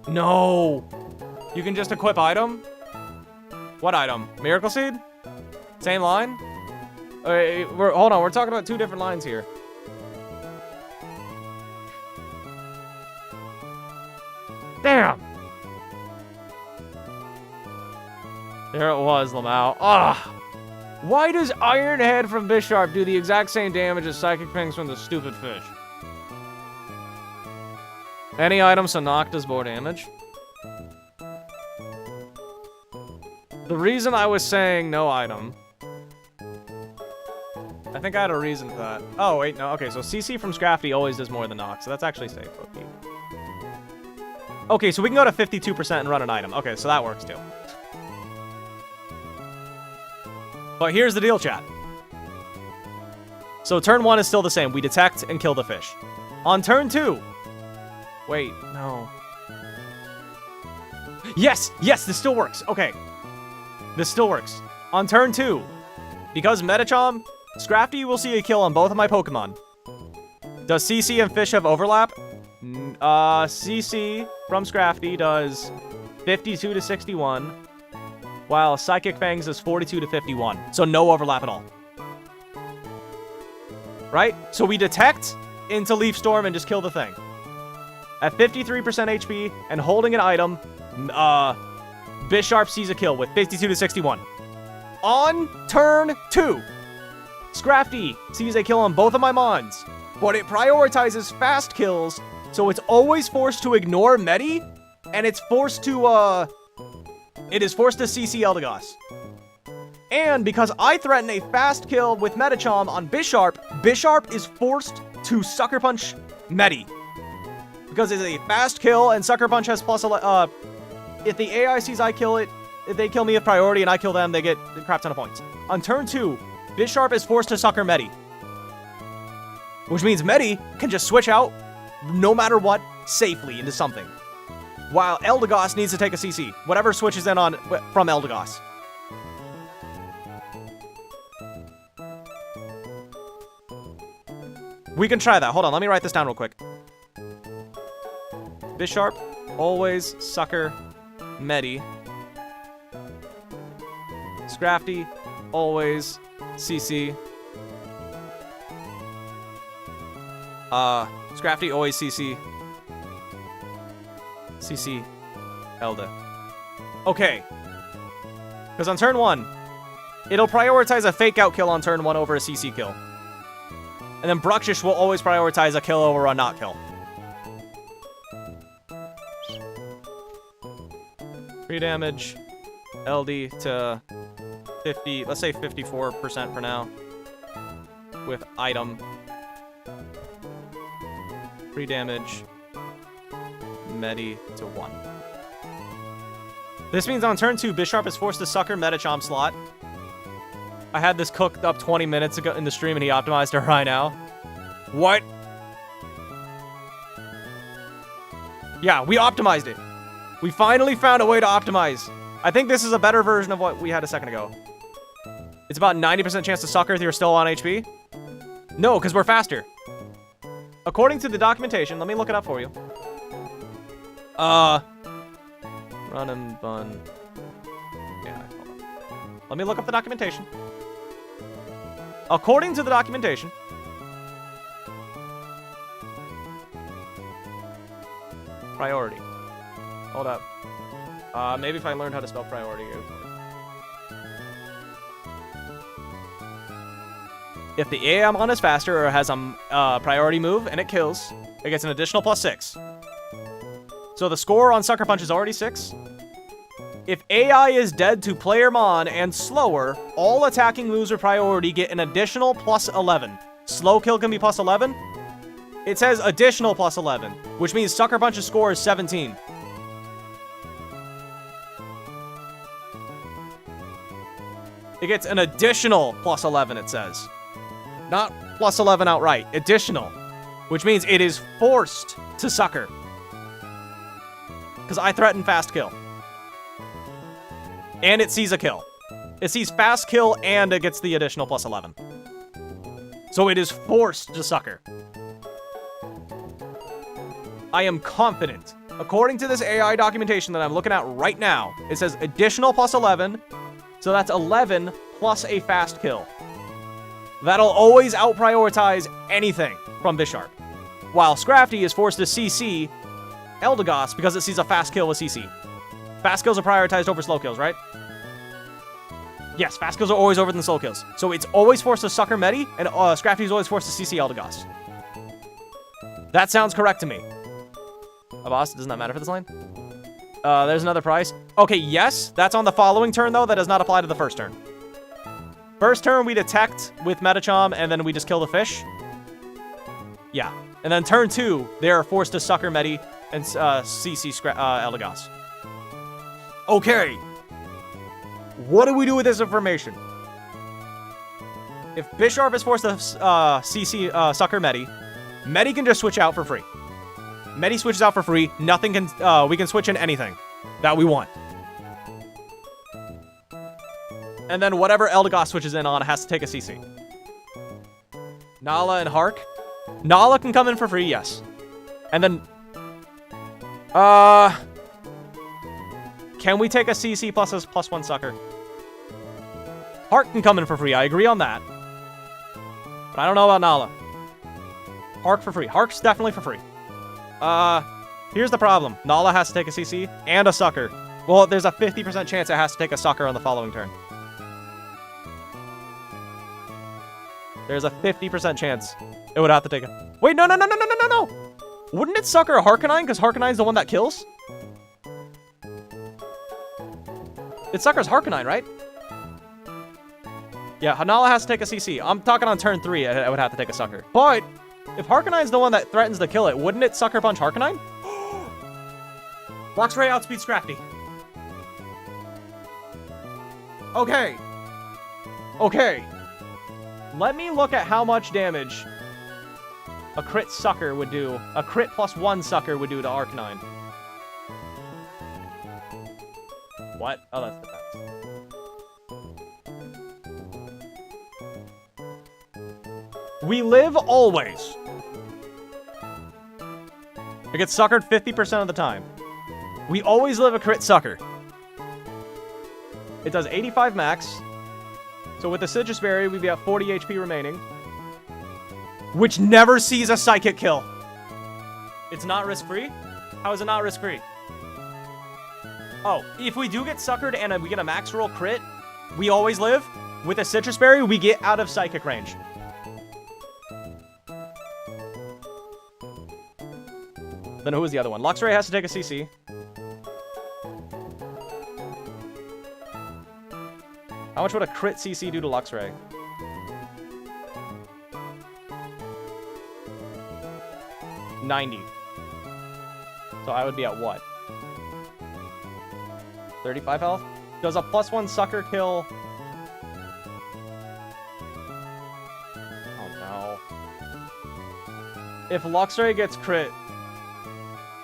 No. You can just equip item? What item? Miracle Seed? Same line? Hold on, we're talking about two different lines here. Damn! There it was, Lamau. Ah! Why does Ironhead from Bisharp do the exact same damage as Psychic Fangs from the stupid fish? Any item Sanoc does more damage? The reason I was saying no item... I think I had a reason for that. Oh, wait, no. Okay, so CC from Scrafty always does more than Nox, so that's actually safe. Okay. Okay, so we can go to 52% and run an item. Okay, so that works too. But here's the deal, chat. So turn 1 is still the same. We detect and kill the fish. On turn 2... Wait, no. Yes! Yes, this still works. Okay. This still works. On turn 2, because Metachomp, Scrafty will see a kill on both of my Pokemon. Does CC and Fish have overlap? CC from Scrafty does 52 to 61, while Psychic Fangs does 42 to 51. So no overlap at all. Right? So we detect into Leaf Storm and just kill the thing. At 53% HP and holding an item, Bisharp sees a kill with 52 to 61. On turn 2, Scrafty sees a kill on both of my Mons, but it prioritizes fast kills, so it's always forced to ignore Medi, and it's forced to, it is forced to CC Eldegoss. And because I threaten a fast kill with Metachomp on Bisharp, Bisharp is forced to Sucker Punch Medi. Because it's a fast kill, and Sucker Punch has plus, if the AI sees I kill it, if they kill me with priority and I kill them, they get a crap ton of points. On turn 2, Bisharp is forced to Sucker Medi. Which means Medi can just switch out, no matter what, safely into something. While Eldegoss needs to take a CC. Whatever switches in on from Eldegoss. We can try that. Hold on, let me write this down real quick. Bisharp, always Sucker Medi. Scrafty, always CC. Scrafty, always CC. CC Elda. Okay. Because on turn 1, it'll prioritize a fake out kill on turn 1 over a CC kill. And then Bruxish will always prioritize a kill over a not kill. 3 damage. LD to 50, let's say 54% for now. With item. 3 damage. Medi to 1. This means on turn 2, Bisharp is forced to Sucker Metachomp slot. I had this cooked up 20 minutes ago in the stream and he optimized it right now. What? Yeah, we optimized it. We finally found a way to optimize. I think this is a better version of what we had a second ago. It's about 90% chance to Sucker if you're still on HP. No, because we're faster. According to the documentation, let me look it up for you. Run and bun. Yeah, hold on. Let me look up the documentation. According to the documentation, priority. Hold up. Maybe if I learned how to spell priority. If the AImon is faster or has a priority move and it kills, it gets an additional +6. So the score on Sucker Punch is already 6. If AI is dead to Playermon and slower, all attacking moves or priority get an additional +11. Slow kill can be +11. It says additional +11, which means Sucker Punch's score is 17. It gets an additional +11, it says. Not +11 outright, additional. Which means it is forced to Sucker. Because I threaten fast kill. And it sees a kill. It sees fast kill and it gets the additional +11. So it is forced to Sucker. I am confident. According to this AI documentation that I'm looking at right now, it says additional +11. So that's 11 plus a fast kill. That'll always out-prioritize anything from Bisharp. While Scrafty is forced to CC Eldegoss because it sees a fast kill with CC. Fast kills are prioritized over slow kills, right? Yes, fast kills are always over than slow kills. So it's always forced to Sucker Medi, and Scrafty is always forced to CC Eldegoss. That sounds correct to me. A boss, doesn't that matter for this line? There's another price. Okay, yes, that's on the following turn, though. That does not apply to the first turn. First turn, we detect with Metachom, and then we just kill the fish. Yeah. And then turn 2, they're forced to Sucker Medi and CC Eldegoss. Okay. What do we do with this information? If Bisharp is forced to CC Sucker Medi, Medi can just switch out for free. Medi switches out for free. Nothing can, we can switch in anything that we want. And then whatever Eldegoss switches in on has to take a CC. Nala and Hark. Nala can come in for free, yes. And then, can we take a CC plus a +1 Sucker? Hark can come in for free. I agree on that. But I don't know about Nala. Hark for free. Hark's definitely for free. Here's the problem. Nala has to take a CC and a Sucker. Well, there's a 50% chance it has to take a Sucker on the following turn. There's a 50% chance it would have to take a... Wait, no. Wouldn't it Sucker a Harkonine? Because Harkonine's the one that kills? It Suckers Harkonine, right? Yeah, Nala has to take a CC. I'm talking on turn 3, I would have to take a Sucker. But if Harkonine's the one that threatens to kill it, wouldn't it Sucker Punch Harkonine? Luxray outspeeds Scrafty. Okay. Let me look at how much damage a crit Sucker would do. A crit +1 Sucker would do to Arcanine. What? Oh, that's defense. We live always. It gets suckered 50% of the time. We always live a crit Sucker. It does 85 max. So with the Citrus Berry, we've got 40 HP remaining. Which never sees a Psychic kill. It's not risk-free? How is it not risk-free? Oh, if we do get suckered and we get a max roll crit, we always live. With a Citrus Berry, we get out of Psychic range. Then who is the other one? Luxray has to take a CC. How much would a crit CC do to Luxray? $90. So I would be at what? 35 health? Does a +1 Sucker kill? Oh no. If Luxray gets crit,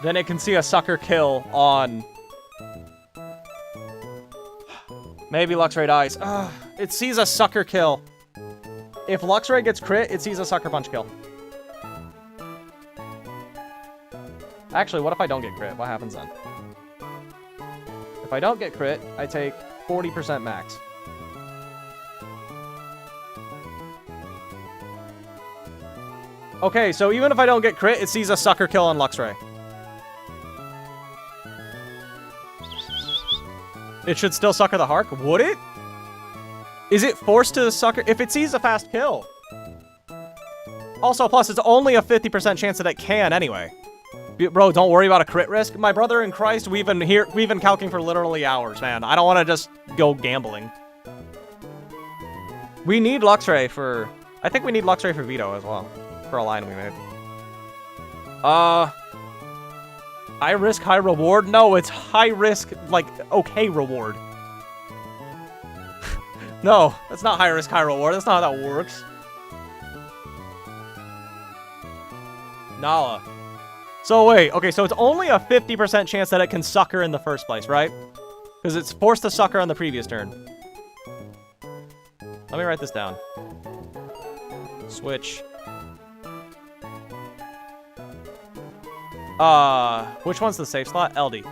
then it can see a Sucker kill on... Maybe Luxray dies. It sees a Sucker kill. If Luxray gets crit, it sees a Sucker Punch kill. Actually, what if I don't get crit? What happens then? If I don't get crit, I take 40% max. Okay, so even if I don't get crit, it sees a Sucker kill on Luxray. It should still sucker the Hark? Would it? Is it forced to sucker if it sees a fast kill? Also, plus, it's only a 50% chance that it can anyway. Bro, don't worry about a crit risk. My brother in Christ, we've been calculating for literally hours, man. I don't want to just go gambling. We need Luxray for... I think we need Luxray for Veto as well. For a line we made. High risk, high reward? No, it's high risk, like, okay reward. No, that's not high risk, high reward. That's not how that works. Nala. So wait, okay, so it's only a 50% chance that it can sucker in the first place, right? Because it's forced to sucker on the previous turn. Let me write this down. Switch. Which one's the safe slot? LD.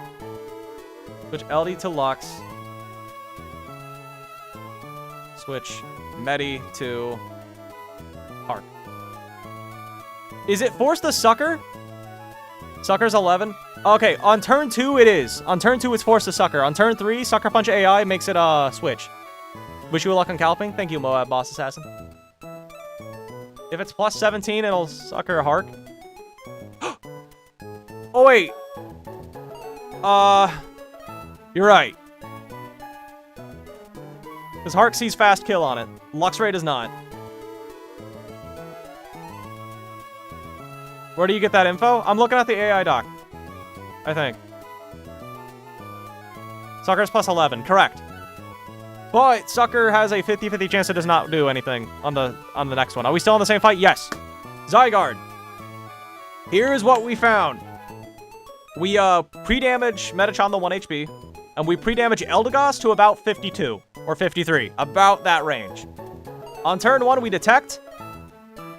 Switch LD to Lux. Switch Medi to Hark. Is it forced to sucker? Sucker's 11. Okay, on turn 2 it is. On turn 2 it's forced to sucker. On turn 3, Sucker Punch AI makes it switch. Wish you luck on Calping. Thank you, Moab Boss Assassin. If it's plus 17, it'll sucker Hark. Oh, wait. You're right. Because Hark sees fast kill on it. Luxray does not. Where do you get that info? I'm looking at the AI doc. I think. Sucker's plus 11. Correct. But Sucker has a 50-50 chance it does not do anything on the next one. Are we still in the same fight? Yes. Zygarde. Here is what we found. We pre-damage Medicham to 1 HP, and we pre-damage Eldegoss to about 52 or 53, about that range. On turn 1, we detect,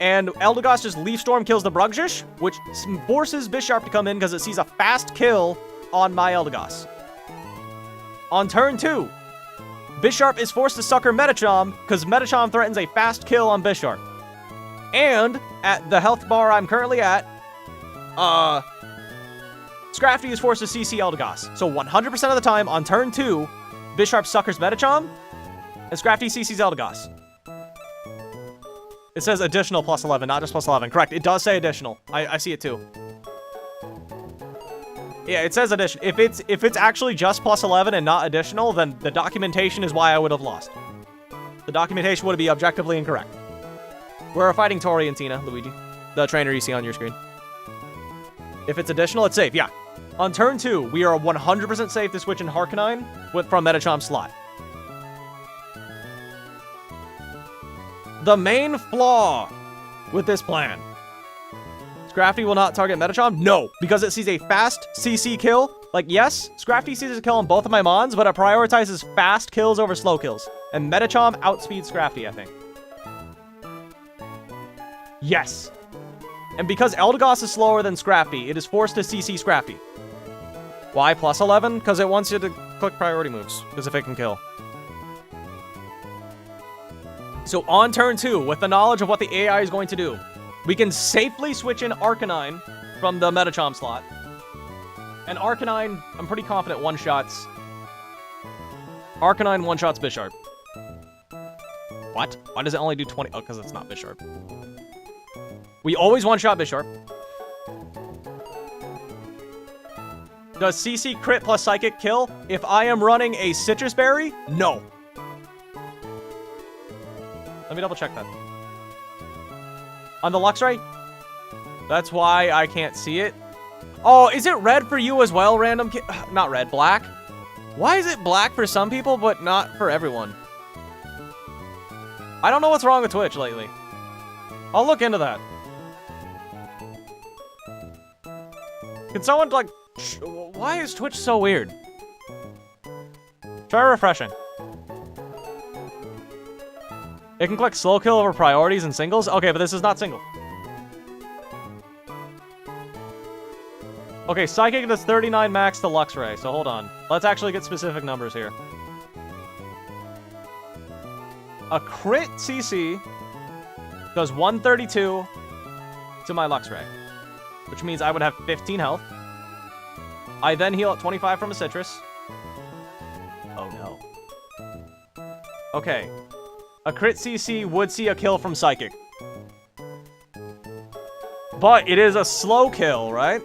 and Eldegoss just Leaf Storm kills the Brugjish, which forces Bisharp to come in because it sees a fast kill on my Eldegoss. On turn 2, Bisharp is forced to sucker Medicham because Medicham threatens a fast kill on Bisharp. And at the health bar I'm currently at, Scrafty is forced to CC Eldegoss. So 100% of the time on turn 2, Bisharp suckers Medicham, and Scrafty CC's Eldegoss. It says additional plus 11, not just plus 11. Correct, it does say additional. I see it too. Yeah, it says addition. If it's actually just plus 11 and not additional, then the documentation is why I would have lost. The documentation would be objectively incorrect. We're fighting Tori and Tina, Luigi. The trainer you see on your screen. If it's additional, it's safe, yeah. On turn 2, we are 100% safe to switch in Harkonine from Metacham's slot. The main flaw with this plan. Scrafty will not target Metacham? No, because it sees a fast CC kill. Like, yes, Scrafty sees a kill on both of my Mons, but it prioritizes fast kills over slow kills. And Metacham outspeeds Scrafty, I think. Yes. And because Eldegoss is slower than Scrafty, it is forced to CC Scrafty. Why plus 11? Because it wants you to click priority moves, because if it can kill. So on turn 2, with the knowledge of what the AI is going to do, we can safely switch in Arcanine from the Metacham slot. And Arcanine, I'm pretty confident one-shots. Arcanine one-shots Bisharp. What? Why does it only do 20? Oh, because it's not Bisharp. We always one-shot Bisharp. Does CC crit plus Psychic kill if I am running a Citrus Berry? No. Let me double check that. On the Luxray? That's why I can't see it. Oh, is it red for you as well, random kid? Not red, black. Why is it black for some people, but not for everyone? I don't know what's wrong with Twitch lately. I'll look into that. Can someone, like... Why is Twitch so weird? Try refreshing. It can click slow kill over priorities and singles? Okay, but this is not single. Okay, Psychic does 39 max to Luxray, so hold on. Let's actually get specific numbers here. A crit CC does 132 to my Luxray, which means I would have 15 health. I then heal at 25 from a Citrus. Oh Okay. A crit CC would see a kill from Psychic. But it is a slow kill, right?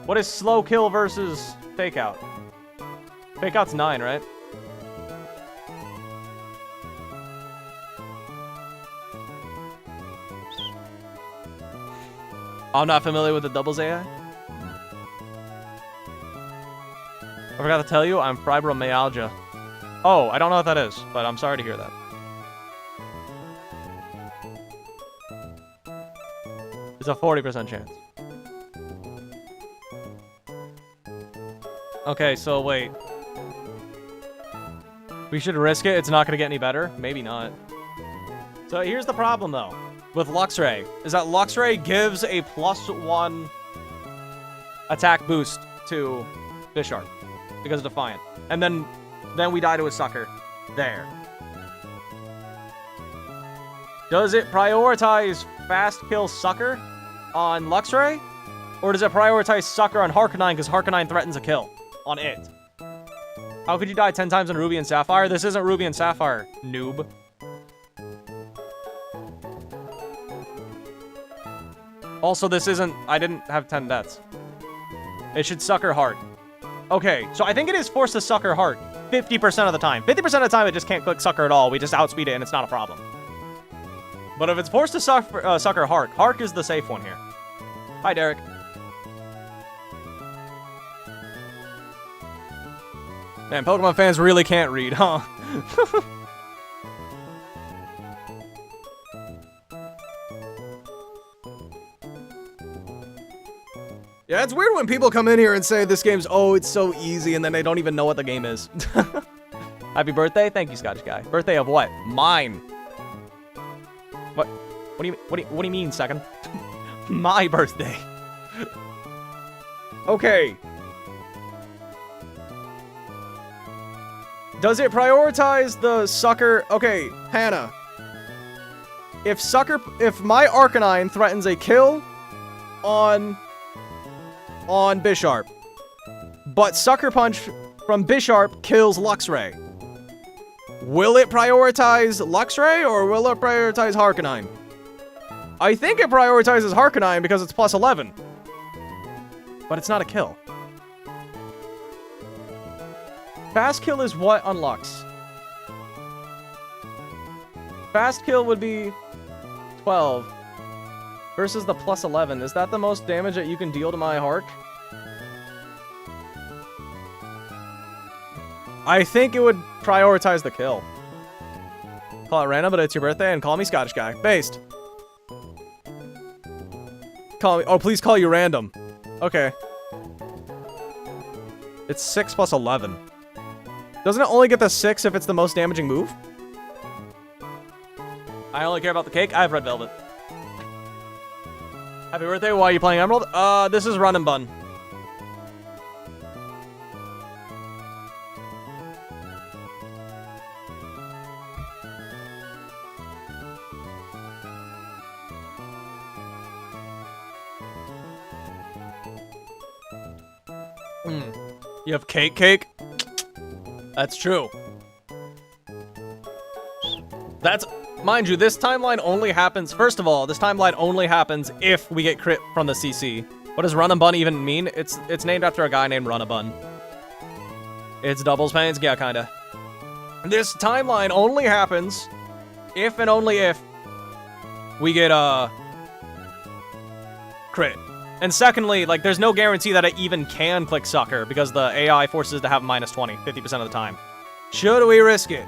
What is slow kill versus fake out? Fake out's 9, right? I'm not familiar with the doubles AI. I forgot to tell you, I'm fibromyalgia. Oh, I don't know what that is, but I'm sorry to hear that. It's a 40% chance. Okay, so wait. We should risk it. It's not going to get any better. Maybe not. So here's the problem, though, with Luxray, is that Luxray gives a +1 attack boost to Bisharp because of Defiant. And then we die to a sucker. There. Does it prioritize fast kill sucker on Luxray? Or does it prioritize sucker on Harkonine because Harkonine threatens a kill on it? How could you die 10 times in Ruby and Sapphire? This isn't Ruby and Sapphire, noob. Also, this isn't... I didn't have 10 deaths. It should sucker heart. Okay, so I think it is forced to sucker heart 50% of the time. 50% of the time, it just can't click sucker at all. We just outspeed it, and it's not a problem. But if it's forced to sucker heart, Hark is the safe one here. Hi, Derek. Man, Pokemon fans really can't read, huh? Yeah, it's weird when people come in here and say this game's, oh, it's so easy, and then they don't even know what the game is. Happy birthday. Thank you, Scottish guy. Birthday of what? Mine. What do you mean, second? My birthday. Okay. Does it prioritize the sucker? Okay, Hannah. If my Arcanine threatens a kill on Bisharp, but Sucker Punch from Bisharp kills Luxray, will it prioritize Luxray or will it prioritize Harkonine? I think it prioritizes Harkonine because it's +11. But it's not a kill. Fast kill is what on Lux? Fast kill would be 12 versus the +11. Is that the most damage that you can deal to my Hark? I think it would prioritize the kill. Call it random, but it's your birthday, and call me Scottish guy. Based. Call me. Oh, please call you random. Okay. It's 6 + 11. Doesn't it only get the 6 if it's the most damaging move? I only care about the cake. I have red velvet. Happy birthday. Why are you playing Emerald? This is Run and Bun. You have cake? That's true. That's... Mind you, this timeline only happens... First of all, this timeline only happens if we get crit from the CC. What does Run and Bun even mean? It's named after a guy named Run a Bun. It's doubles pains? Yeah, kinda. This timeline only happens if and only if we get crit. And secondly, like, there's no guarantee that it even can click Sucker because the AI forces it to have -20, 50% of the time. Should we risk it?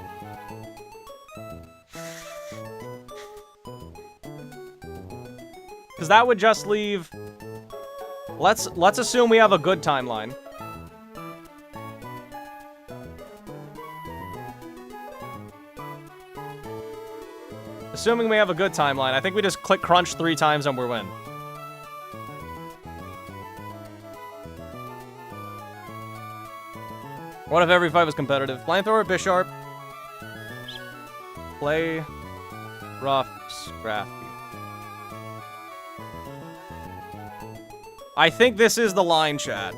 Because that would just leave... Let's assume we have a good timeline. Assuming we have a good timeline, I think we just click Crunch 3 times and we're win. What if every fight was competitive? Flamethrower, Bisharp. Play rough, scrappy. I think this is the line, chat.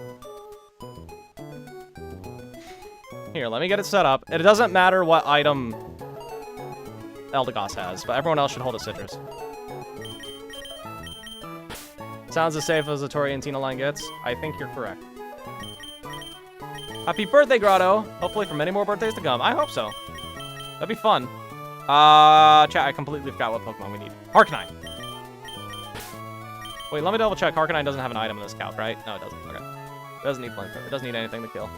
Here, let me get it set up. It doesn't matter what item Eldegoss has, but everyone else should hold a citrus. Sounds as safe as a Tori and Tina line gets. I think you're correct. Happy birthday, Grotto. Hopefully for many more birthdays to come. I hope so. That'd be fun. Chat, I completely forgot what Pokemon we need. Arcanine. Wait, let me double check. Arcanine doesn't have an item in this calc, right? No, it doesn't. Okay. It doesn't need flamethrower. It doesn't need anything to kill.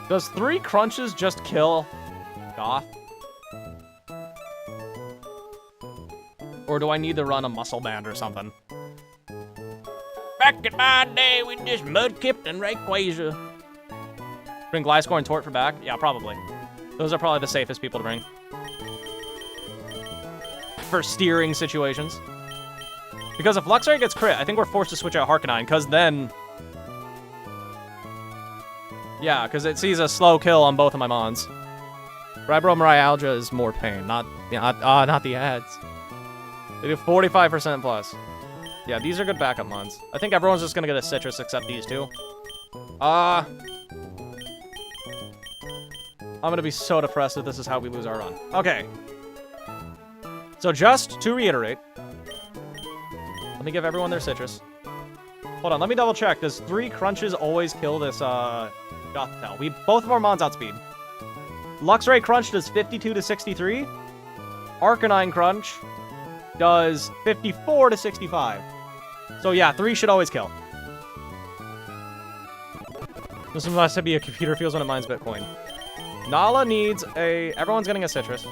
Does 3 crunches just kill Goth? Or do I need to run a muscle band or something? Back in my day, we just mudkipped and Rayquaza. Bring Gliscor and Tort for back? Yeah, probably. Those are probably the safest people to bring. For steering situations. Because if Luxray gets crit, I think we're forced to switch out Harknine, because then... Yeah, because it sees a slow kill on both of my mons. Fibromyalgia is more pain, not the ads. They do 45% plus. Yeah, these are good backup mons. I think everyone's just gonna get a citrus except these two. I'm gonna be so depressed if this is how we lose our run. Okay. So just to reiterate, let me give everyone their citrus. Hold on, let me double check. Does 3 crunches always kill this Gothitelle? Both of our mons outspeed. Luxray Crunch does 52 to 63. Arcanine Crunch does 54 to 65. So yeah, 3 should always kill. This must be a computer feels when it mines Bitcoin. Nala needs a... Everyone's getting a citrus.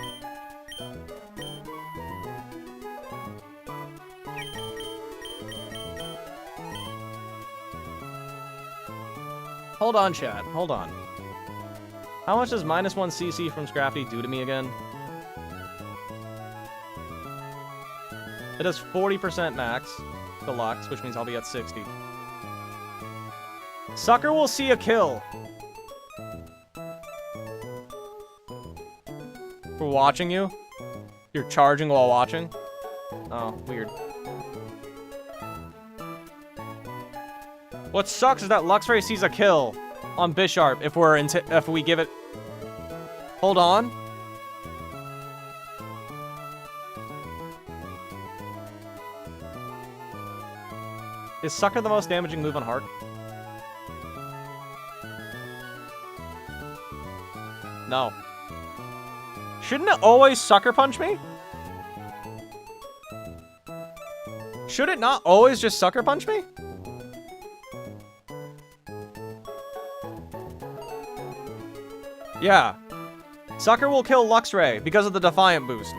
Hold on, chat. Hold on. How much does -1 CC from Scrafty do to me again? It does 40% max deluxe, which means I'll be at 60. Sucker will see a kill. For watching you? You're charging while watching? Oh, weird. What sucks is that Luxray sees a kill on Bisharp if we give it... Hold on. Is Sucker the most damaging move on Hark? No. Shouldn't it always Sucker Punch me? Should it not always just Sucker Punch me? Yeah. Sucker will kill Luxray because of the Defiant boost.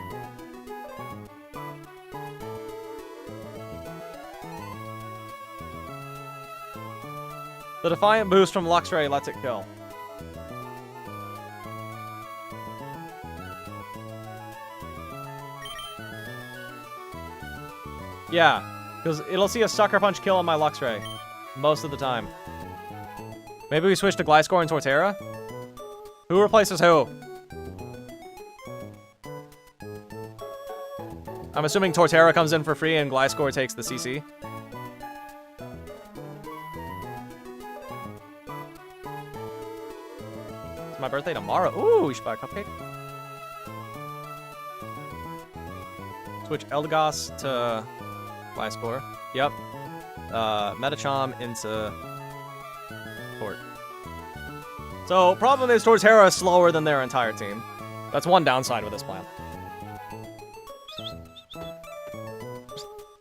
The Defiant boost from Luxray lets it kill. Yeah, because it'll see a Sucker Punch kill on my Luxray most of the time. Maybe we switch to Gliscor and Torterra? Who replaces who? I'm assuming Torterra comes in for free and Gliscor takes the CC. It's my birthday tomorrow. Ooh, we should buy a cupcake. Switch Eldegoss to Gliscor. Yep. Metachom into Tort. So, problem is Torterra is slower than their entire team. That's one downside with this plan.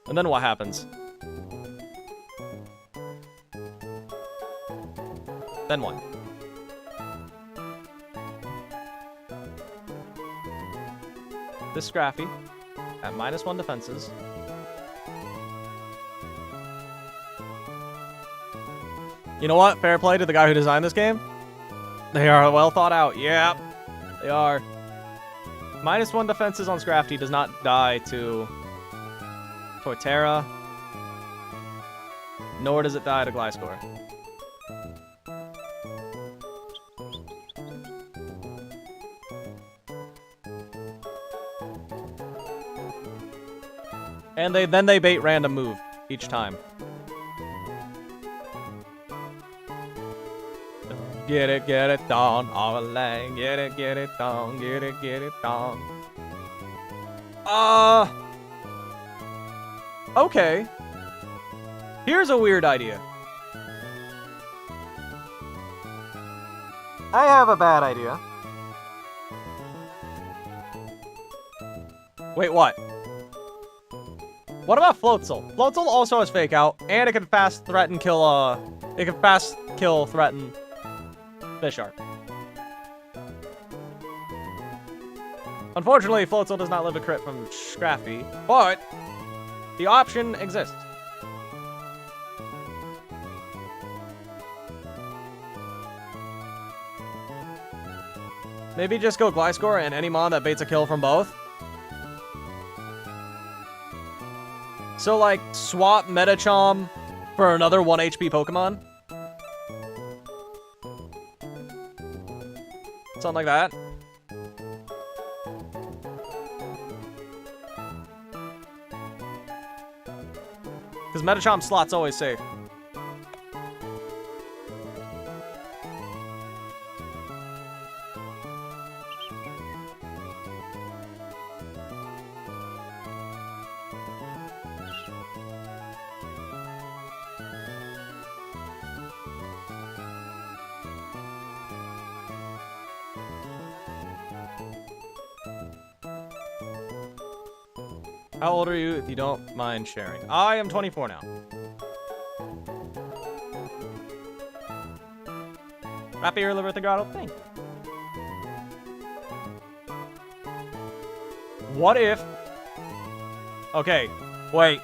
And then what happens? Then what? This Scraffy at -1 defenses. You know what? Fair play to the guy who designed this game. They are well thought out. Yep, they are. -1 defenses on Scrafty does not die to Torterra, nor does it die to Gliscor. And then they bait random move each time. Get it done, all along. Get it done, get it done. Okay. Here's a weird idea. I have a bad idea. Wait, what? What about Floatzel? Floatzel also has Fake Out, and it can fast threaten, kill, it can fast kill, threaten Bisharp. Unfortunately, Floatzel does not live a crit from Scrafty, but the option exists. Maybe just go Gliscor and any mon that baits a kill from both. So, like, swap Metachom for another 1 HP Pokemon. Something like that. Because Metachom slot's always safe. How old are you, if you don't mind sharing? I am 24 now. Happy early birthday, Grotto. Thank you. What if... Okay, wait.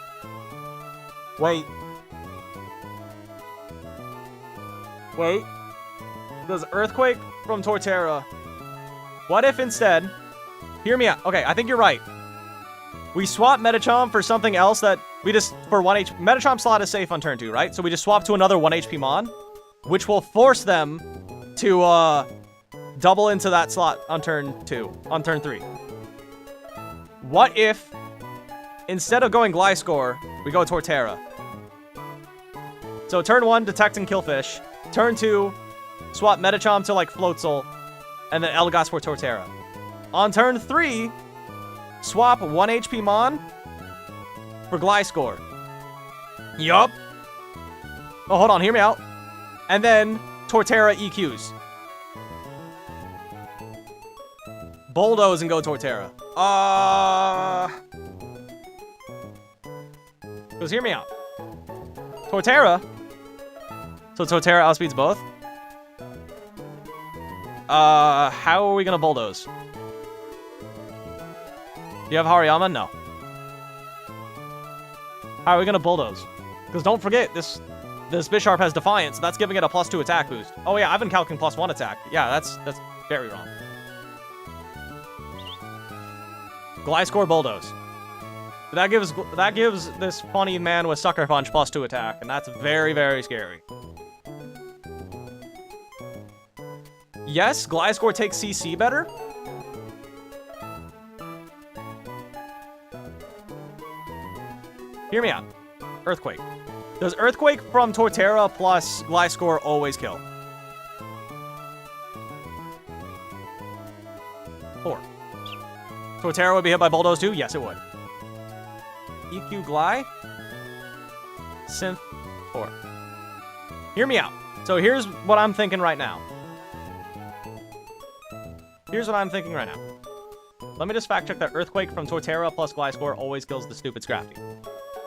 Wait. Wait. Does Earthquake from Torterra... What if instead... Hear me out. Okay, I think you're right. We swap Metachom for something else that we just... For 1 HP... Metachom slot is safe on turn 2, right? So we just swap to another 1 HP Mon, which will force them to, double into that slot on turn 2. On turn 3. What if, instead of going Gliscor, we go Torterra? So turn 1, Detect and Kill Fish. Turn 2, swap Metachom to, like, Floatzel, and then Eldegoss for Torterra. On turn 3... Swap 1 HP Mon for Gliscor. Yup. Oh, hold on. Hear me out. And then Torterra EQs. Bulldoze and go Torterra. Because hear me out. Torterra. So Torterra outspeeds both. How are we going to Bulldoze? Do you have Hariyama? No. How are we gonna Bulldoze? Because don't forget, this Bisharp has Defiance, so that's giving it a +2 attack boost. Oh yeah, I've been calculating +1 attack. Yeah, that's very wrong. Gliscor Bulldoze. That gives this funny man with Sucker Punch +2 attack, and that's very, very scary. Yes, Gliscor takes CC better. Hear me out. Earthquake. Does Earthquake from Torterra plus Gliscor always kill? 4. Torterra would be hit by Bulldoze too? Yes, it would. EQ Gly? Synth 4. Hear me out. So here's what I'm thinking right now. Let me just fact check that Earthquake from Torterra plus Gliscor always kills the stupid Scrafty.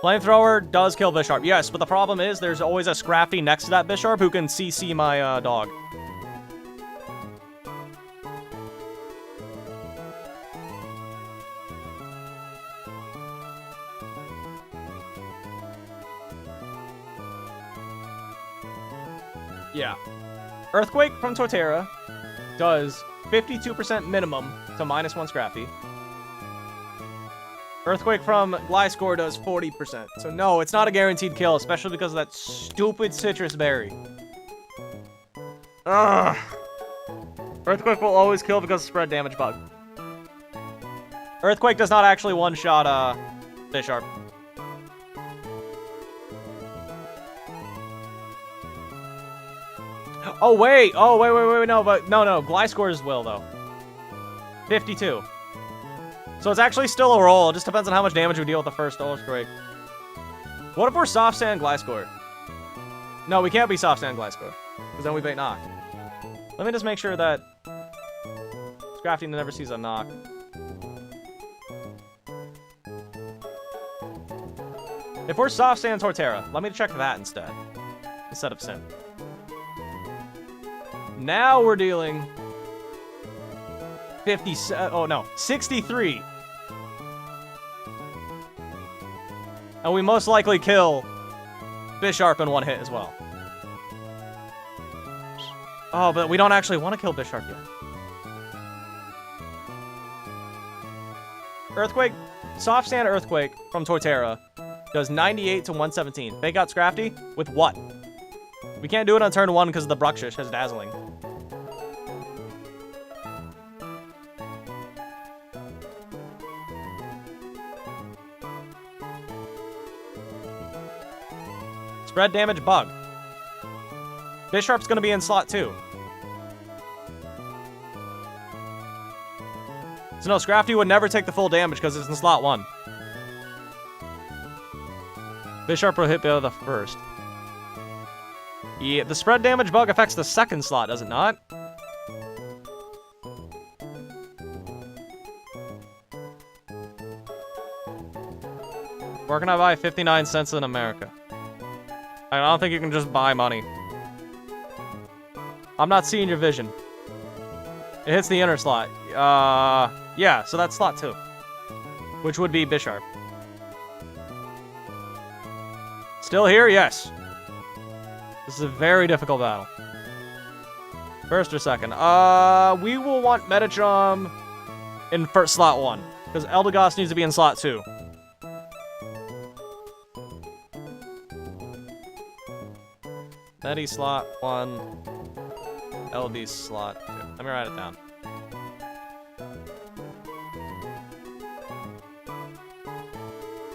Flamethrower does kill Bisharp. Yes, but the problem is there's always a Scrafty next to that Bisharp who can CC my dog. Yeah. Earthquake from Torterra does 52% minimum to -1 Scrafty. Earthquake from Gliscor does 40%. So no, it's not a guaranteed kill, especially because of that stupid citrus berry. Ugh. Earthquake will always kill because of spread damage bug. Earthquake does not actually one-shot Bisharp. Oh, wait. Oh, wait. No, but no. Gliscor's will, though. 52. So it's actually still a roll. It just depends on how much damage we deal with the first Earthquake. What if we're Soft Sand Gliscor? No, we can't be Soft Sand Gliscor. Because then we bait Knock. Let me just make sure that Scrafty never sees a Knock. If we're Soft Sand Torterra, let me check that instead of Sin. Now we're dealing 63. And we most likely kill Bisharp in one hit as well. Oh, but we don't actually want to kill Bisharp yet. Earthquake, Soft Sand Earthquake from Torterra does 98 to 117. Fake out Scrafty with what? We can't do it on turn 1 because the Bruxish has Dazzling. Spread damage bug. Bisharp's gonna be in slot 2. So no, Scrafty would never take the full damage because it's in slot 1. Bisharp will hit the first. Yeah, the spread damage bug affects the second slot, does it not? Where can I buy 59 cents in America? I don't think you can just buy money. I'm not seeing your vision. It hits the inner slot. Yeah, so that's slot 2. Which would be Bisharp. Still here? Yes. This is a very difficult battle. First or second? We will want Metachom in first slot 1. Because Eldegoss needs to be in slot 2. Medi slot 1. LD slot 2. Let me write it down.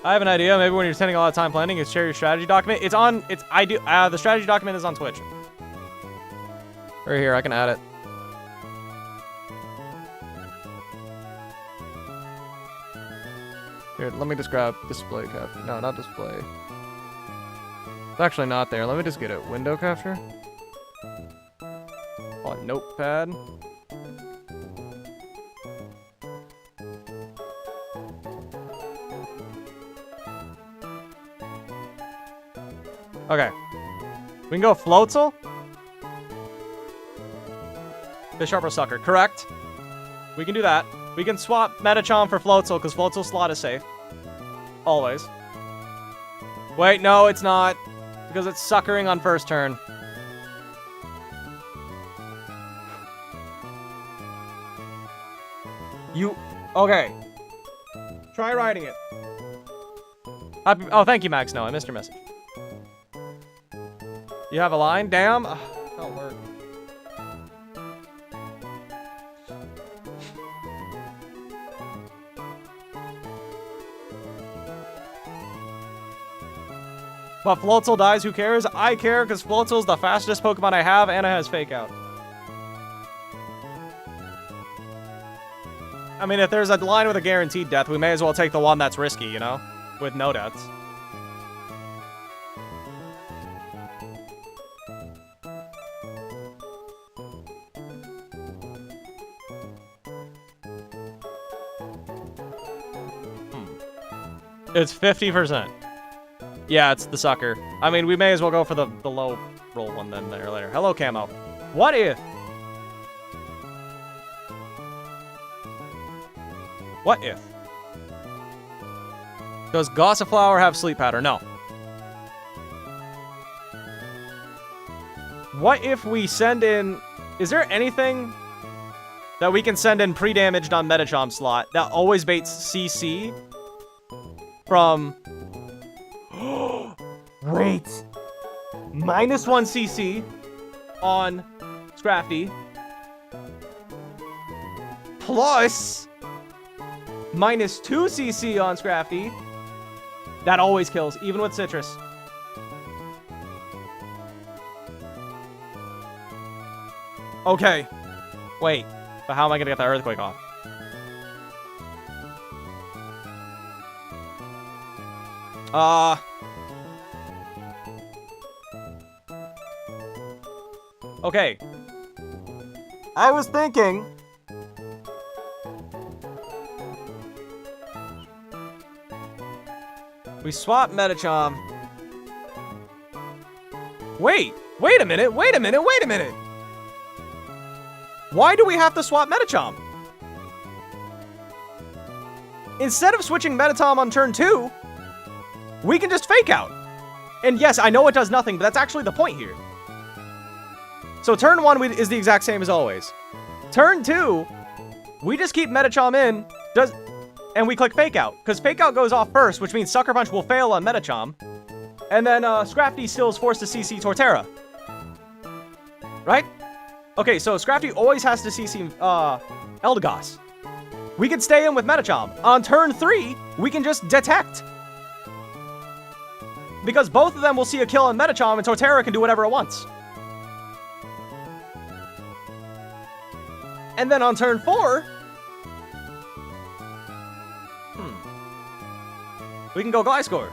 I have an idea. Maybe when you're spending a lot of time planning, share your strategy document. The strategy document is on Twitch. Right here, I can add it. Here, let me just grab display capture. No, not display. It's actually not there. Let me just get it. Window capture. On notepad. Okay. We can go Floatzel. Bisharp or Sucker. Correct. We can do that. We can swap Metachom for Floatzel because Floatzel's slot is safe. Always. Wait, no, it's not. Because it's Suckering on first turn. Okay. Try writing it. Oh, thank you, Max. No, I missed your message. You have a line? Damn. Ugh, don't work. But Floatzel dies, who cares? I care because Floatzel's the fastest Pokemon I have and it has Fake Out. I mean, if there's a line with a guaranteed death, we may as well take the one that's risky, you know? With no deaths. It's 50%. Yeah, it's the Sucker. I mean, we may as well go for the low roll one then later. Hello, Camo. What if? What if? Does Gossiflower have Sleep Powder? No. What if we send in... Is there anything that we can send in pre-damaged on Metachom slot that always baits CC from... Wait. -1 CC on Scrafty. Plus... -2 CC on Scrafty. That always kills, even with Citrus. Okay. Wait. But how am I gonna get the earthquake off? Okay. I was thinking... we swap Metachom. Wait a minute. Why do we have to swap Metachom? Instead of switching Metatom on turn 2, we can just Fake Out. And yes, I know it does nothing, but that's actually the point here. So turn 1 is the exact same as always. Turn 2, we just keep Metachom in, and we click Fake Out. Because Fake Out goes off first, which means Sucker Punch will fail on Metachom. And then Scrafty still is forced to CC Torterra. Right? Okay, so Scrafty always has to CC Eldegoss. We can stay in with Metachom. On turn 3, we can just Detect. Because both of them will see a kill on Metachom, and Torterra can do whatever it wants. And then on turn 4... we can go Gliscor.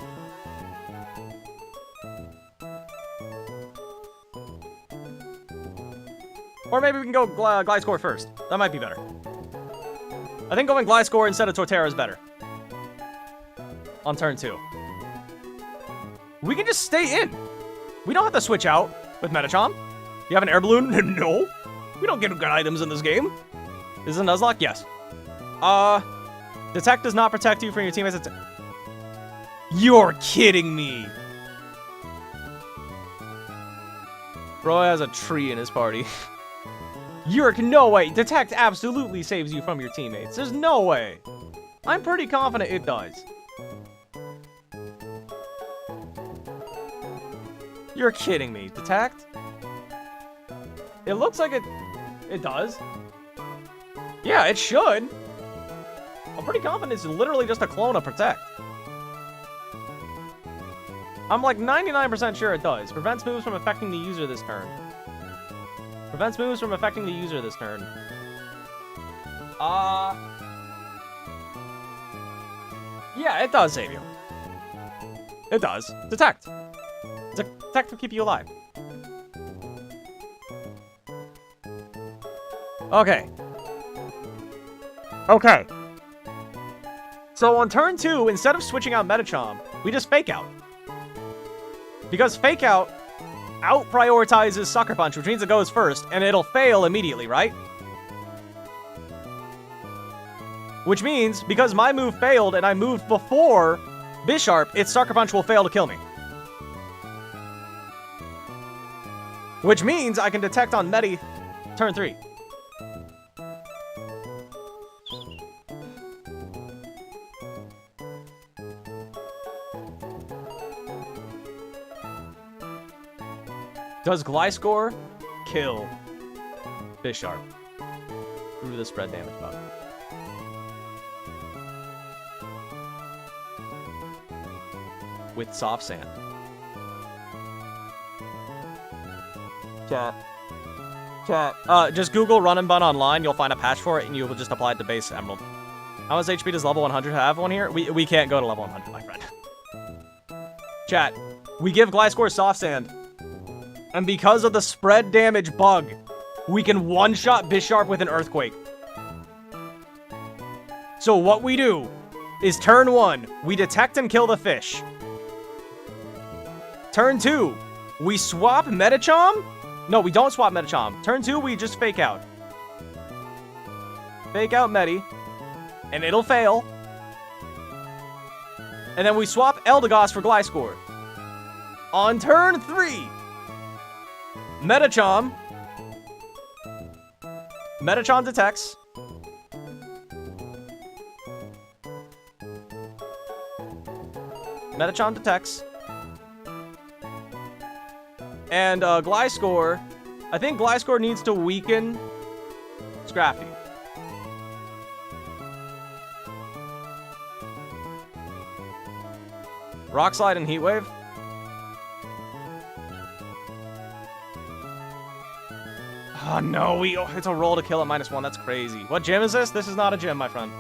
Or maybe we can go Gliscor first. That might be better. I think going Gliscor instead of Torterra is better. On turn 2. We can just stay in. We don't have to switch out with Metachom. You have an air balloon? No. We don't get good items in this game. Is it a Nuzlocke? Yes. Detect does not protect you from your teammates' You're kidding me. Bro has a tree in his party. No way. Detect absolutely saves you from your teammates. There's no way. I'm pretty confident it does. You're kidding me. Detect? It looks like it does. Yeah, it should. I'm pretty confident it's literally just a clone of Protect. I'm like 99% sure it does. Prevents moves from affecting the user this turn. Prevents moves from affecting the user this turn. Yeah, it does save you. It does. Detect. Detect will keep you alive. Okay. Okay. So on turn 2, instead of switching out Metachom, we just Fake Out. Because Fake Out out-prioritizes Sucker Punch, which means it goes first, and it'll fail immediately, right? Which means, because my move failed and I moved before Bisharp, its Sucker Punch will fail to kill me. Which means I can Detect on Medi turn 3. Does Gliscor kill Bisharp through the spread damage button? With Soft Sand. Chat. Just Google Run and Bun online. You'll find a patch for it, and you will just apply it to base Emerald. How much HP does level 100 have one here? We can't go to level 100, my friend. Chat. We give Gliscor Soft Sand. And because of the spread damage bug, we can one-shot Bisharp with an Earthquake. So what we do is turn 1, we Detect and kill the fish. Turn 2, we swap Metachom? No, we don't swap Metachom. Turn 2, we just Fake Out. Fake Out Medi. And it'll fail. And then we swap Eldegoss for Gliscor. On turn 3... Metachom detects. Metachom detects. And Gliscor, I think Gliscor needs to weaken Scrafty. Rock Slide and Heat Wave. Oh, no. It's a roll to kill at -1. That's crazy. What gym is this? This is not a gym, my friend.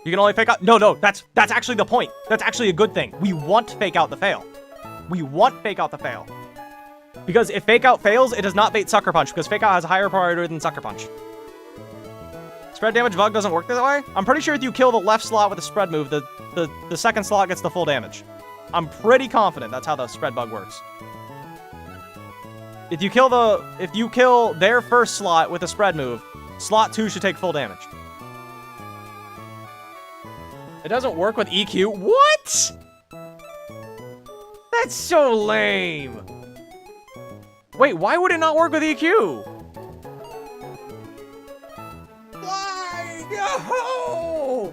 You can only fake out. No, that's actually the point. That's actually a good thing. We want fake out the fail. We want fake out the fail. Because if fake out fails, it does not bait Sucker Punch, because fake out has a higher priority than Sucker Punch. Spread damage bug doesn't work that way? I'm pretty sure if you kill the left slot with a spread move, the second slot gets the full damage. I'm pretty confident that's how the spread bug works. If you kill their first slot with a spread move, slot 2 should take full damage. It doesn't work with EQ? What? That's so lame. Wait, why would it not work with EQ? Why? No!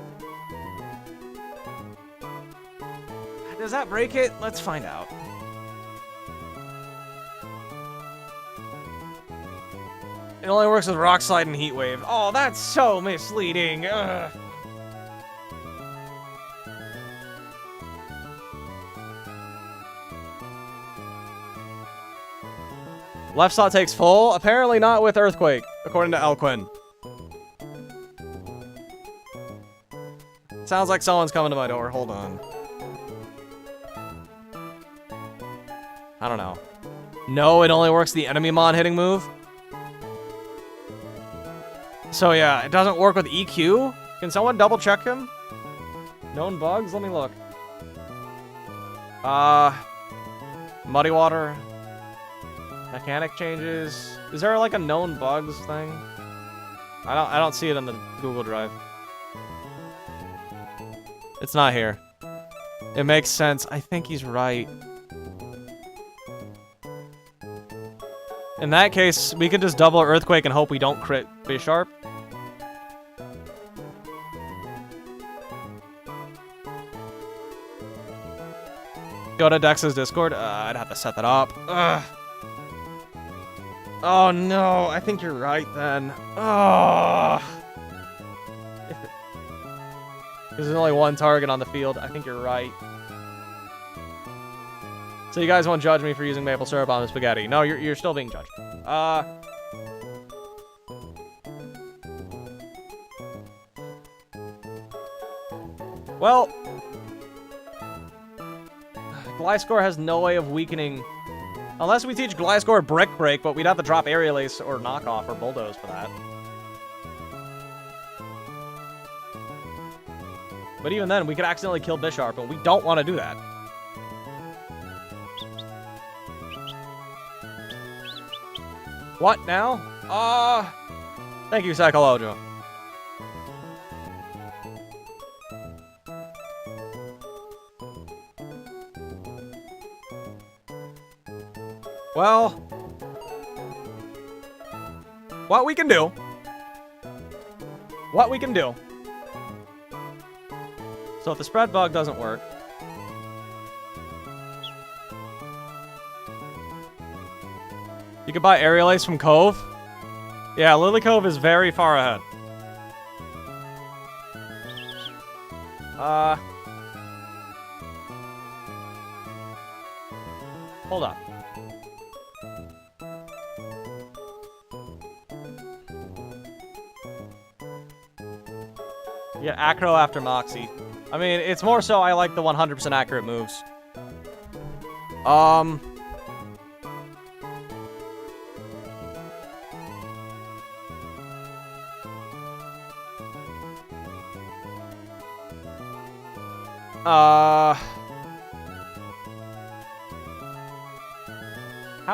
Does that break it? Let's find out. It only works with Rock Slide and Heat Wave. Oh, that's so misleading. Ugh. Left slot takes full. Apparently not with Earthquake, according to Elquin. Sounds like someone's coming to my door. Hold on. I don't know. No, it only works the enemy mon hitting move. So yeah, it doesn't work with EQ. Can someone double check him? Known bugs? Let me look. Muddy water. Mechanic changes. Is there like a known bugs thing? I don't see it on the Google Drive. It's not here. It makes sense. I think he's right. In that case, we could just double Earthquake and hope we don't crit Bisharp. Go to Dex's Discord. I'd have to set that up. Ugh. Oh no, I think you're right then. Oh. There's only one target on the field. I think you're right. So you guys won't judge me for using maple syrup on the spaghetti. No, you're still being judged. Well, Gliscor has no way of weakening. Unless we teach Gliscor Brick Break, but we'd have to drop Aerial Ace or Knockoff or Bulldoze for that. But even then, we could accidentally kill Bisharp, and we don't want to do that. What now? Thank you, Psycholojo. Well, what we can do. So if the spread bug doesn't work, you could buy Aerial Ace from Cove. Yeah, Lily Cove is very far ahead. Hold up. Yeah, Acro after Moxie. I mean, it's more so I like the 100% accurate moves. How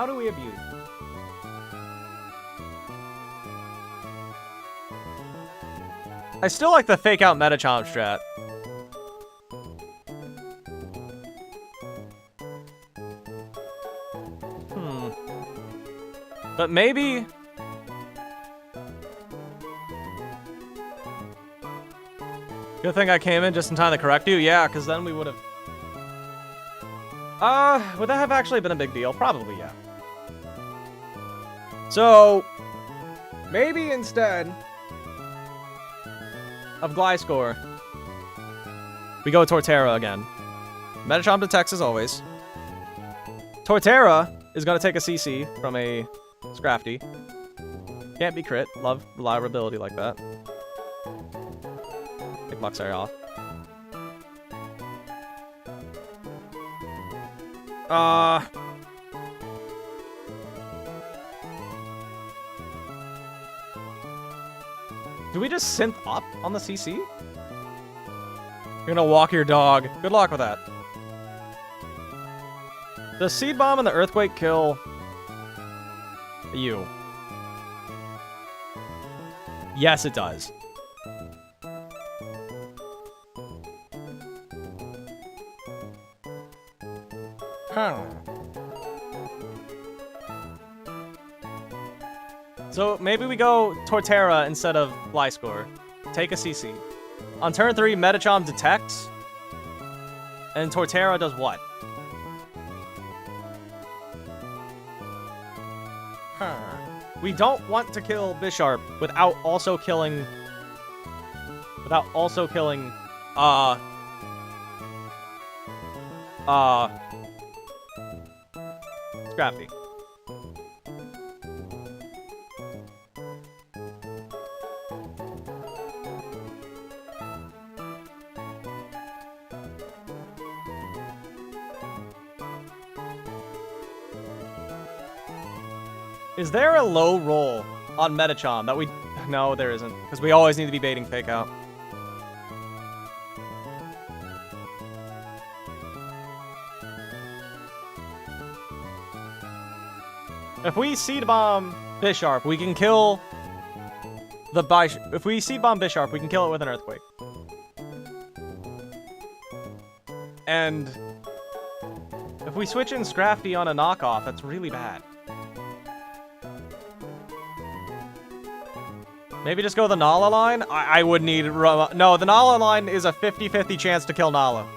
do we abuse? I still like the fake out meta chomp strat. But maybe... Good thing I came in just in time to correct you. Yeah, because then we would have... would that have actually been a big deal? Probably, yeah. So, maybe instead of Gliscor, we go Torterra again. Medichom detects as always. Torterra is going to take a CC from a Scrafty. Can't be crit. Love reliability like that. Take Luxray off. Do we just synth up on the CC? You're gonna walk your dog. Good luck with that. Does Seed Bomb and the Earthquake kill you? Yes, it does. So maybe we go Torterra instead of Gliscor. Take a CC. On turn 3, Medichom detects. And Torterra does what? We don't want to kill Bisharp without also killing... Scrafty. Is there a low roll on Medichom that we... No, there isn't. Because we always need to be baiting Fake Out. If we Seed Bomb Bisharp, we can kill the If we Seed Bomb Bisharp, we can kill it with an Earthquake. And if we switch in Scrafty on a knockoff, that's really bad. Maybe just go the Nala line? I would need... No, the Nala line is a 50-50 chance to kill Nala.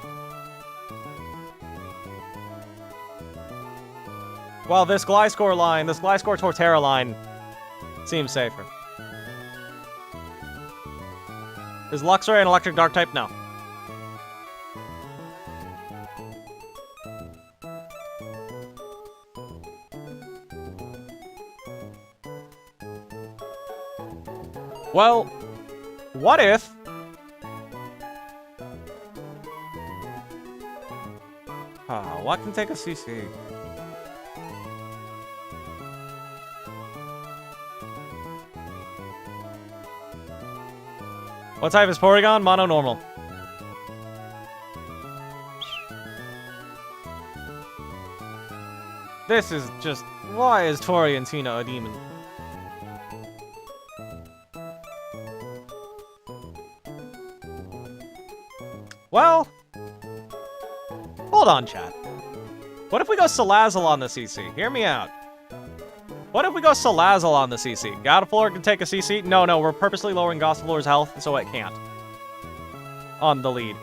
While this Gliscor line, this Gliscor Torterra line, seems safer. Is Luxray an electric dark type? No. Well, what if... what can take a CC? What type is Porygon? Mono normal. This is just... Why is Toriantina a demon? Well... Hold on, chat. What if we go Salazzle on the CC? Hear me out. What if we go Salazzle on the CC? Gossifleur can take a CC? No, we're purposely lowering Gossifleur's health so it can't. On the lead.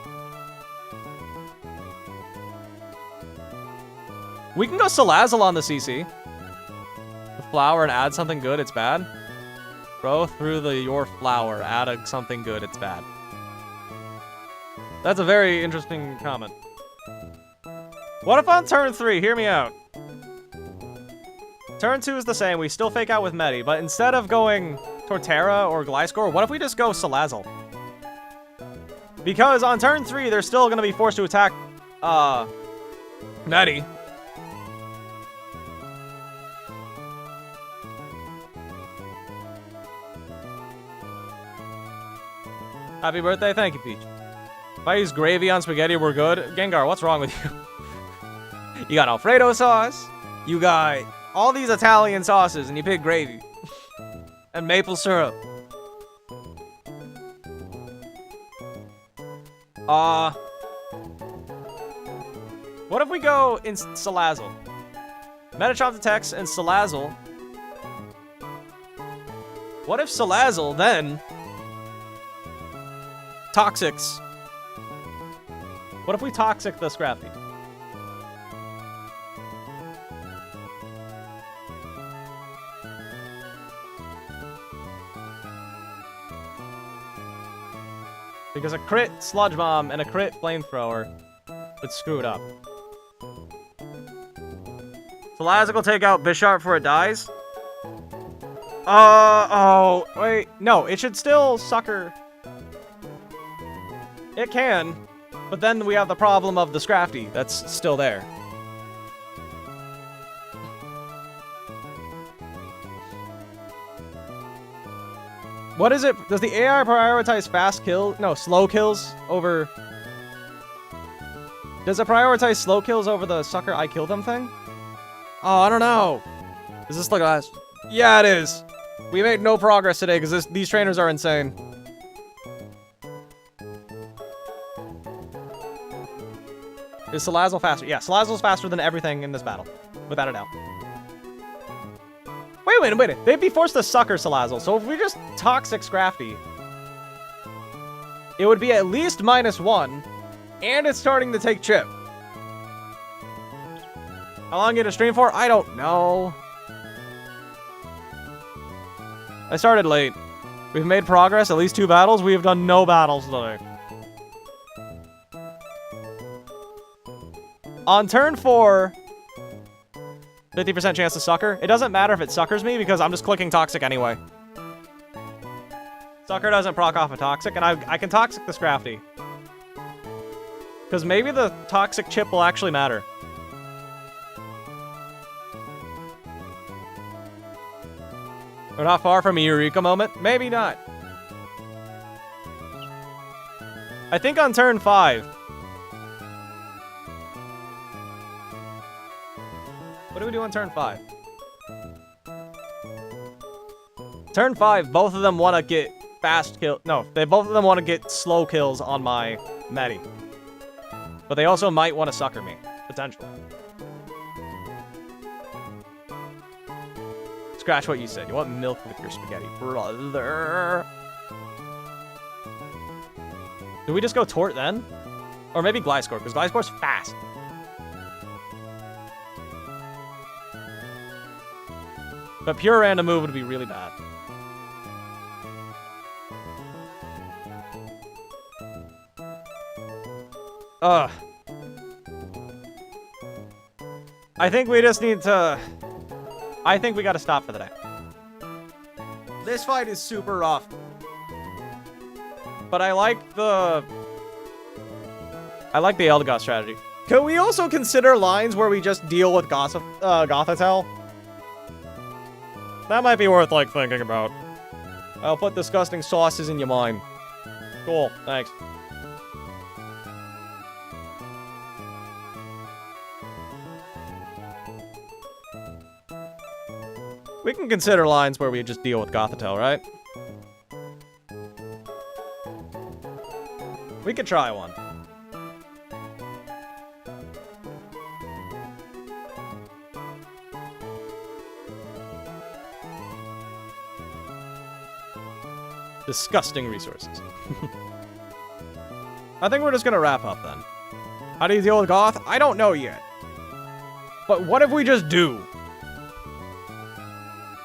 We can go Salazzle on the CC. The flower and add something good, it's bad. Throw through your flower, add something good, it's bad. That's a very interesting comment. What if on turn 3? Hear me out. Turn 2 is the same. We still Fake Out with Medi, but instead of going Torterra or Gliscor, what if we just go Salazzle? Because on turn 3, they're still going to be forced to attack, Medi. Happy birthday. Thank you, Peach. If I use gravy on spaghetti, we're good. Gengar, what's wrong with you? You got Alfredo sauce. You got all these Italian sauces, and you pick gravy. And maple syrup. What if we go in Salazzle? Medichom detects and Salazzle. What if Salazzle then Toxics? What if we Toxic the Scrafty? Because a crit Sludge Bomb and a crit Flamethrower would screw it up. Salazzle will take out Bisharp before it dies. Oh, wait. No, it should still sucker. It can, but then we have the problem of the Scrafty that's still there. What is it? Does the AI prioritize fast kills? No, slow kills over... Does it prioritize slow kills over the sucker I kill them thing? Oh, I don't know. Is this like last? Yeah, it is. We made no progress today because these trainers are insane. Is Salazzle faster? Yeah, Salazzle's faster than everything in this battle. Without a doubt. Wait. They'd be forced to sucker Salazzle, so if we just Toxic Scrafty, it would be at least -1, and it's starting to take chip. How long you to stream for? I don't know. I started late. We've made progress, at least 2 battles. We have done no battles today. On turn 4, 50% chance to sucker. It doesn't matter if it suckers me because I'm just clicking Toxic anyway. Sucker doesn't proc off a Toxic, and I can Toxic the Scrafty. Because maybe the Toxic chip will actually matter. We're not far from a Eureka moment. Maybe not. I think on turn 5. What do we do on turn 5? Turn 5, both of them want to get fast kill. No, both of them want to get slow kills on my Medi. But they also might want to sucker me, potentially. Scratch what you said. You want milk with your spaghetti, brother. Do we just go Tort then? Or maybe Gliscor, because Gliscor's fast. But pure random move would be really bad. Ugh. I think we just need to... I think we gotta stop for the day. This fight is super rough. But I like the Eldegoss strategy. Can we also consider lines where we just deal with Gothitelle? That might be worth, like, thinking about. I'll put disgusting sauces in your mind. Cool, thanks. We can consider lines where we just deal with Gothitelle, right? We could try one. Disgusting resources. I think we're just gonna wrap up then. How do you deal with Goth? I don't know yet. But what if we just do?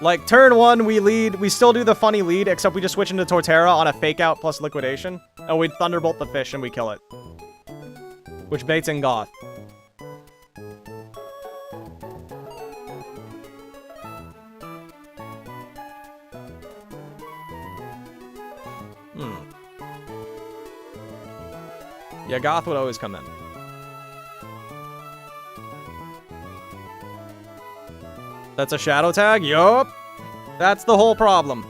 Like, turn 1, we lead. We still do the funny lead, except we just switch into Torterra on a fake out plus liquidation. And we Thunderbolt the fish and we kill it. Which baits in Goth. Yeah, Goth would always come in. That's a shadow tag? Yup. That's the whole problem.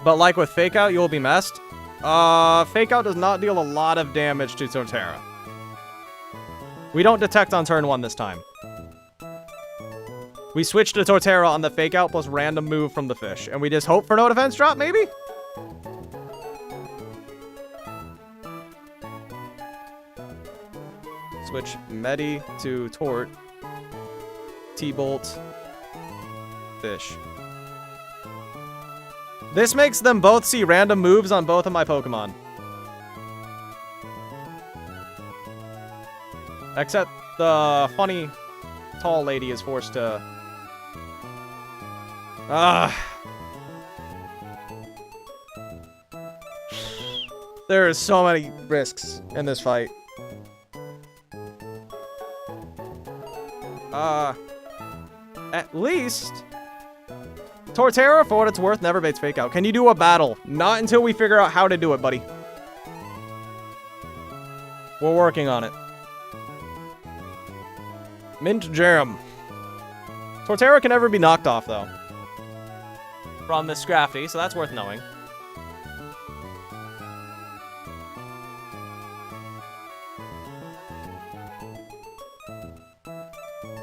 But like with Fake Out, you'll be messed. Fake Out does not deal a lot of damage to Torterra. We don't detect on turn 1 this time. We switch to Torterra on the Fake Out plus random move from the fish. And we just hope for no defense drop, maybe? Switch Medi to Tort. T-Bolt. Fish. This makes them both see random moves on both of my Pokemon. Except the funny tall lady is forced to... There are so many risks in this fight. At least... Torterra, for what it's worth, never baits fake out. Can you do a battle? Not until we figure out how to do it, buddy. We're working on it. Mint Jam. Torterra can never be knocked off, though. From this Scrafty, so that's worth knowing.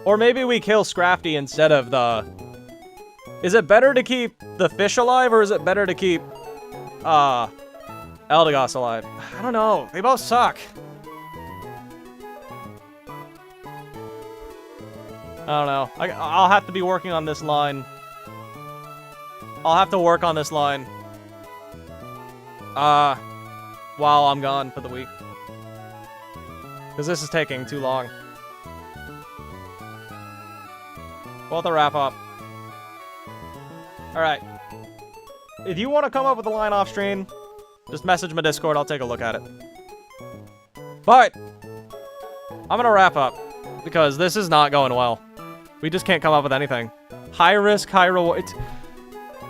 Or maybe we kill Scrafty instead of the... Is it better to keep the fish alive, or is it better to keep, Eldegoss alive? I don't know. They both suck. I don't know. I'll have to be working on this line. I'll have to work on this line. While I'm gone for the week. Because this is taking too long. We'll have to wrap up. Alright. If you want to come up with a line off stream, just message my Discord. I'll take a look at it. But, I'm going to wrap up. Because this is not going well. We just can't come up with anything. High risk, high reward.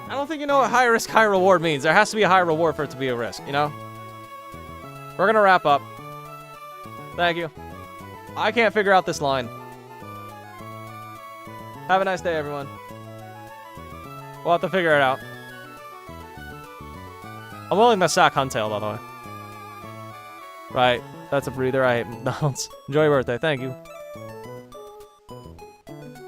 I don't think you know what high risk, high reward means. There has to be a high reward for it to be a risk, you know? We're going to wrap up. Thank you. I can't figure out this line. Have a nice day, everyone. We'll have to figure it out. I'm willing to sack Huntail, by the way. Right. That's a breather. I hate McDonald's. Enjoy your birthday. Thank you.